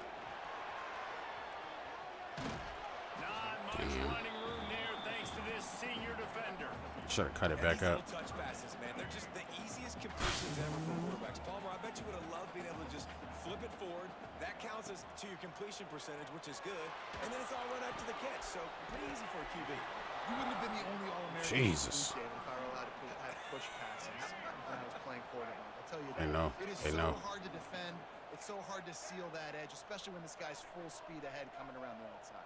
Not much running room there thanks to this senior defender. Should have cut it back up. Touch passes, man. They're just the easiest completions ever for quarterbacks. Palmer, I bet you would have loved being able to just flip it forward. That counts as to your completion percentage, which is good. And then it's all run up to the catch. So pretty easy for a QB. You wouldn't have been the only All-American Jesus. David, if I were allowed to have push passes when I was playing quarterback. I'll tell you that. I know. It is I so know. hard to defend. It's so hard to seal that edge, especially when this guy's full speed ahead coming around the outside.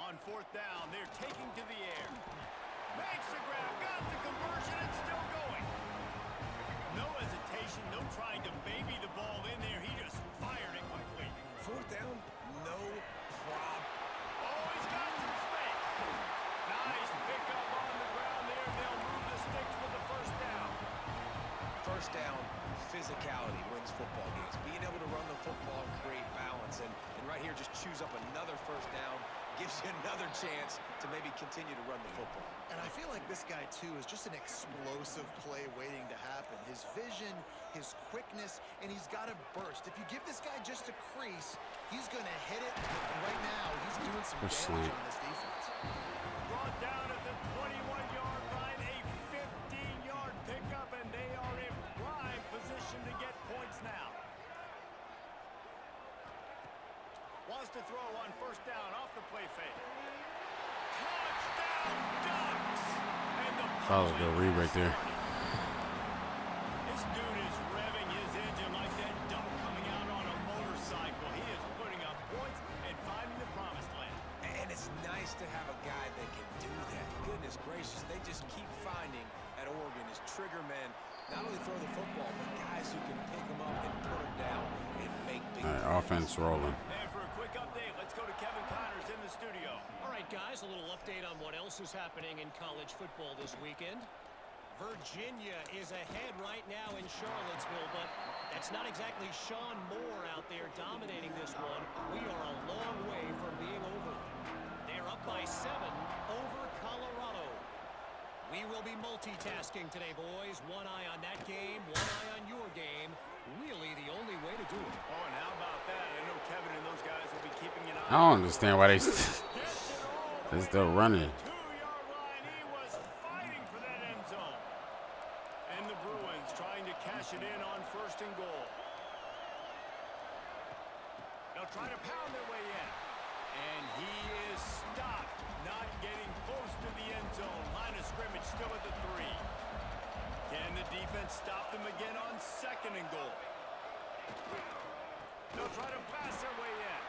On fourth down, they're taking to the air. Makes the grab, got the conversion, it's still going. No hesitation, no trying to baby the ball in there. He just fired it complete. Fourth down, no problem. Oh, he's got some space. Nice pickup on the ground there. They'll move the sticks with the first down. First down, physicality wins football games. Being able to run the football and create balance. And right here, just choose up another first down. Gives you another chance to maybe continue to run the football. And I feel like this guy, too, is just an explosive play waiting to happen. His vision, his quickness, and he's got a burst. If you give this guy just a crease, he's going to hit it. And right now, he's doing some damage on this defense. Brought down at the 21-yard line, a 15-yard pickup, and they are in prime position to get points now. Wants to throw on first down off the play fake. Touchdown, Ducks! And the That was a good read right there. This dude is revving his engine like that duck coming out on a motorcycle. He is putting up points and finding the promised land. And it's nice to have a guy that can do that. Goodness gracious, they just keep finding at Oregon is trigger men. Not only throw the football, but guys who can pick them up and put them down and make big All right, offense rolling. And for a quick update, let's go to Kevin Connors in the studio. All right, guys, a little update on what else is happening in college football this weekend. Virginia is ahead right now in Charlottesville, but that's not exactly Sean Moore out there dominating this one. We are a long way from being over. They're up by 7 over Colorado. We will be multitasking today, boys. One eye on that game, one eye on your game. Really the only way to do it. Oh, and how about that? I know Kevin and those guys will be keeping an eye. I don't understand why they're still running. 2-yard line. He was fighting for that end zone. And the Bruins trying to cash it in on first and goal. They'll try to pound their way in. And he is stopped, not getting close to the end zone. Line of scrimmage still at the 3. Can the defense stop them again on 2nd and goal? They'll try to pass their way in.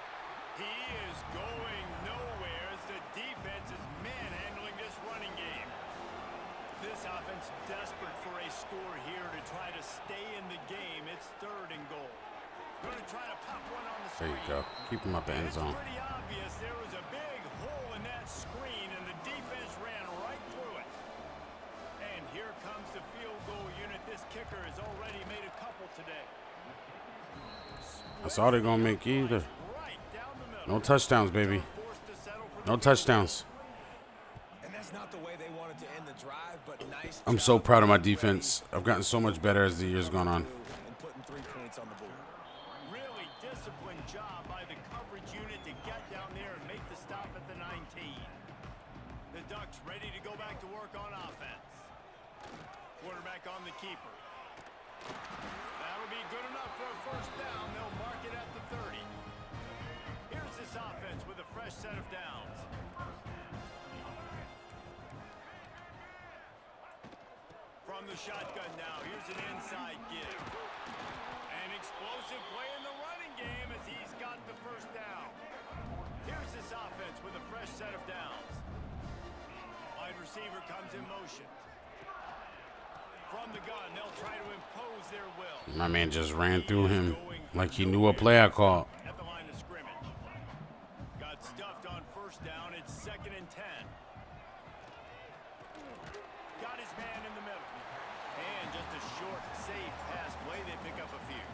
He is going nowhere as the defense is manhandling this running game. This offense desperate for a score here to try to stay in the game. It's 3rd and goal. Going to try to pop one on the screen. There you go. Keep him up the end zone. It's pretty obvious there was a big hole in that screen, and the defense ran right through it. And here comes the field goal unit. This kicker has already made a couple today. That's all they're going to make either. Right down the middle. No touchdowns, baby. Forced to settle for No the touchdowns. And that's not the way they wanted to end the drive, but nice. I'm so proud of my defense. I've gotten so much better as the years gone on. And putting 3 points on the board. really disciplined job by the coverage unit to get down there and make the stop at the 19. The Ducks ready to go back to work on offense. Quarterback on the keeper. That'll be good enough for a first down. They'll mark it at the 30. Here's this offense with a fresh set of downs. From the shotgun now, here's an inside give. An explosive play in the running game as he's got the first down. Here's this offense with a fresh set of downs. Wide receiver comes in motion. From the gun, they'll try to impose their will. My man just ran through him like he knew a play I called. At the line of scrimmage. Got stuffed on first down. It's 2nd and 10. Got his man in the middle. And just a short, safe pass play. They pick up a few.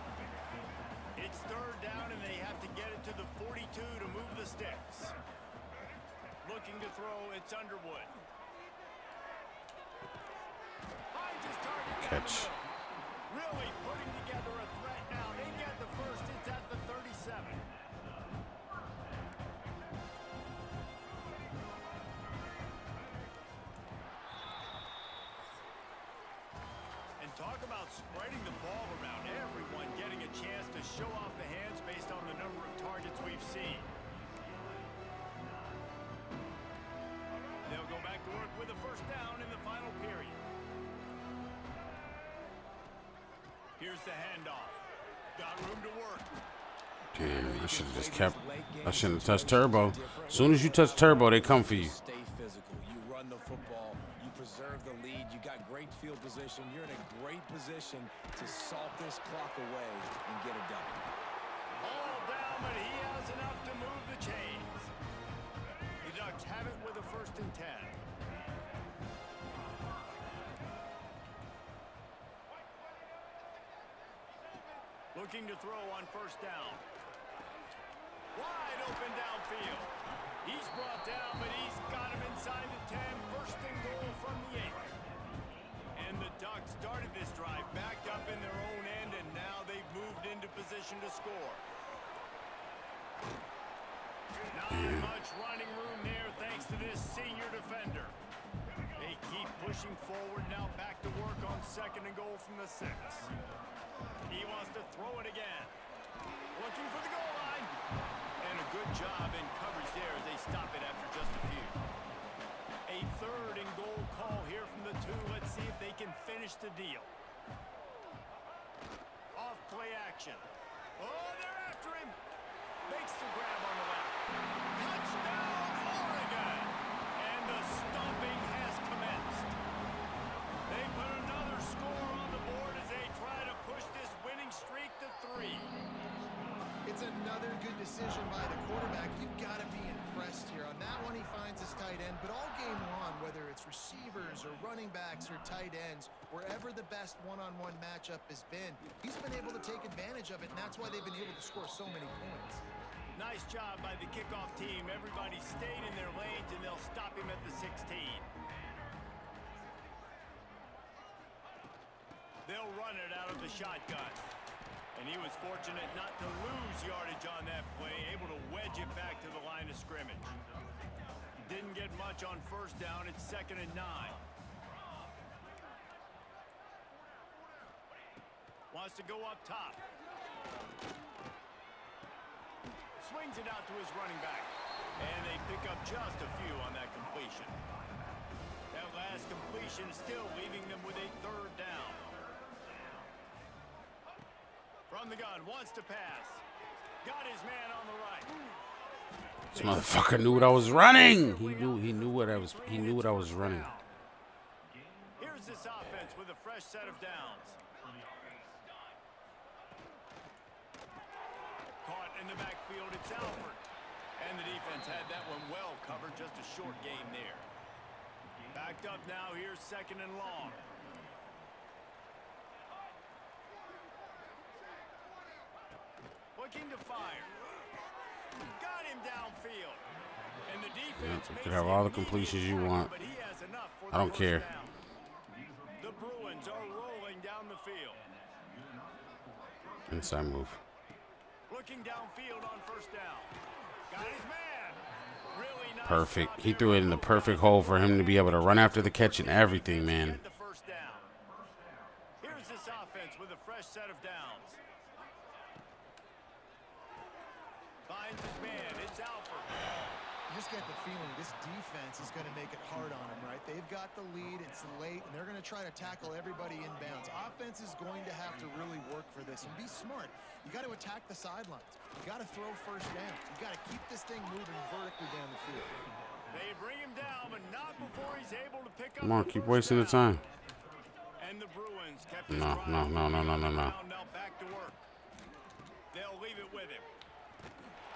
It's 3rd down, and they have to get it to the 42 to move the sticks. Looking to throw, it's Underwood. Finds his target down the Catch. middle. Really putting together a threat now. They get the first. It's at the 37. And talk about spreading the ball around. Everyone getting a chance to show off the hands based on the number of targets we've seen. They'll go back to work with a first down in the final period. Here's the handoff. Got room to work. Damn, I should have just kept. I shouldn't have touched turbo. As soon as you touch turbo, they come for you. Stay physical. You run the football. You preserve the lead. You got great field position. You're in a great position to salt this clock away and get it done. All down, but he has enough to move the chains. The Ducks have it with a 1st and 10. Looking to throw on first down. Wide open downfield. He's brought down, but he's got him inside the 10. 1st and goal from the 8. And the Ducks started this drive backed up in their own end, and now they've moved into position to score. Not much running room there thanks to this senior defender. They keep pushing forward, now back to work on 2nd and goal from the 6. He wants to throw it again. Looking for the goal line. And a good job in coverage there as they stop it after just a few. A 3rd and goal call here from the 2. Let's see if they can finish the deal. Off play action. Oh, they're after him. Makes the grab on the left. Touchdown, Oregon. And the stomping has commenced. They put another score on the board as they try to push this winning streak to 3. It's another good decision by the quarterback. You've got to be impressed here. On that one, he finds his tight end. But all game long, whether it's receivers or running backs or tight ends, wherever the best one-on-one matchup has been, he's been able to take advantage of it, and that's why they've been able to score so many points. Nice job by the kickoff team. Everybody stayed in their lanes, and they'll stop him at the 16. They'll run it out of the shotgun. And he was fortunate not to lose yardage on that play, able to wedge it back to the line of scrimmage. Didn't get much on first down. It's 2nd and 9. Wants to go up top. swings it out to his running back. And they pick up just a few on that completion. That last completion still leaving them with a 3rd down. From the gun, wants to pass. Got his man on the right. This motherfucker knew what I was running. He knew what I was running. Here's this offense with a fresh set of downs. Caught in the backfield, it's Alford. And the defense had that one well covered, just a short game there. Backed up now, here's 2nd and long. Looking to fire. Got him downfield. And the defense You could have all the completions you want. but he has enough for I don't the care. first down. The Bruins are rolling down the field. Inside move. Looking downfield on 1st down. Got his man. Really nice Perfect. job He here threw it to in the move perfect on. hole for him to be able to run after the catch and everything, man. Get the 1st down. Here's this offense with a fresh set of downs. Finds his man. It's Alford. You just get the feeling this defense is going to make it hard on them, right? They've got the lead. It's late, and they're going to try to tackle everybody inbounds. Offense is going to have to really work for this and be smart. You got to attack the sidelines. You got to throw 1st downs. You got to keep this thing moving vertically down the field. They bring him down, but not before he's able to pick up. Come on, the keep first wasting the down. time. And the Bruins kept his No. Now back to work. They'll leave it with him.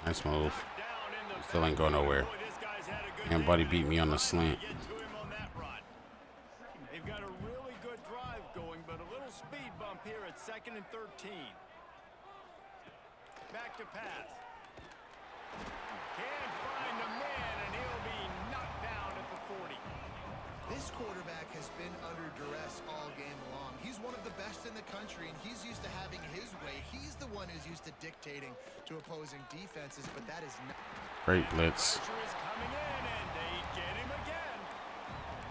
Nice move. Down in the Still ain't going nowhere. Boy, this guy's had a good And day. buddy beat me on the slant. Get to him on that run. They've got a really good drive going, but a little speed bump here at 2nd and 13. Back to pass. Can't find the man, and he'll be knocked down at the 40. This quarterback has been under duress all game long. He's one of the best in the country, and he's used to having his way. He's the one who's used to dictating to opposing defenses, but that is not... Great blitz. Pressure is coming in, and they get him again.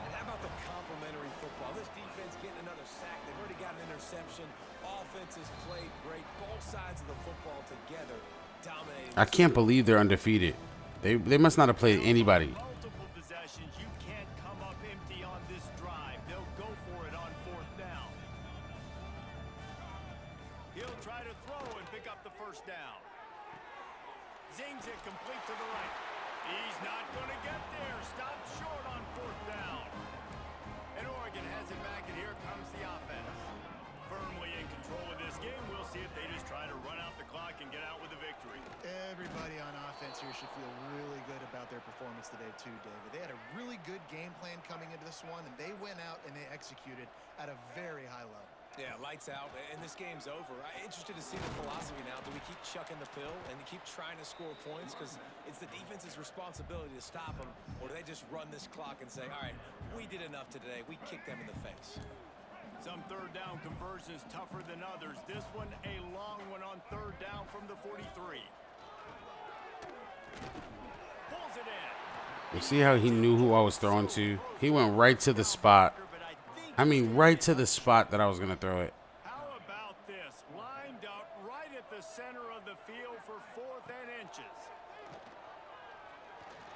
And how about the complimentary football? This defense getting another sack. They've already got an interception. Offense has played great. Both sides of the football together dominating. I can't believe they're undefeated. They must not have played anybody. Multiple possessions. You can't come up empty on this drive. They'll go for it on 4th down. He'll try to throw and pick up the 1st down. Zings it complete to the right. He's not going to get there. Stopped short on 4th down. And Oregon has it back, and here comes the offense. Firmly in control of this game. We'll see if they just try to run out the clock and get out with a victory. Everybody on offense here should feel really good about their performance today too, David. They had a really good game plan coming into this one, and they went out and they executed at a very high level. Yeah, lights out, and this game's over. I'm interested to see the philosophy now. Do we keep chucking the pill and keep trying to score points? Because it's the defense's responsibility to stop them, or do they just run this clock and say, all right, we did enough today. We kicked them in the face. Some 3rd down conversions tougher than others. This one a long one on 3rd down from the 43. Pulls it in. You see how he knew who I was throwing to? He went right to the spot. I mean, right to the spot that I was going to throw it. How about this? Lined up right at the center of the field for 4th and inches.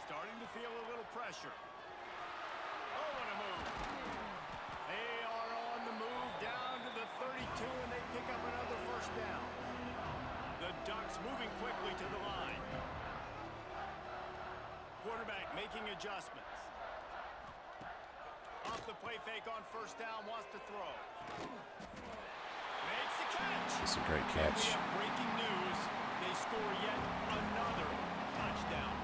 Starting to feel a little pressure. Oh, what a move. They are on the move down to the 32, and they pick up another 1st down. The Ducks moving quickly to the line. Quarterback making adjustments. Off the play fake on 1st down, wants to throw. Makes the catch. It's a great catch. Breaking news, they score yet another touchdown.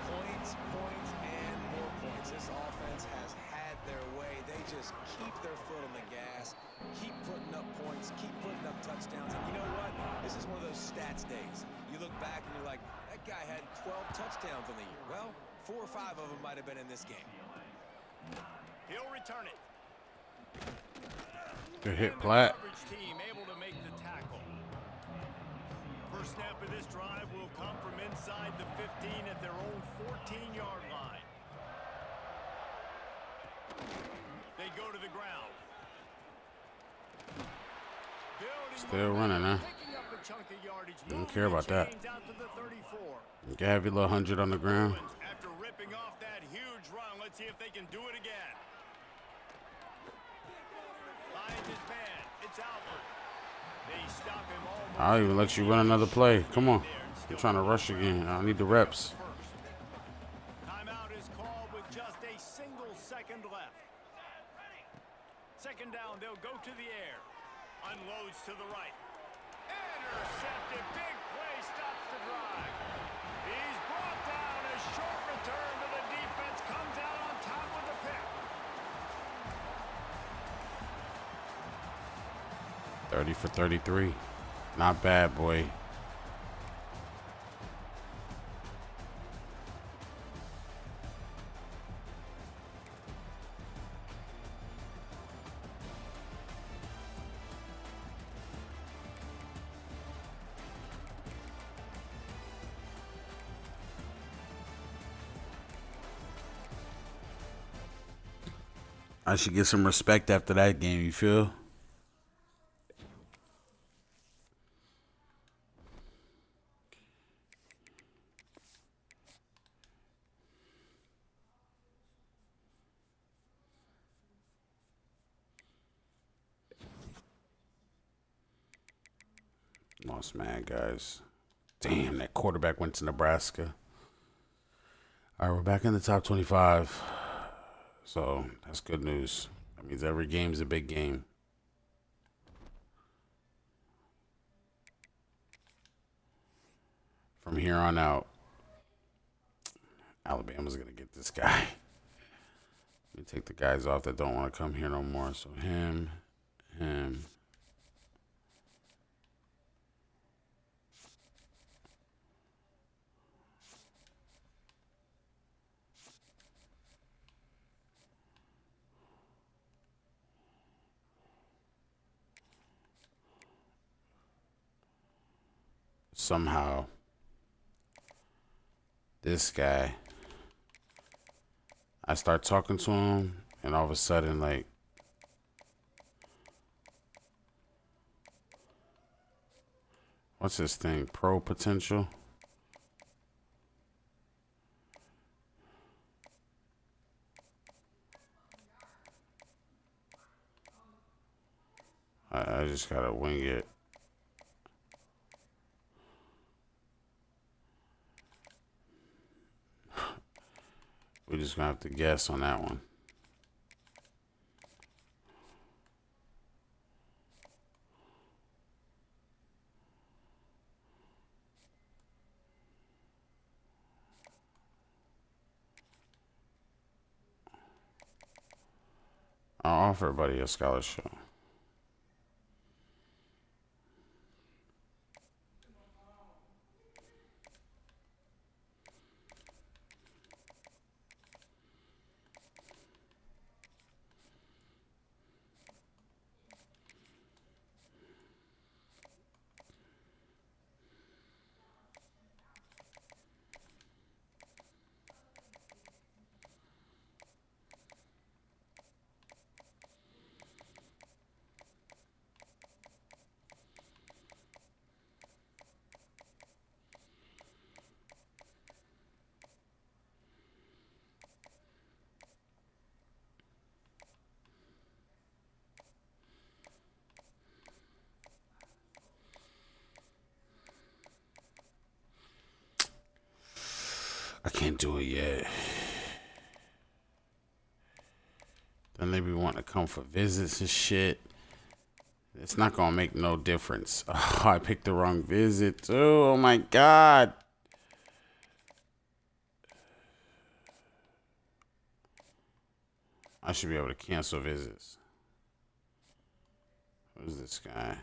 Points, and more points. This offense has had their way. They just keep their foot on the gas, keep putting up points, keep putting up touchdowns. And you know what? This is one of those stats days. You look back and you're like, that guy had 12 touchdowns on the year. Well, 4 or 5 of them might have been in this game. He'll return it. Good hit, And the Platt. coverage team able to make the tackle. First snap of this drive will come from inside the 15 at their own 14-yard line. They go to the ground. Still running, huh? Picking up a chunk of yardage. Don't care about that. Out to the 34. You can have your little 100 on the ground. After ripping off that huge run, let's see if they can do it again. Finds his man. It's Alford. They stop him almost. I'll even let you run another play. Come on. I'm trying to rush again. I need the reps. Timeout is called with just a single second left. Second down, they'll go to the air. Unloads to the right. Intercepted. Big play stops the drive. He's brought down. A short return to the defense. Comes out on top with the pick. 30 for 33. Not bad, boy. I should get some respect after that game, you feel? Lost mad, guys. Damn, that quarterback went to Nebraska. All right, we're back in the top 25. So that's good news. That means every game's a big game. From here on out, Alabama's going to get this guy. Let me take the guys off that don't want to come here no more. So him. Somehow, this guy, I start talking to him, and all of a sudden, like, what's this thing? Pro potential? I just gotta wing it. We're just gonna have to guess on that one. I'll offer everybody a scholarship. I can't do it yet. Then they be wanting to come for visits and shit. It's not gonna make no difference. Oh, I picked the wrong visit too. Oh my God. I should be able to cancel visits. Who's this guy?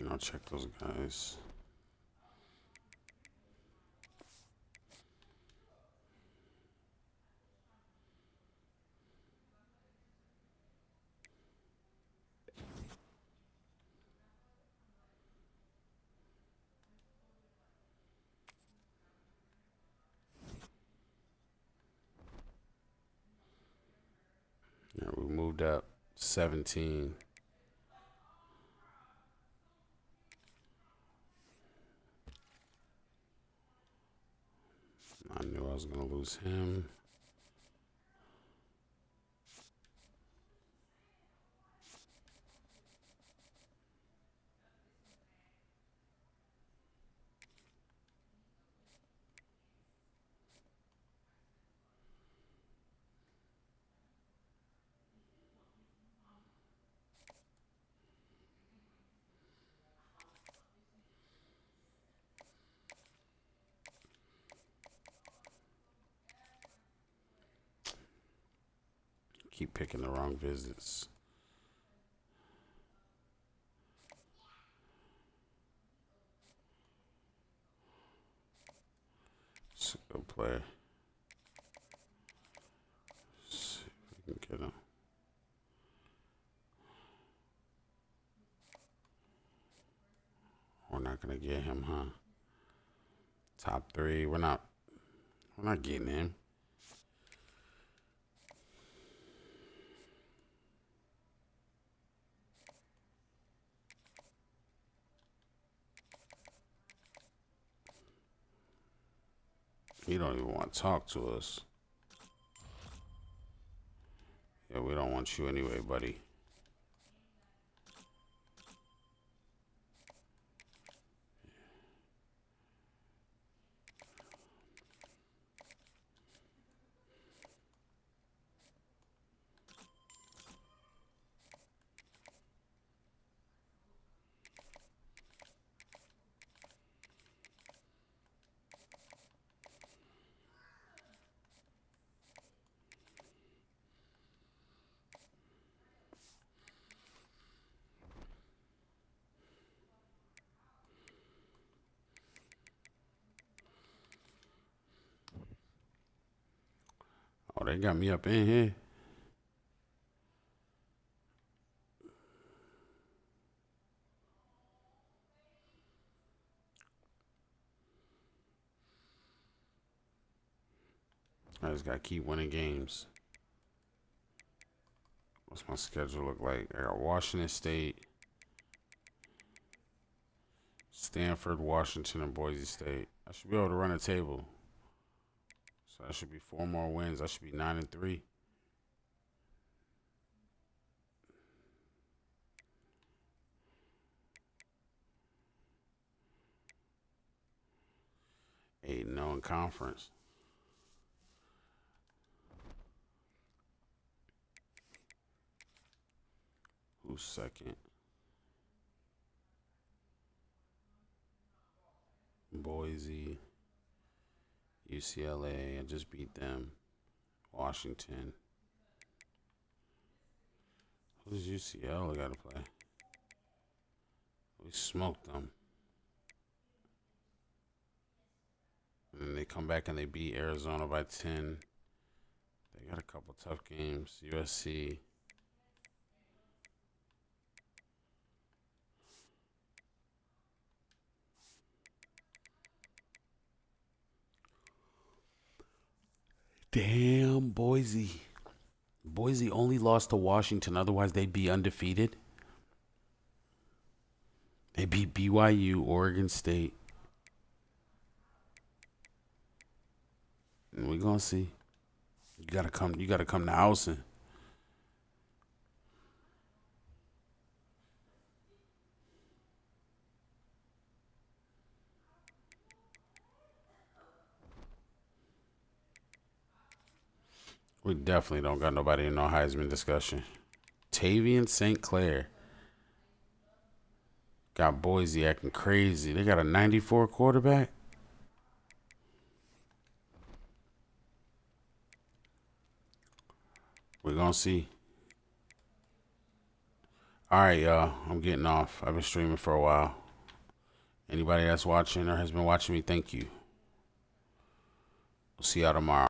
I'll check those guys. Yeah, we moved up 17. I knew I was going to lose him. Keep picking the wrong visits. It's a good player. Let's see if we can get him. We're not gonna get him, huh? Top 3. We're not getting him. He don't even want to talk to us. Yeah, we don't want you anyway, buddy. Oh, they got me up in here. I just gotta keep winning games. What's my schedule look like? I got Washington State, Stanford, Washington, and Boise State. I should be able to run a table. So that should be 4 more wins. I should be 9-3. Eight no in conference. Who's second? Boise, UCLA. I just beat them. Washington. Who's UCLA got to play? We smoked them. And then they come back and they beat Arizona by 10. They got a couple tough games. USC. Damn, Boise. Boise only lost to Washington. Otherwise, they'd be undefeated. They beat BYU, Oregon State. And we're gonna see. You gotta come to Housen. We definitely don't got nobody in no Heisman discussion. Tavian St. Clair. Got Boise acting crazy. They got a 94 quarterback. We're going to see. All right, y'all. I'm getting off. I've been streaming for a while. Anybody that's watching or has been watching me, thank you. We'll see y'all tomorrow.